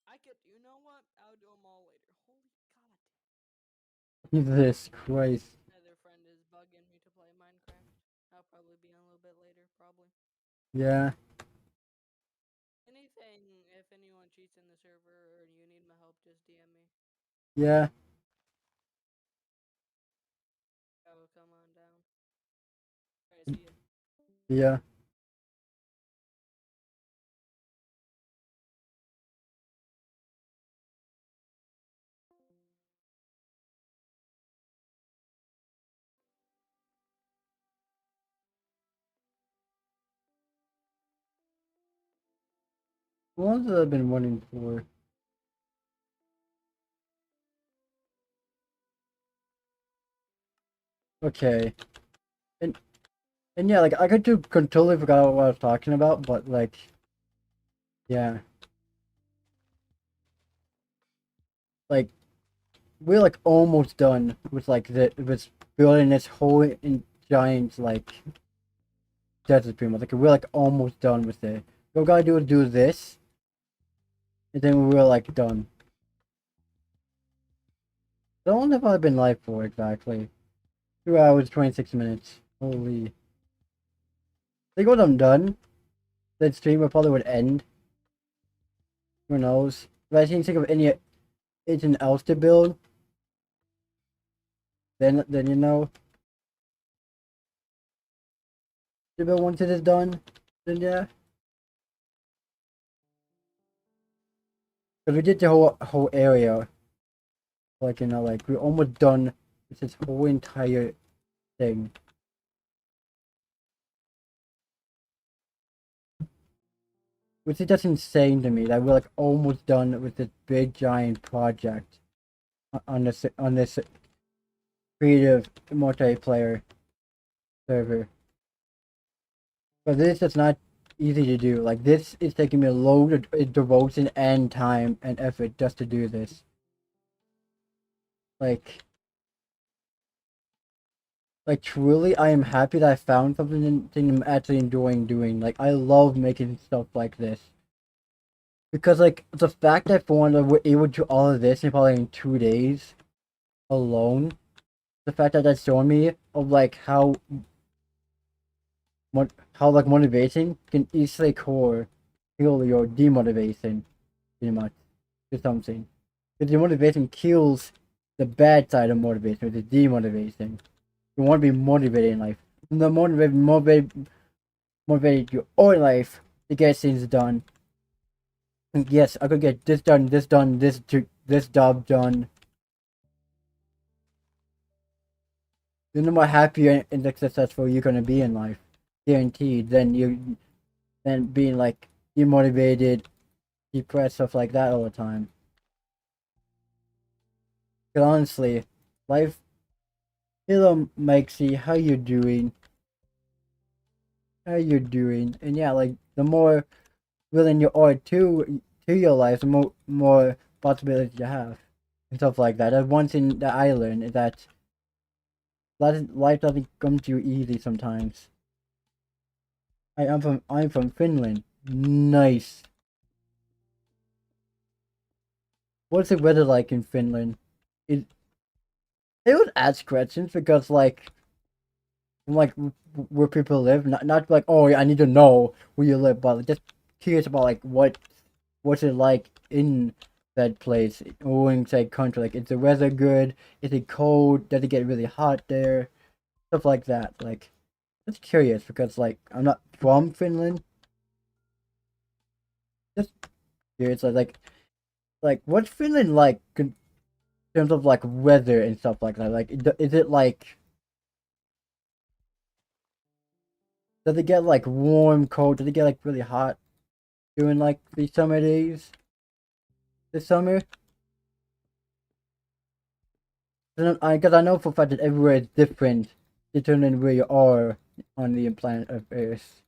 I could, you know what? I'll do them all later. Holy god. Jesus Christ. Another friend is bugging me to play Minecraft. I'll probably be on a little bit later, probably. Yeah. Anything, if anyone cheats in the server or you need my help, just DM me. Yeah. I will come on down. Alright, see ya. Yeah. What have I been running for? Okay. And yeah, like I totally forgot what I was talking about, but like yeah. Like we're like almost done with like with building this whole giant like desert pretty much. Like we're like almost done with it. What we gotta do this, and then we're like done. How long have I been live for exactly? 2 hours 26 minutes. Holy! I think when I'm done, that stream probably would end. Who knows? If I can't think of anything else to build, then you know, to build once it is done, then yeah. Because we did the whole area, like you know, like we're almost done with this whole entire thing. Which is just insane to me that we're like almost done with this big giant project on this creative multiplayer server. But this is not easy to do. Like this is taking me a load of devotion and time and effort just to do this. Like truly, I am happy that I found something I'm actually enjoying doing. Like I love making stuff like this. Because like the fact that for one we're able to do all of this in probably in 2 days alone, the fact that that's showing me of like how like motivation can easily kill your demotivation pretty much to something. Because your motivation kills the bad side of motivation, which is demotivation. You want to be motivated in life. And the motivate your own life to get things done. And yes, I could get this done, this job done. The more happier and successful you're gonna be in life, guaranteed. Than being like demotivated, depressed, stuff like that all the time. But honestly, life. Hello, Mikesy, how you doing? How you doing? And yeah, like the more willing you are to your life, the more possibilities you have and stuff like that. That's one thing that I learned is that life doesn't come to you easy sometimes. I'm from Finland. Nice. What's the weather like in Finland? It it would ask questions because like where people live, not like oh yeah, I need to know where you live, but just curious about like what's it like in that place or in say country. Like is the weather good? Is it cold? Does it get really hot there? Stuff like that. Like just curious because like I'm not from Finland. Just curious like what's Finland like in terms of like weather and stuff like that. Like is it like does it get like warm, cold? Does it get like really hot during like the summer days? This summer? Because I know for a fact that everywhere is different, determining where you are on the planet of Earth.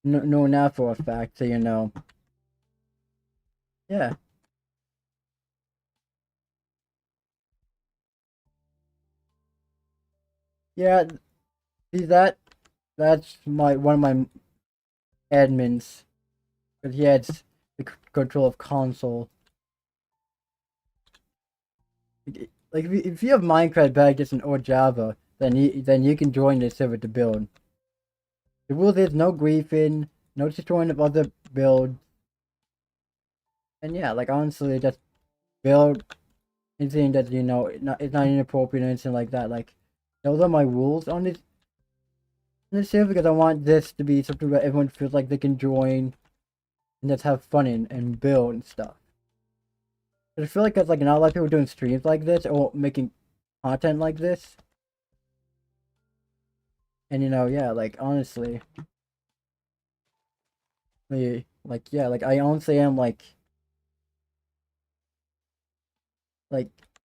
No, now for a fact, so you know. Yeah, yeah. See that's my one of my admins, because he has the control of console. like if you have Minecraft packages or Java, then you can join the server to build. The rule is no griefing, no destroying of other builds, and yeah, like honestly, just build anything that it's not inappropriate or anything like that. Like those are my rules on this server because I want this to be something where everyone feels like they can join and just have fun and build and stuff. But I feel like there's like not a lot of people doing streams like this or making content like this. And yeah, like honestly, like I honestly am like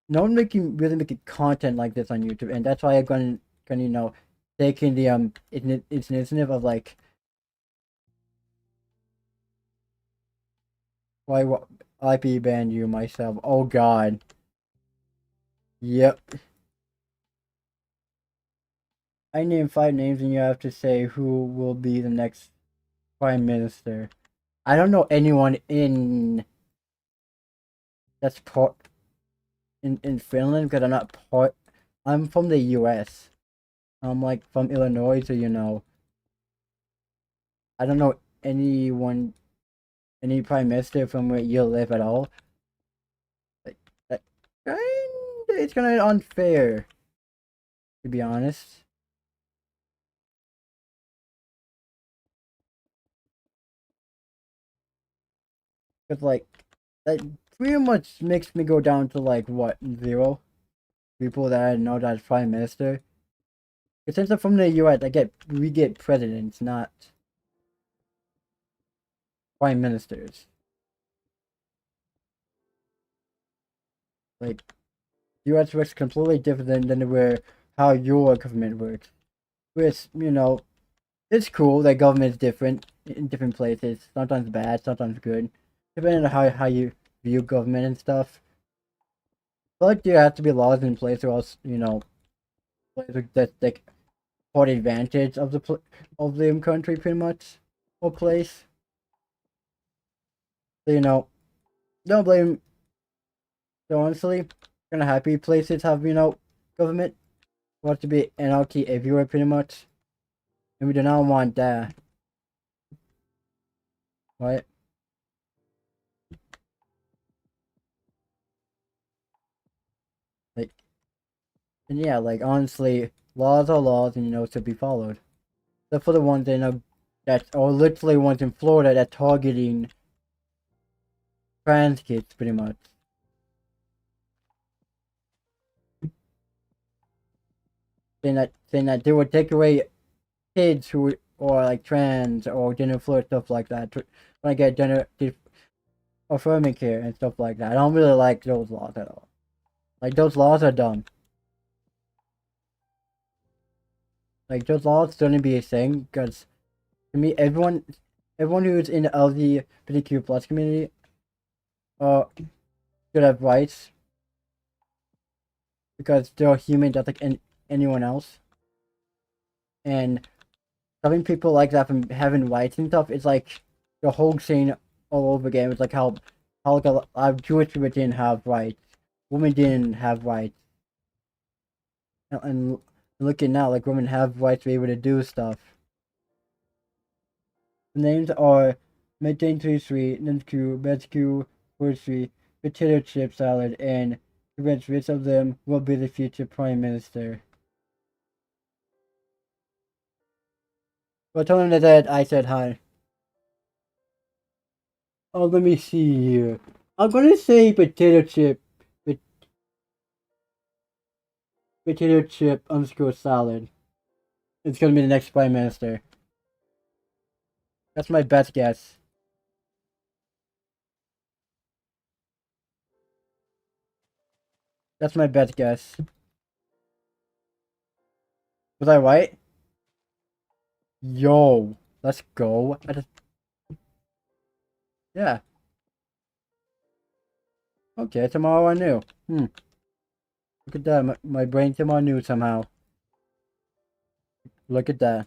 no one really making content like this on YouTube, and that's why I'm gonna taking the initiative of like why IP ban you myself. Oh God. Yep. I name 5 names and you have to say who will be the next prime minister. I don't know anyone in that's part in Finland because I'm not part. I'm from the U.S. I'm like from Illinois, so I don't know anyone, any prime minister from where you live at all. Like that, it's kind of unfair, to be honest. Cause like that pretty much makes me go down to like what 0 people that I know that's prime minister. Cause since I'm from the U.S., we get presidents, not prime ministers. Like U.S. works completely different than where how your government works. Which it's cool that government is different in different places. Sometimes bad, sometimes good, depending on how you view government and stuff. But there have to be laws in place, or else places that like for the advantage of the country, pretty much, or place. So don't blame. So honestly, kind of happy places have government. Want to be anarchy everywhere, pretty much, and we do not want that, right? Like, and yeah, like honestly, laws are laws, and to be followed. Except for the ones that are literally ones in Florida that targeting trans kids, pretty much. Saying that they would take away kids who or like trans or gender fluid stuff like that when I get gender affirming care and stuff like that. I don't really like those laws at all. Like those laws are dumb. Like those laws shouldn't be a thing because to me, everyone who's in the LGBTQ plus community should have rights because they're human just like anyone else. And stopping people like that from having rights and stuff is like the whole scene all over again. It's like how like a lot of Jewish people didn't have rights, women didn't have rights, and looking now, like women have rights to be able to do stuff. The names are Maintain 33, Ninsku, Betsku, Forestry, Potato Chip Salad, and convinced which of them will be the future Prime Minister. Well, tell him that I said hi. Oh, let me see here. I'm gonna say potato chip underscore salad. It's gonna be the next prime minister. That's my best guess. That's my best guess. Was I right? Yo, let's go. Yeah. Okay, tomorrow I knew. Look at that. My brain tomorrow knew somehow. Look at that.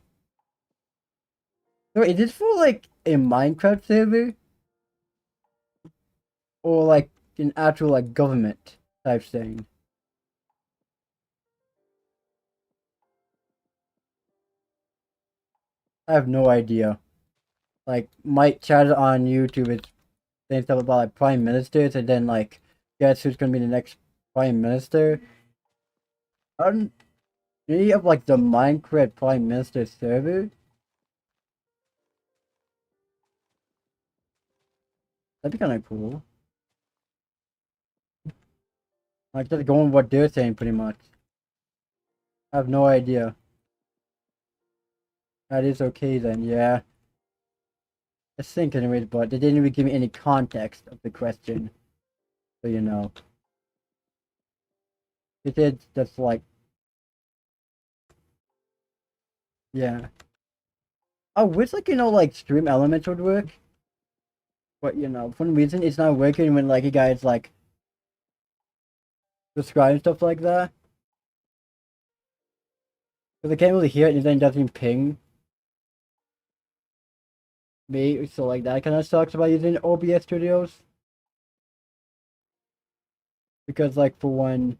So is this for like a Minecraft server? Or like an actual like government type thing? I have no idea. Like, my chat on YouTube is saying stuff about like prime ministers, and then like, guess who's gonna be the next prime minister? Do you have like the Minecraft prime minister server? That'd be kind of cool. Like, just going what they're saying, pretty much. I have no idea. That is okay then, yeah. I think anyways, but they didn't even give me any context of the question. So you know. They did just like, yeah. I wish like, like stream elements would work. But for some reason it's not working when like you guys like describe stuff like that. Because I can't really hear it and then it doesn't ping me. So like that kind of sucks about using OBS Studios. Because like for one,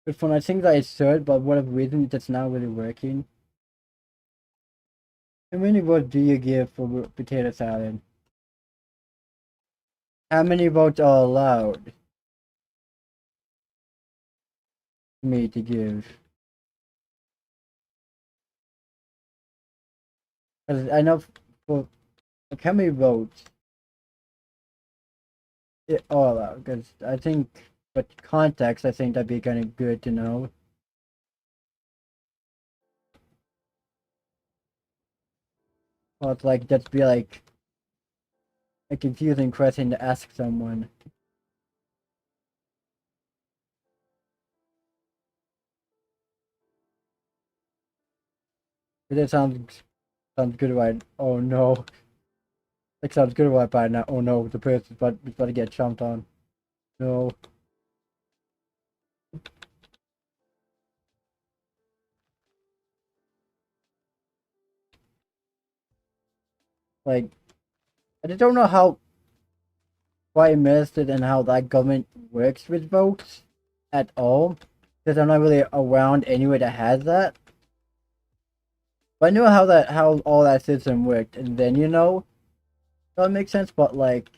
it's one I think that I should, but whatever reason it's not really working. How many votes do you give for potato salad? How many votes are allowed for me to give? Because I know for like how many votes it are allowed. Because I think, but context, I think that'd be kind of good to know. Well, it's like just be like a confusing question to ask someone. But it sounds good right. Oh no. That sounds good right by now. Oh no, the person's about to get chomped on. No. Like I just don't know how quite invested in how that government works with votes at all. Because I'm not really around anywhere that has that. But I know how all that system worked, and then that makes sense. But like,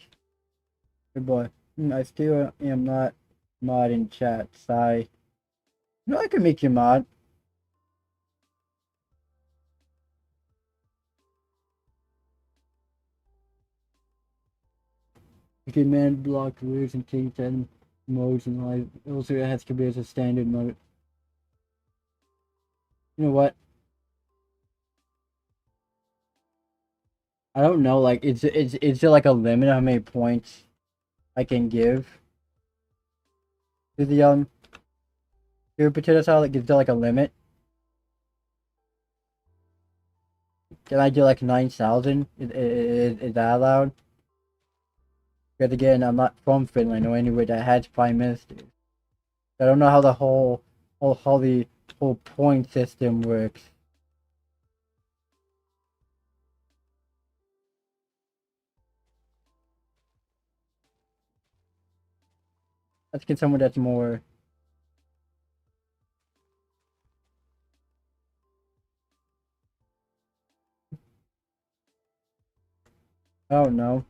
good boy, I still am not mod in chat. Sigh. No, I can make you mod. You can man block rules and change 10 modes and live. Also, it has to be as a standard mode. You know what? I don't know. Like, is there like a limit on how many points I can give to the potato salad? Like, is there like a limit? Can I do like 9,000? Is that allowed? Because again, I'm not from Finland or anywhere that has prime ministers. I don't know how the how the whole point system works. Let's get someone that's more. I don't know.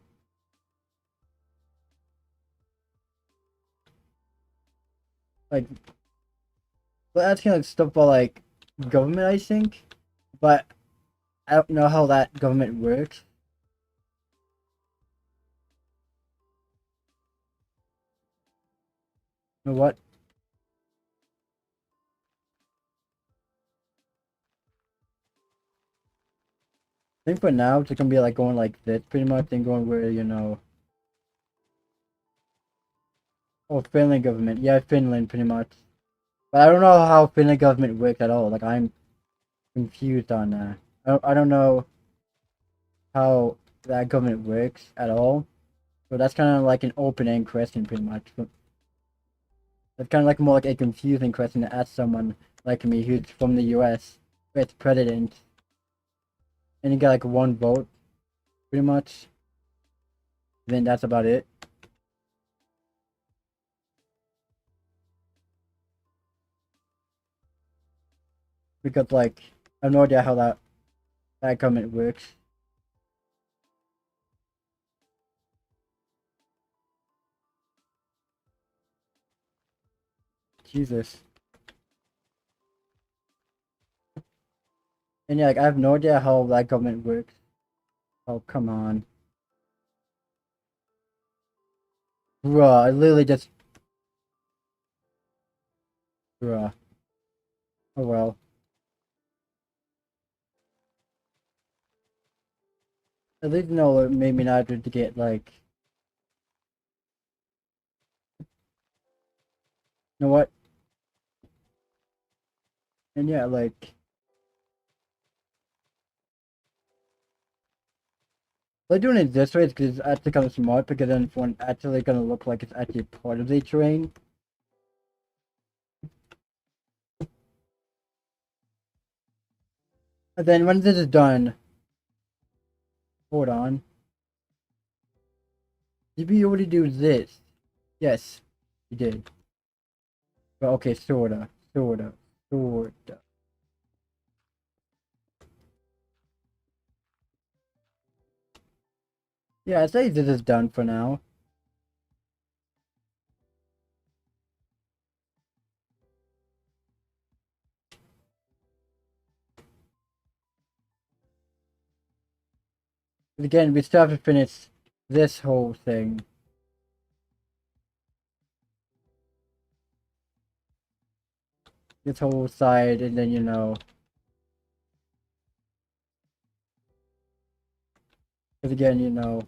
Like, but asking like stuff about like government, I think, but I don't know how that government works. You know what? I think for now it's gonna be like going like this pretty much, and going where oh, Finland government, yeah, Finland pretty much. But I don't know how Finland government works at all. Like I'm confused on that. I don't know how that government works at all. So that's kind of like an open-end question, pretty much. That's kind of like more like a confusing question to ask someone like me who's from the U.S. with president, and you get like one vote, pretty much. Then that's about it. because like I have no idea how that comment works. Jesus. And yeah, like I have no idea how that government works. Oh, come on. Bruh, I literally just... Bruh. Oh well. At least no, it made me not to get like... You know what? And yeah, like... Like doing it this way is because it's actually kind of smart, because then it's one actually gonna look like it's actually part of the terrain. And then when this is done... Hold on. Did we already do this? Yes, we did. But okay, sorta. Sorta. Sorta. Yeah, I'd say this is done for now. But again, we still have to finish this whole thing. This whole side, and then, you know... Because again, you know...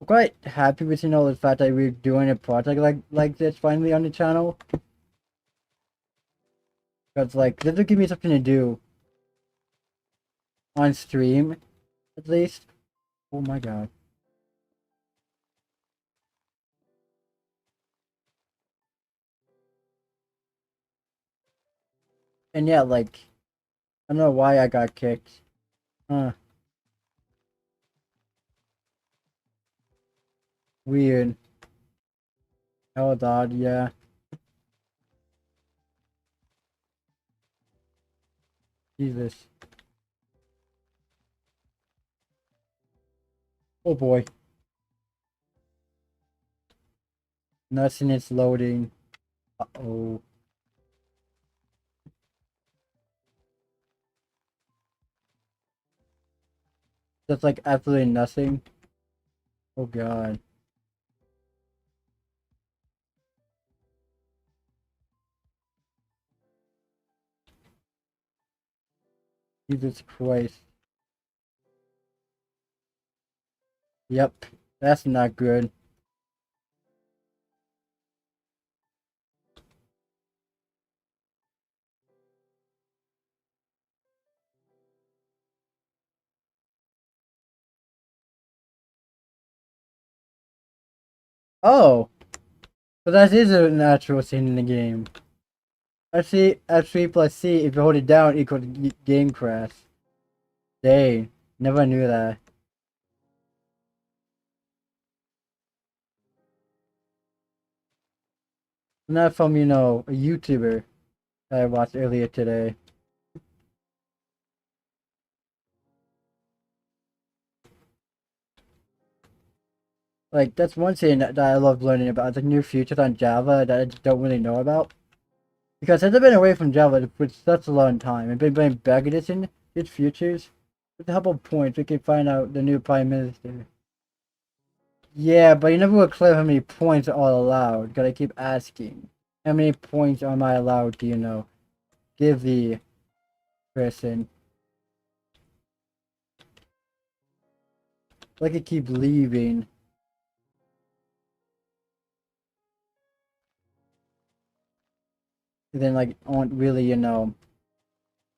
I'm quite happy with, you know, the fact that we're doing a project like this finally on the channel. Because, like, this will give me something to do on stream, at least. Oh my god. And yeah, like, I don't know why I got kicked. Huh. Weird. Hell odd, yeah. Jesus. Oh boy. Nothing is loading. Uh-oh. That's like absolutely nothing. Oh god. Jesus Christ. Yep. That's not good. Oh! So that is a natural scene in the game. Actually, F3 plus C, if you hold it down, equals game crash. Dang. Never knew that. Not from, you know, a YouTuber that I watched earlier today. Like, that's one thing that I love learning about, the new features on Java that I just don't really know about. Because I've been away from Java for such a long time. I've been playing Bedrock Edition, its futures. With a couple of points, we can find out the new Prime Minister. Yeah, but you never were clear how many points are all allowed, because I keep asking. How many points am I allowed to, you know, give the person? Like I keep leaving. And then like aren't really, you know,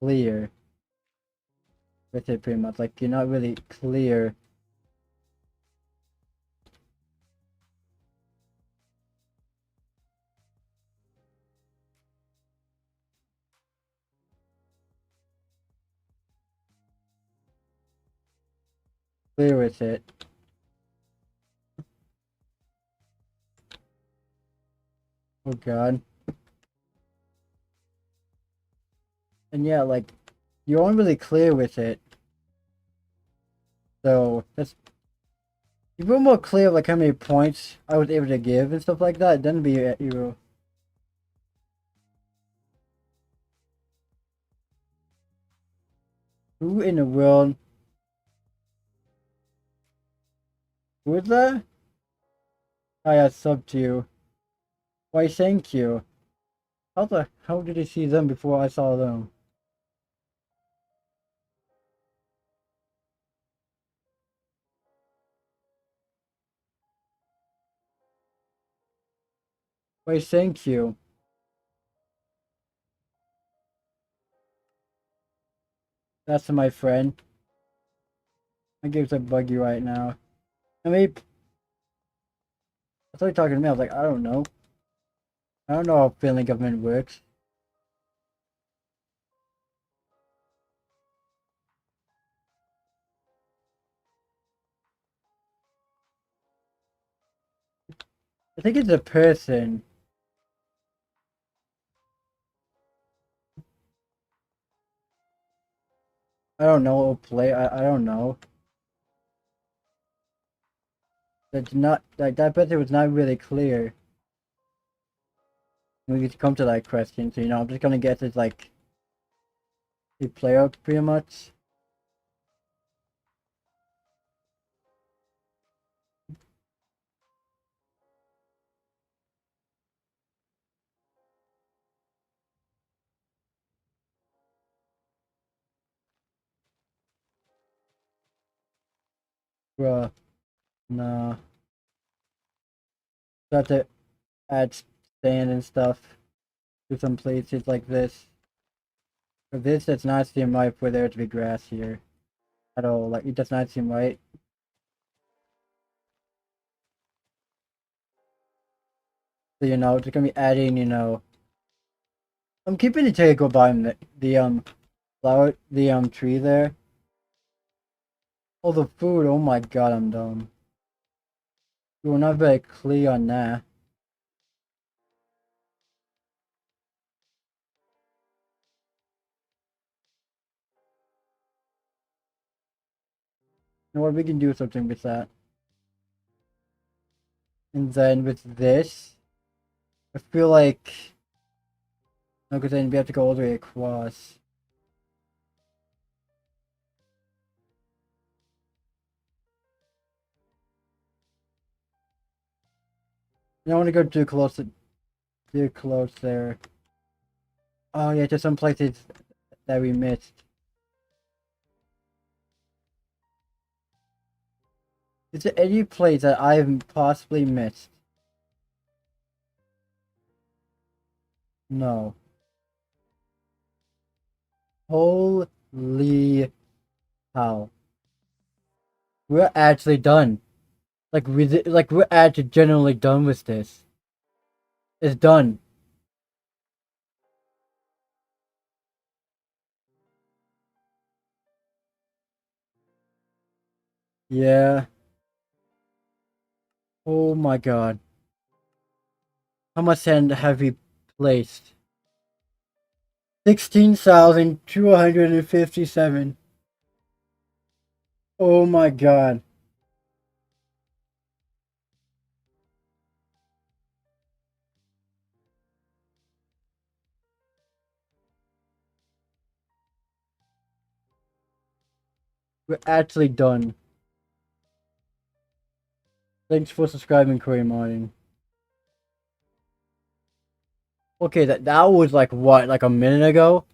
clear with it pretty much. Like you're not really clear. Clear with it. Oh god. And yeah, like, you aren't really clear with it. So, that's... If you were more clear, like, how many points I was able to give and stuff like that, then it'd be you. Who in the world... Who is that? I got sub to you. Why, thank you. How the hell did I see them before I saw them? Why, thank you. That's my friend. My game's a buggy right now. I mean, I thought you were talking to me. I was like, I don't know. I don't know how failing government works. I think it's a person. I don't know. I don't know. That's not like that person was not really clear. We get to come to that question, so I'm just gonna guess it's like a player pretty much. Bruh, nah. Got to add sand and stuff to some places like this. For this, does not seem right for there to be grass here at all. Like it does not seem right. So just gonna be adding. I'm keeping the take behind the flower, the tree there. Oh, the food. Oh my god, I'm dumb. We're not very clear on that. You know what? We can do something with that. And then with this, I feel like no, because then we have to go all the way across. I don't want to go too close. Too close there. Oh yeah, there's some places that we missed. Is there any place that I've possibly missed? No. Holy hell. We're actually done. Like we're actually generally done with this. It's done. Yeah. Oh my god. How much sand have we placed? 16,257. Oh my god. We're actually done. Thanks for subscribing, Korean Martin. Okay, that was like what, like a minute ago?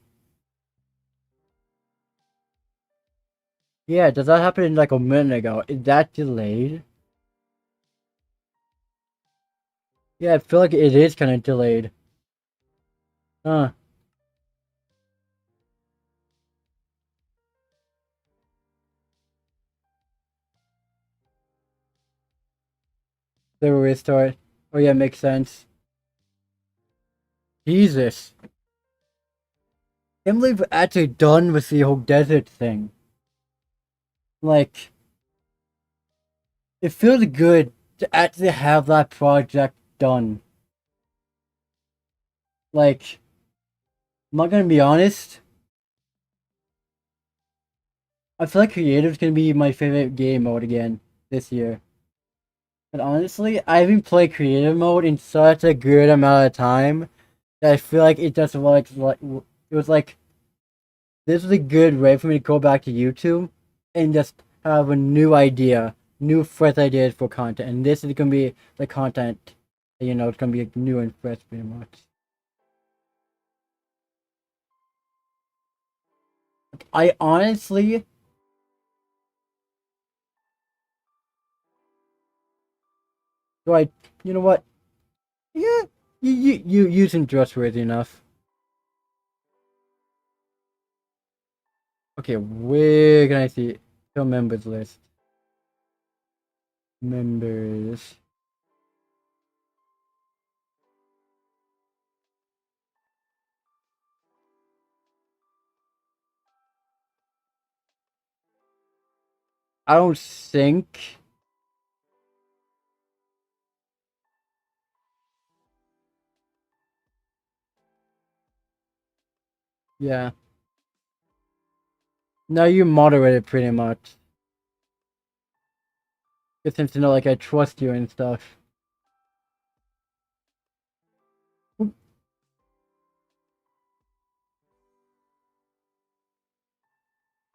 Yeah, does that happen like a minute ago? Is that delayed? Yeah, I feel like it is kind of delayed. Huh. They will restart. Oh yeah, makes sense. Jesus. Can't believe we're actually done with the whole desert thing. Like, it feels good to actually have that project done. Like, I'm not gonna be honest. I feel like creative's gonna be my favorite game mode again this year. But honestly, I haven't played creative mode in such a good amount of time that I feel like it just like it was like this was a good way for me to go back to YouTube and just have a new idea, new fresh ideas for content. And this is gonna be the content, it's gonna be new and fresh pretty much. I honestly, do I, you know what? Yeah, you seem trustworthy enough. Okay, where can I see? Show members list. Members. I don't think. Yeah. No, you moderated pretty much. Just seems to know, like, I trust you and stuff.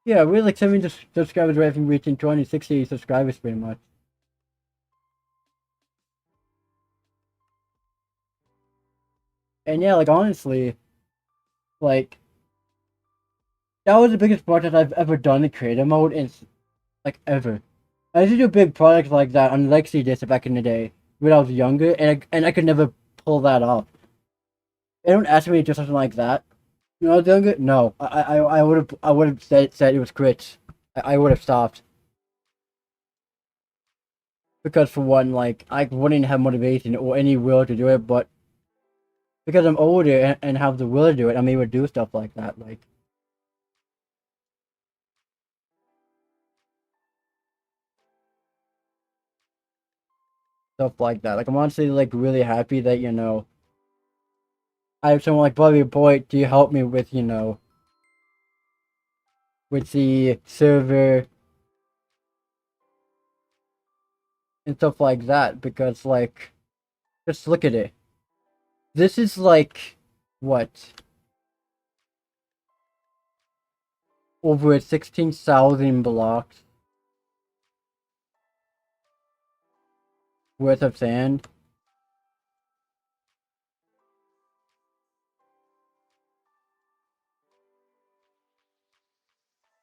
Yeah, we're like 70 subscribers away from reaching 260 subscribers pretty much. And yeah, like, honestly, like, that was the biggest project I've ever done in creative mode in, like, ever. I used to do big projects like that on Lexi Disc back in the day when I was younger, and I could never pull that off. They don't ask me to do something like that. When I was younger, no. I would have said it was crits. I would have stopped. Because for one, like, I wouldn't have motivation or any will to do it, but because I'm older and have the will to do it, I'm able to do stuff like that, like stuff like that. Like, I'm honestly like really happy that I have someone like Bobby Boy to help me with with the server and stuff like that. Because like, just look at it. This is like what, over 16,000 blocks worth of sand.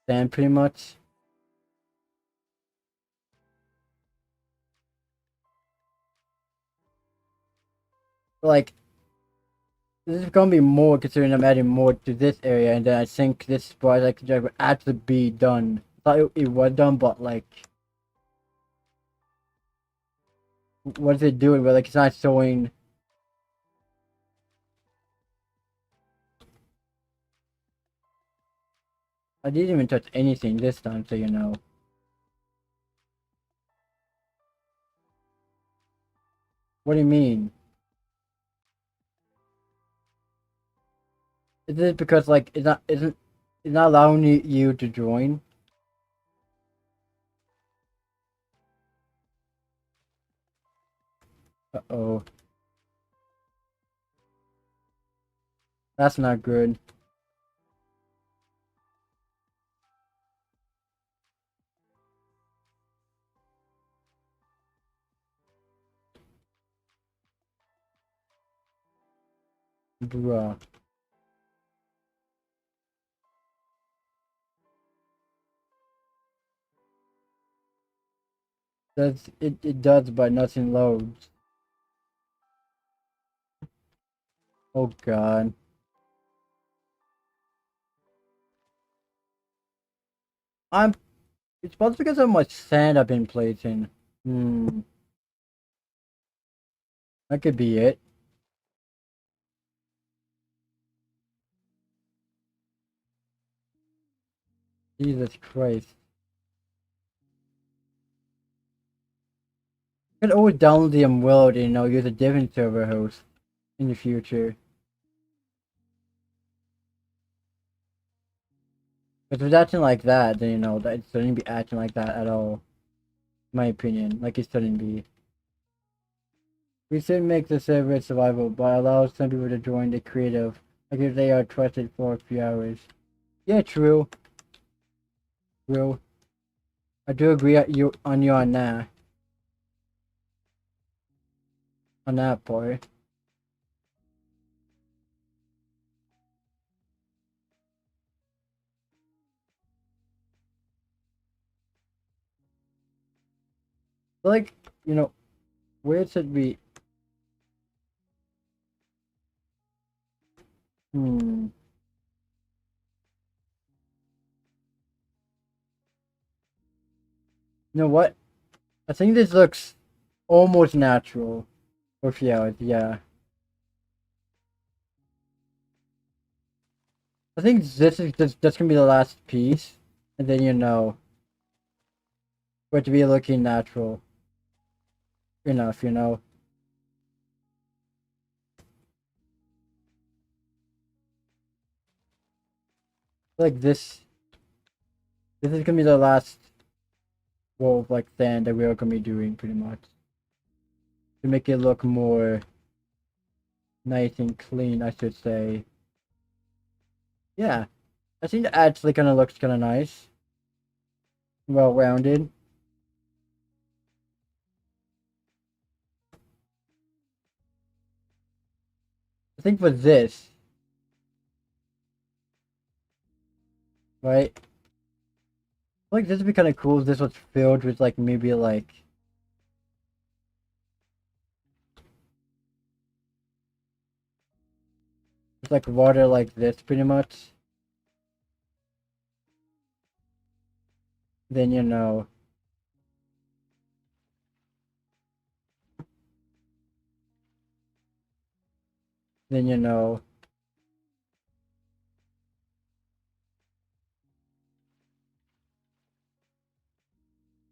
Sand pretty much. Like, this is gonna be more considering I'm adding more to this area, and then I think this project would actually be done. I thought it was done, but like, what is it doing? But like, it's not showing. I didn't even touch anything this time, so you know. What do you mean? Is it because like it's not allowing you to join? Uh-oh, that's not good. Bruh. It does, but nothing loads. Oh god. I'm It's probably because of how much sand I've been placing. Hmm. That could be it. Jesus Christ. I could always download the world and use a different server host in the future. If it's acting like that, then you know that it shouldn't be acting like that at all. In my opinion, like it shouldn't be. We should make the server survival, but allow some people to join the creative, like if they are trusted for a few hours. Yeah, true. True. I do agree on you on that. On that part. Like, you know, where should we? Hmm. You know what? I think this looks almost natural. For a few hours, yeah. I think this is just gonna be the last piece, and then you know, for it to be looking natural enough, you know. Like this is gonna be the last roll of like sand that we're gonna be doing pretty much to make it look more nice and clean, I should say. Yeah, I think it actually kind of looks kind of nice, well rounded. I think for this, right? Like this would be kind of cool if this was filled with like maybe like it's like water like this pretty much. Then you know, then you know,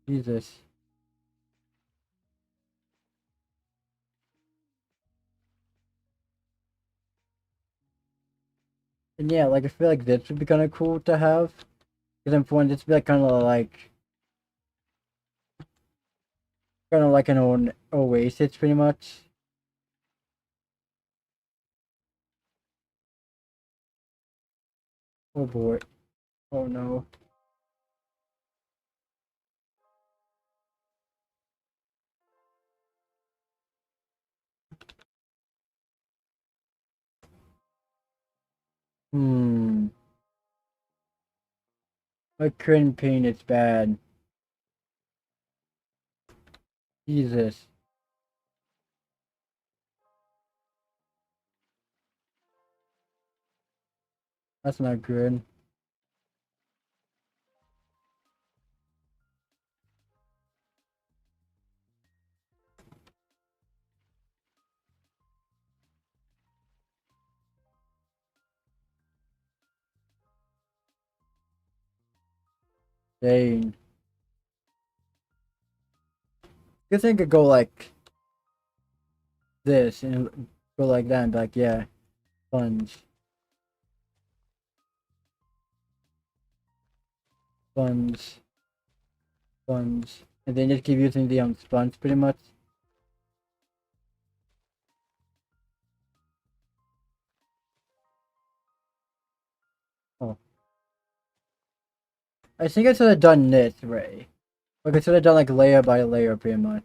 Jesus. And yeah, like I feel like this would be kind of cool to have. Because I'm for this would be like kind of like an own oasis pretty much. Oh boy. Oh no. Hmm. I couldn't paint it's bad. Jesus. That's not good. Dang. Good thing could go like this and go like that and be like, yeah, sponge. Sponge. Sponge. And then just keep using the sponge pretty much. Oh. I think I should have done this, Ray. Like I should have done like layer by layer pretty much.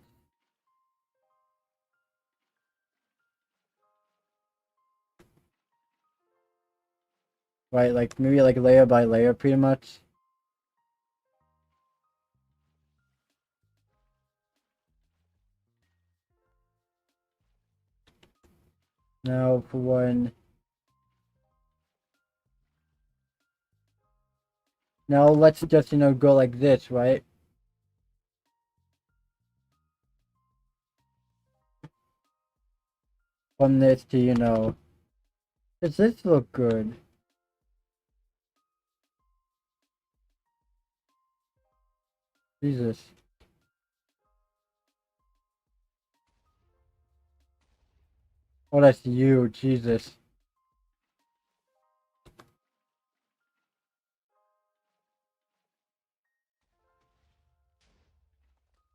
Right, like maybe like layer by layer pretty much. Now for one. Now let's just, you know, go like this, right? From this to, you know, does this look good? Jesus. Oh, that's you, Jesus.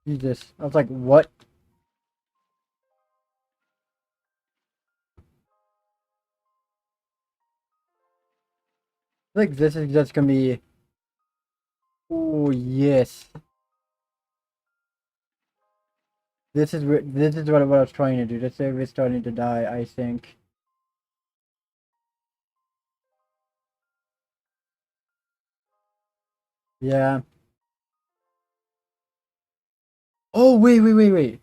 Jesus. I was like, what? I think this is just gonna be. Oh yes. This is what I was trying to do. This server is starting to die, I think. Yeah. Oh wait.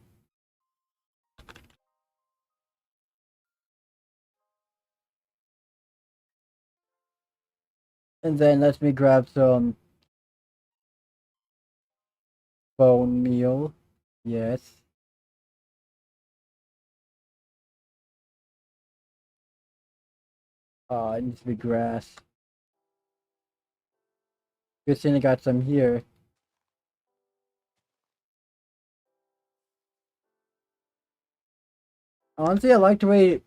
And then let me grab some bone meal. Yes. It needs to be grass. Good thing I got some here. Honestly, I like the way.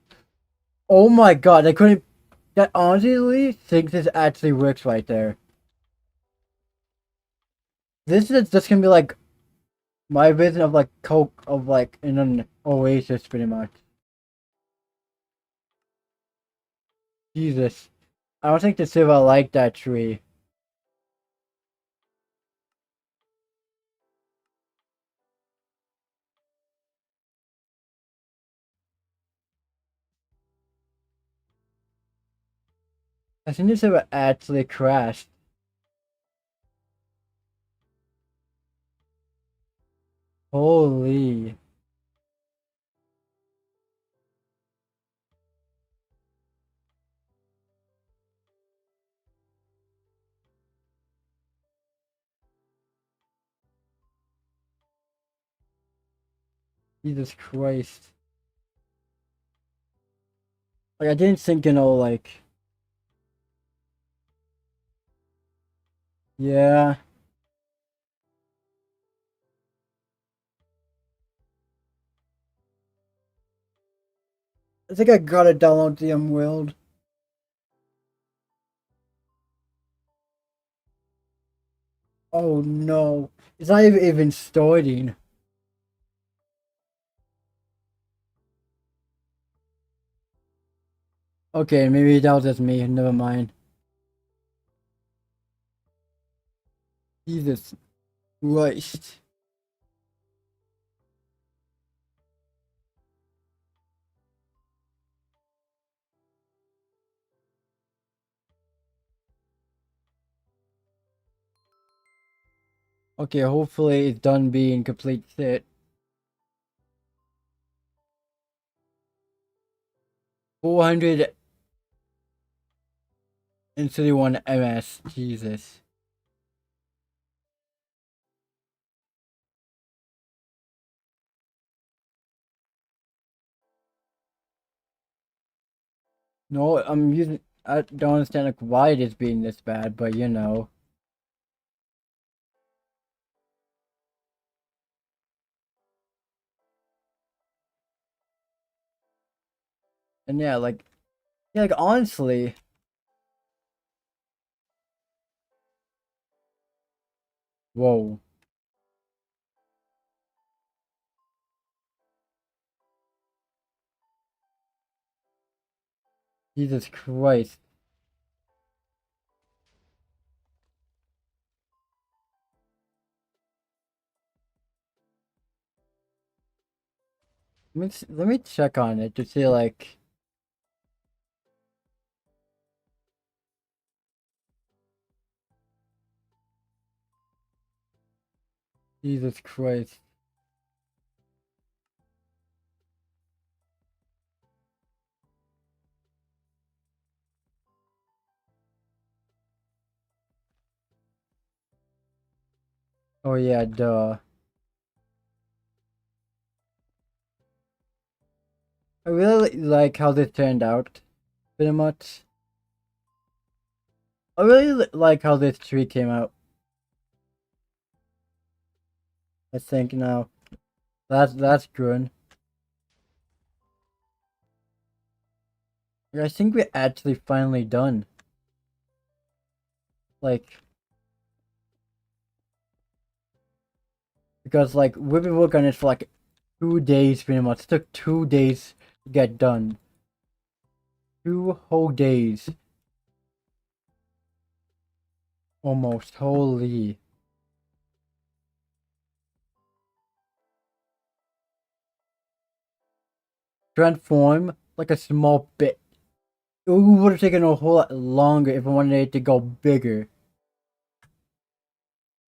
Oh my god, I couldn't. That honestly think this actually works right there. This is just gonna be like my vision of like Coke of like in an oasis, pretty much. Jesus, I don't think the silver like that tree. I think the silver actually crashed. Holy. Jesus Christ. Like I didn't think, like yeah. I think I gotta download the world. Oh no. It's not even starting. Okay, maybe that was just me. Never mind. Jesus Christ. Okay, hopefully it's done being complete set. 431 MS. Jesus. No, I'm using. I don't understand like why it is being this bad, but you know. And yeah, like honestly, whoa, Jesus Christ. Let me check on it to see like. Jesus Christ. Oh yeah, duh. I really like how this turned out, pretty much. I really like how this tree came out. I think now that's good. I think we're actually finally done. Like Because like we've been working on it for like 2 days pretty much. It took 2 days to get done. 2 whole days. Almost. Holy. Transform like a small bit. It would have taken a whole lot longer if I wanted it to go bigger.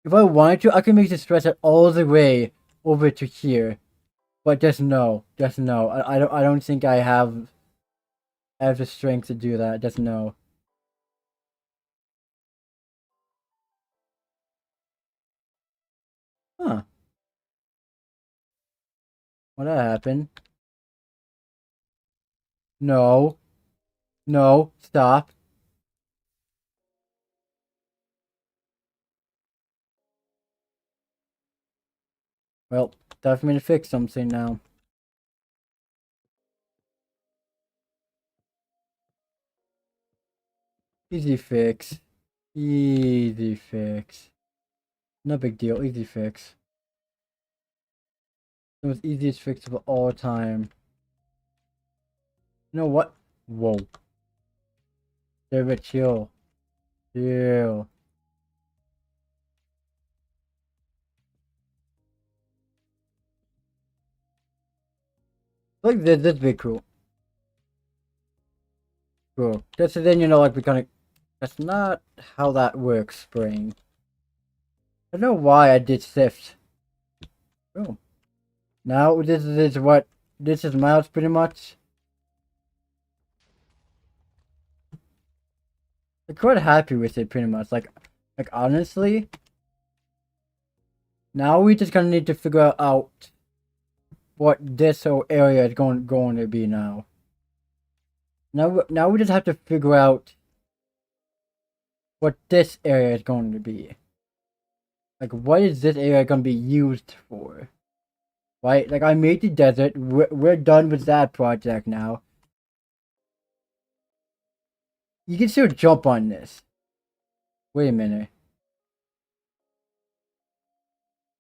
If I wanted to, I could make the stretch it all the way over to here. But just no. Just no. I don't think I have the strength to do that. Just no. Huh. What happened? No. No. Stop. Well, definitely to fix something now. Easy fix. Easy fix. No big deal. Easy fix. The most easiest fix of all time. You know what? Whoa. David, chill. Chill. Like this be cool. Cool. Just so then you know, like we kind of. That's not how that works, Spring. I don't know why I did sift. Oh. Now this is what. This is my house pretty much. I'm quite happy with it pretty much. Like honestly. Now we just gonna need to figure out what this whole area is going to be now. Now we just have to figure out what this area is going to be. Like, what is this area going to be used for? Right? Like, I made the desert. We're done with that project now. You can still jump on this. Wait a minute.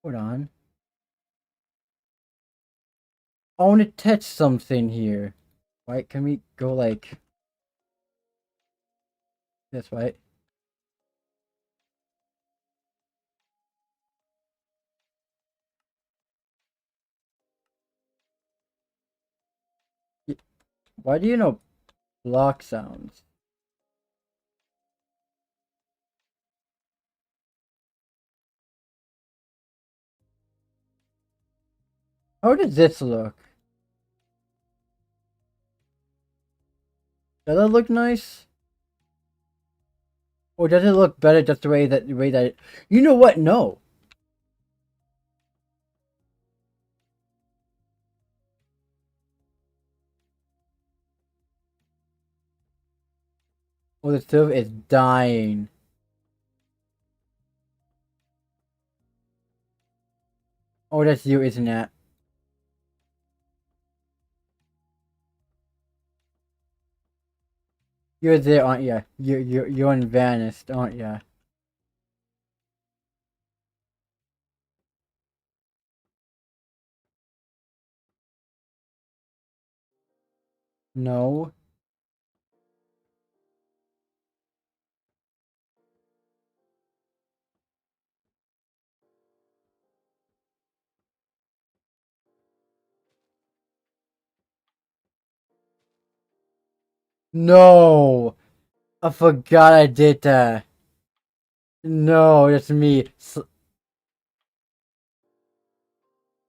Hold on. I want to touch something here. Right? Can we go like this, right? Why do you know block sounds? How does this look? Does that look nice? Or does it look better just the way that you know what? No. Oh, the server is dying. Oh, that's you, isn't it? You're there, aren't you? You're in Vanished, aren't you? No. No. I forgot I did that. No, that's me.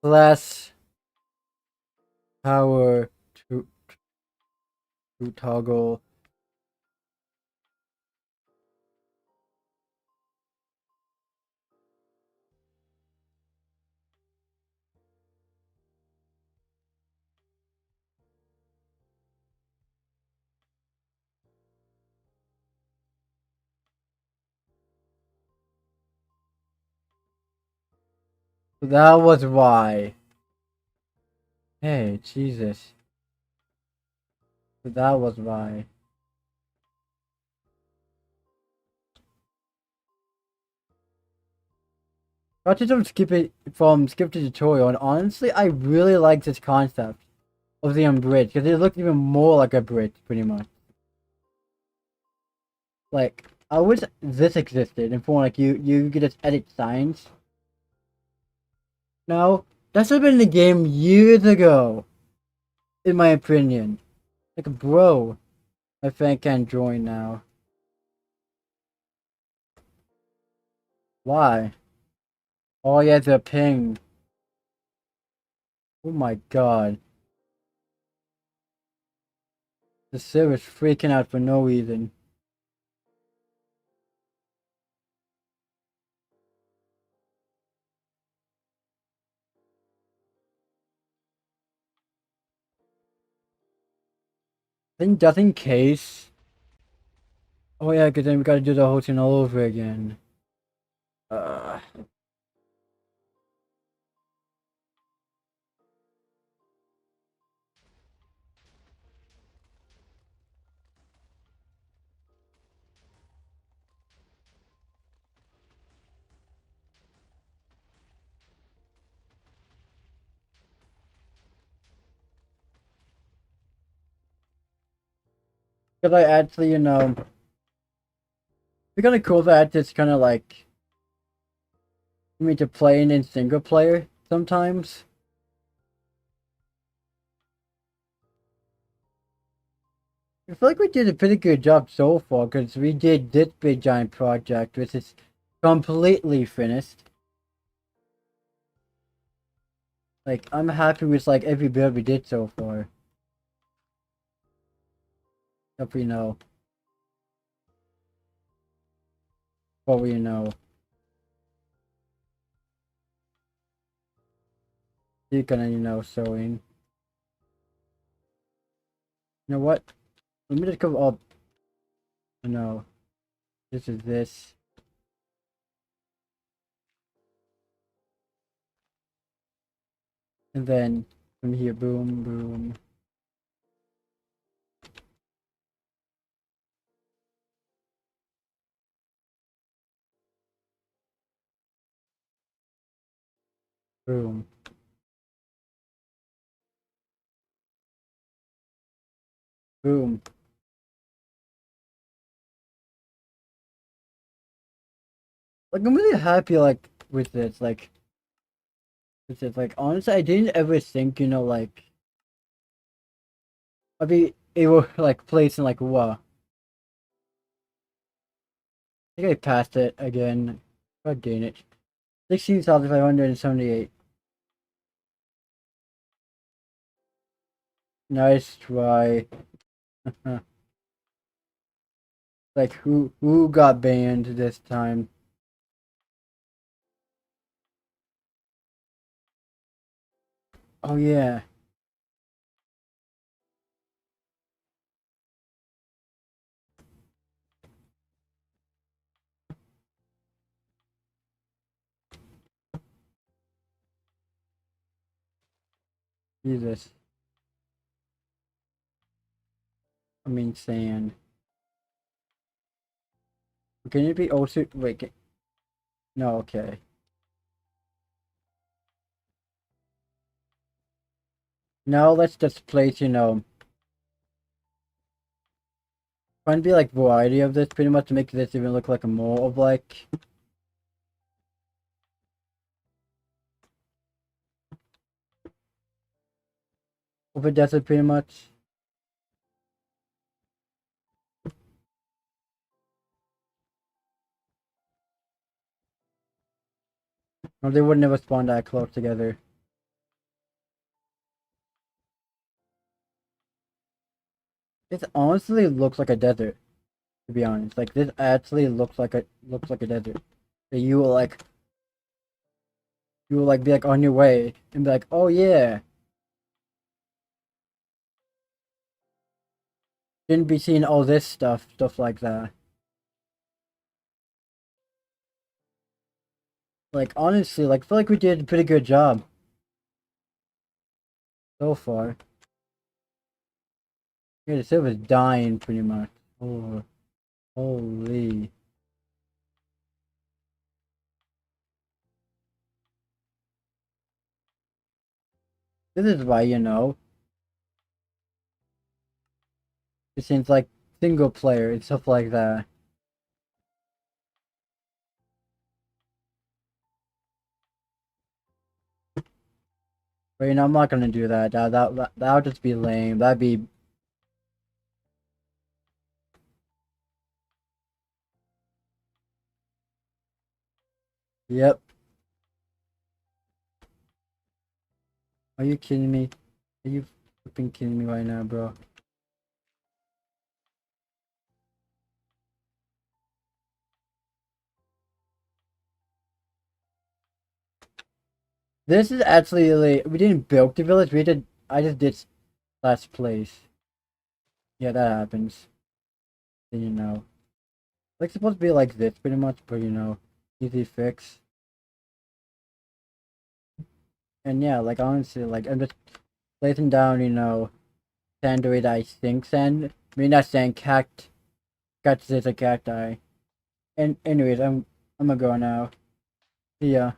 Slash power to toggle. That was why. Hey, Jesus. That was why. Got to skip the tutorial, and honestly, I really like this concept of the bridge because it looks even more like a bridge, pretty much. Like, I wish this existed in form like you could just edit signs. No, that should have been in the game years ago, in my opinion. Like, bro, my fan can't join now. Why? Oh yeah, the ping. Oh my god. The server's freaking out for no reason. Then just in case. Oh yeah, because then we gotta do the whole thing all over again. Uh, because I actually, it's kind of cool that it's kind of like, me to play in single player sometimes. I feel like we did a pretty good job so far because we did this big giant project which is completely finished. Like, I'm happy with like every build we did so far. Hope we know. What we know. You can, sewing. You know what? Let me just go up. No. This is this. And then from here, boom, boom. Boom. Boom. Like, I'm really happy, like, with this, like, honestly, I didn't ever think, like, I'd be able to, like, place in, like, what? I think I passed it again. God dang it. 16,578. Nice try. Like, who got banned this time? Oh, yeah. Jesus. I mean, sand. Can it be also... Wait, no, okay. Now let's just place, trying to be like variety of this pretty much to make this even look like a more of like of a desert pretty much. Or they would never spawn that close together. This honestly looks like a desert, to be honest. Like this actually looks like a desert. That you will like be like on your way and be like, oh yeah. Didn't be seeing all this stuff like that. Like honestly, like I feel like we did a pretty good job so far. Yeah, the server's dying pretty much. Oh, holy. This is why, you know, it seems like single player and stuff like that. But you know, I'm not gonna do that. That would just be lame. That'd be. Yep. Are you kidding me? Are you flipping kidding me right now, bro? This is actually like, we didn't build the village. We did. I just did last place. Yeah, that happens. Then you know, like supposed to be like this pretty much, but you know, easy fix. And yeah, like honestly, like I'm just placing down, you know, sand the way that I think sand. I mean, not sand, cactus is a cacti. And anyways, I'm gonna go now. See ya.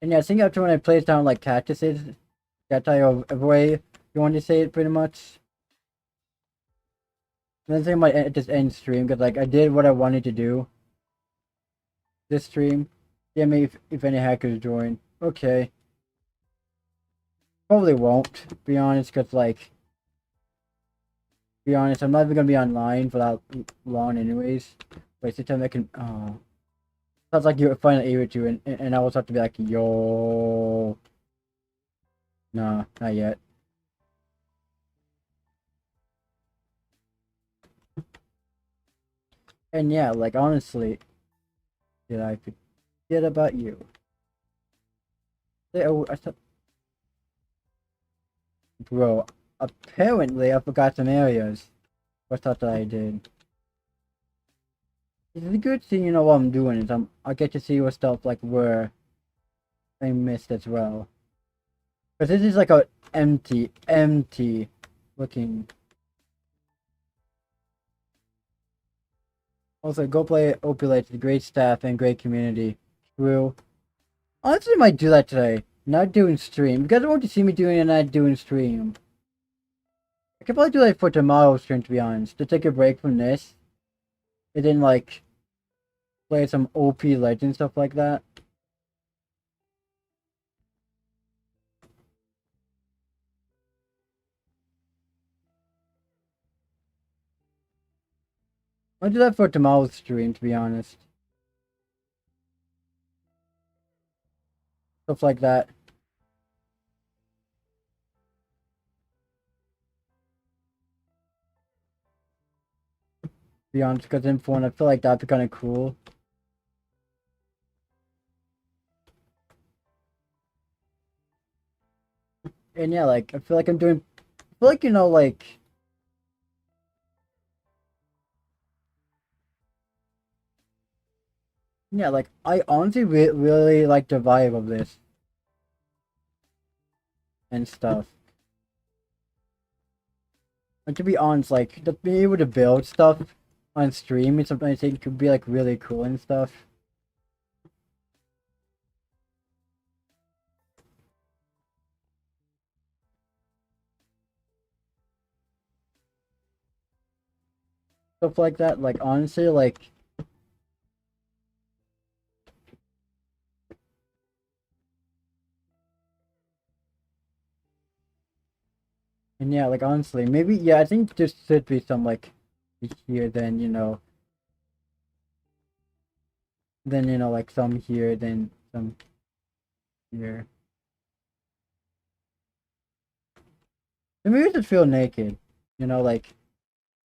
And yeah, I think after when I place down like cactuses, cacti or whatever way you want to say it, pretty much. And then I think I might just end stream because like I did what I wanted to do. This stream. Yeah, maybe if any hackers join. Okay. Probably won't, be honest, because like, be honest, I'm not even gonna be online for that long anyways. Wait, the time I can. Oh, sounds like you're finally able to, and I was have to be like, yo, nah, not yet. And yeah, like honestly, did I forget about you? Oh, I thought, bro. Apparently, I forgot some areas. I thought that I did. It's a good thing, you know what I'm doing is I get to see what stuff like where I missed as well. But this is like a empty looking. Also, go play Opulate, great staff and great community. True. Honestly, I might do that today. Not doing stream. You guys want to see me doing it, not doing stream. I could probably do that for tomorrow's stream, to be honest. To take a break from this. And then, like, play some OP Legend stuff like that. I'll do that for tomorrow's stream, to be honest. Stuff like that. To be honest, because in phone, I feel like that'd be kind of cool. And yeah, like, I feel like I'm doing. I feel like, you know, like. Yeah, like, I honestly really like the vibe of this. And stuff. And to be honest, like, to be able to build stuff on stream is something I think could be, like, really cool and stuff. Stuff like that, like, honestly, like... And yeah, like, honestly, maybe, yeah, I think there should be some, like, here, then, you know... Then, you know, like, some here, then some here. And maybe just feel naked. You know, like,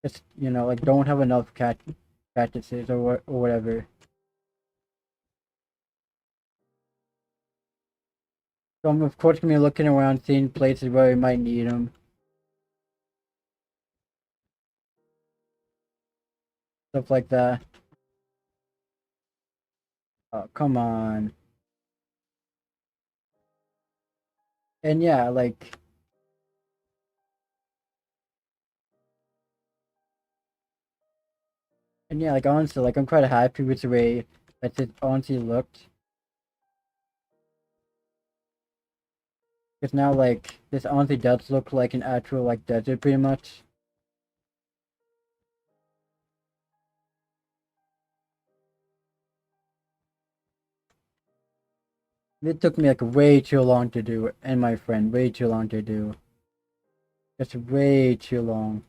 just, you know, like, don't have enough cactuses or whatever. So I'm, of course, gonna be looking around, seeing places where we might need them. Stuff like that. Oh, come on. And yeah, like... And yeah, like, honestly, like, I'm quite happy with the way that it honestly looked. Because now, like, this honestly does look like an actual, like, desert pretty much. It took me, like, way too long to do, and my friend, way too long to do. Just way too long.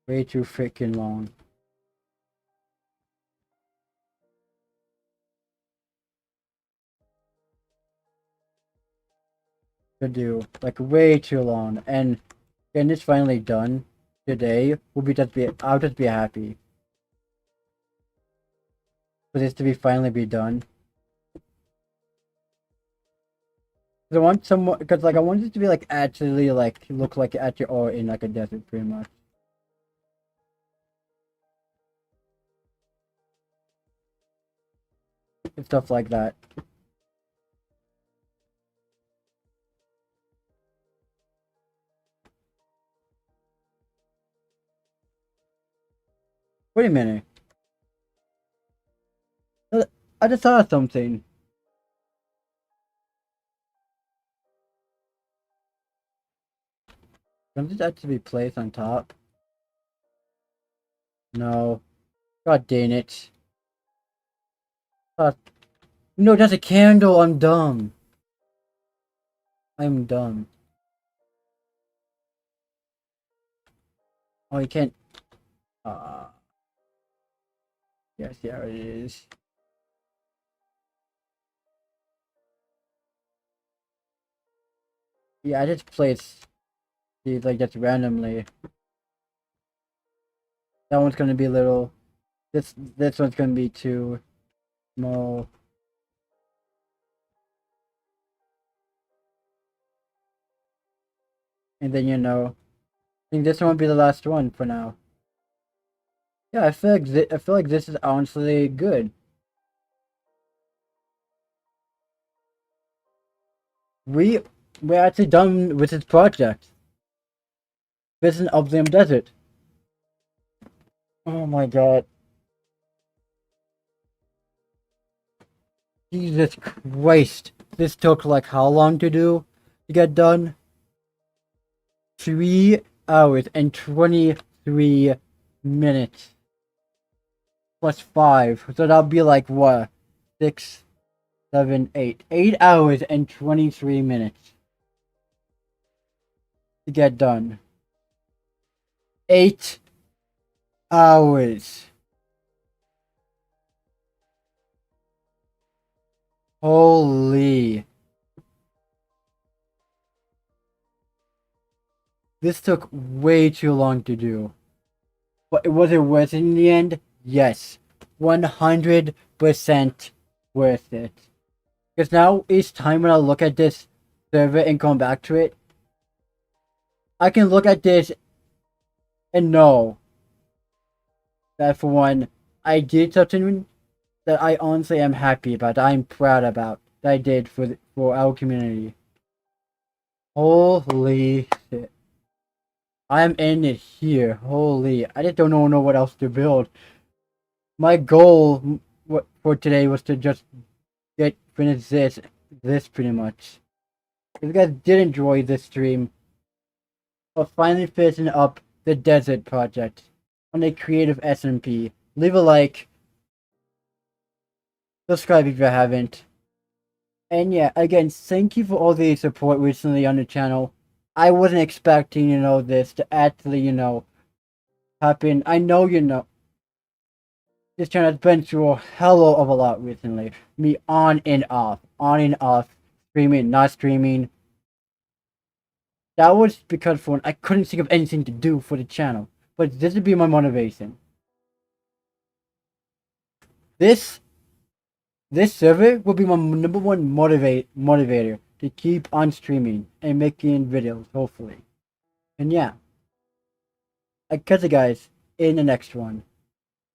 Way too freaking long. To do. Like, way too long. And getting this finally done today will be I'll just be happy. For this to be finally be done. Cause I want someone, cause like I want it to be like actually like look like at your or in like a desert pretty much. And stuff like that. Wait a minute. I just saw something. Doesn't it actually be placed on top? No. God dang it. No, that's a candle. I'm dumb. I'm dumb. Oh, you can't. Yes, yeah, it is. Yeah, I just placed these like just randomly. That one's gonna be little. This one's gonna be too small. And then I think this one will be the last one for now. Yeah, I feel like this is honestly good. We're actually done with this project. This is an Upland Desert. Oh my god. Jesus Christ. This took like how long to do to get done? 3 hours and 23 minutes. Plus 5. So that'll be like what? 6, 7, 8. 8 hours and 23 minutes to get done. 8 hours. Holy. This took way too long to do. But was it worth it in the end? Yes. 100% worth it. Because now each time when I look at this server and come back to it, I can look at this and know that for one, I did something that I honestly am happy about, that I'm proud about, that I did for our community. Holy shit. I'm in it here. Holy. I just don't know what else to build. My goal for today was to just finish this pretty much. If you guys did enjoy this stream of finally finishing up the Desert project on a Creative SMP, leave a like, subscribe if you haven't. And yeah, again, thank you for all the support recently on the channel. I wasn't expecting, this to actually, happen. I know, this channel has been through a hell of a lot recently. Me on and off, streaming, not streaming. That was because for one, I couldn't think of anything to do for the channel. But this would be my motivation. This server will be my number one motivator to keep on streaming and making videos, hopefully. And yeah, I catch you guys in the next one.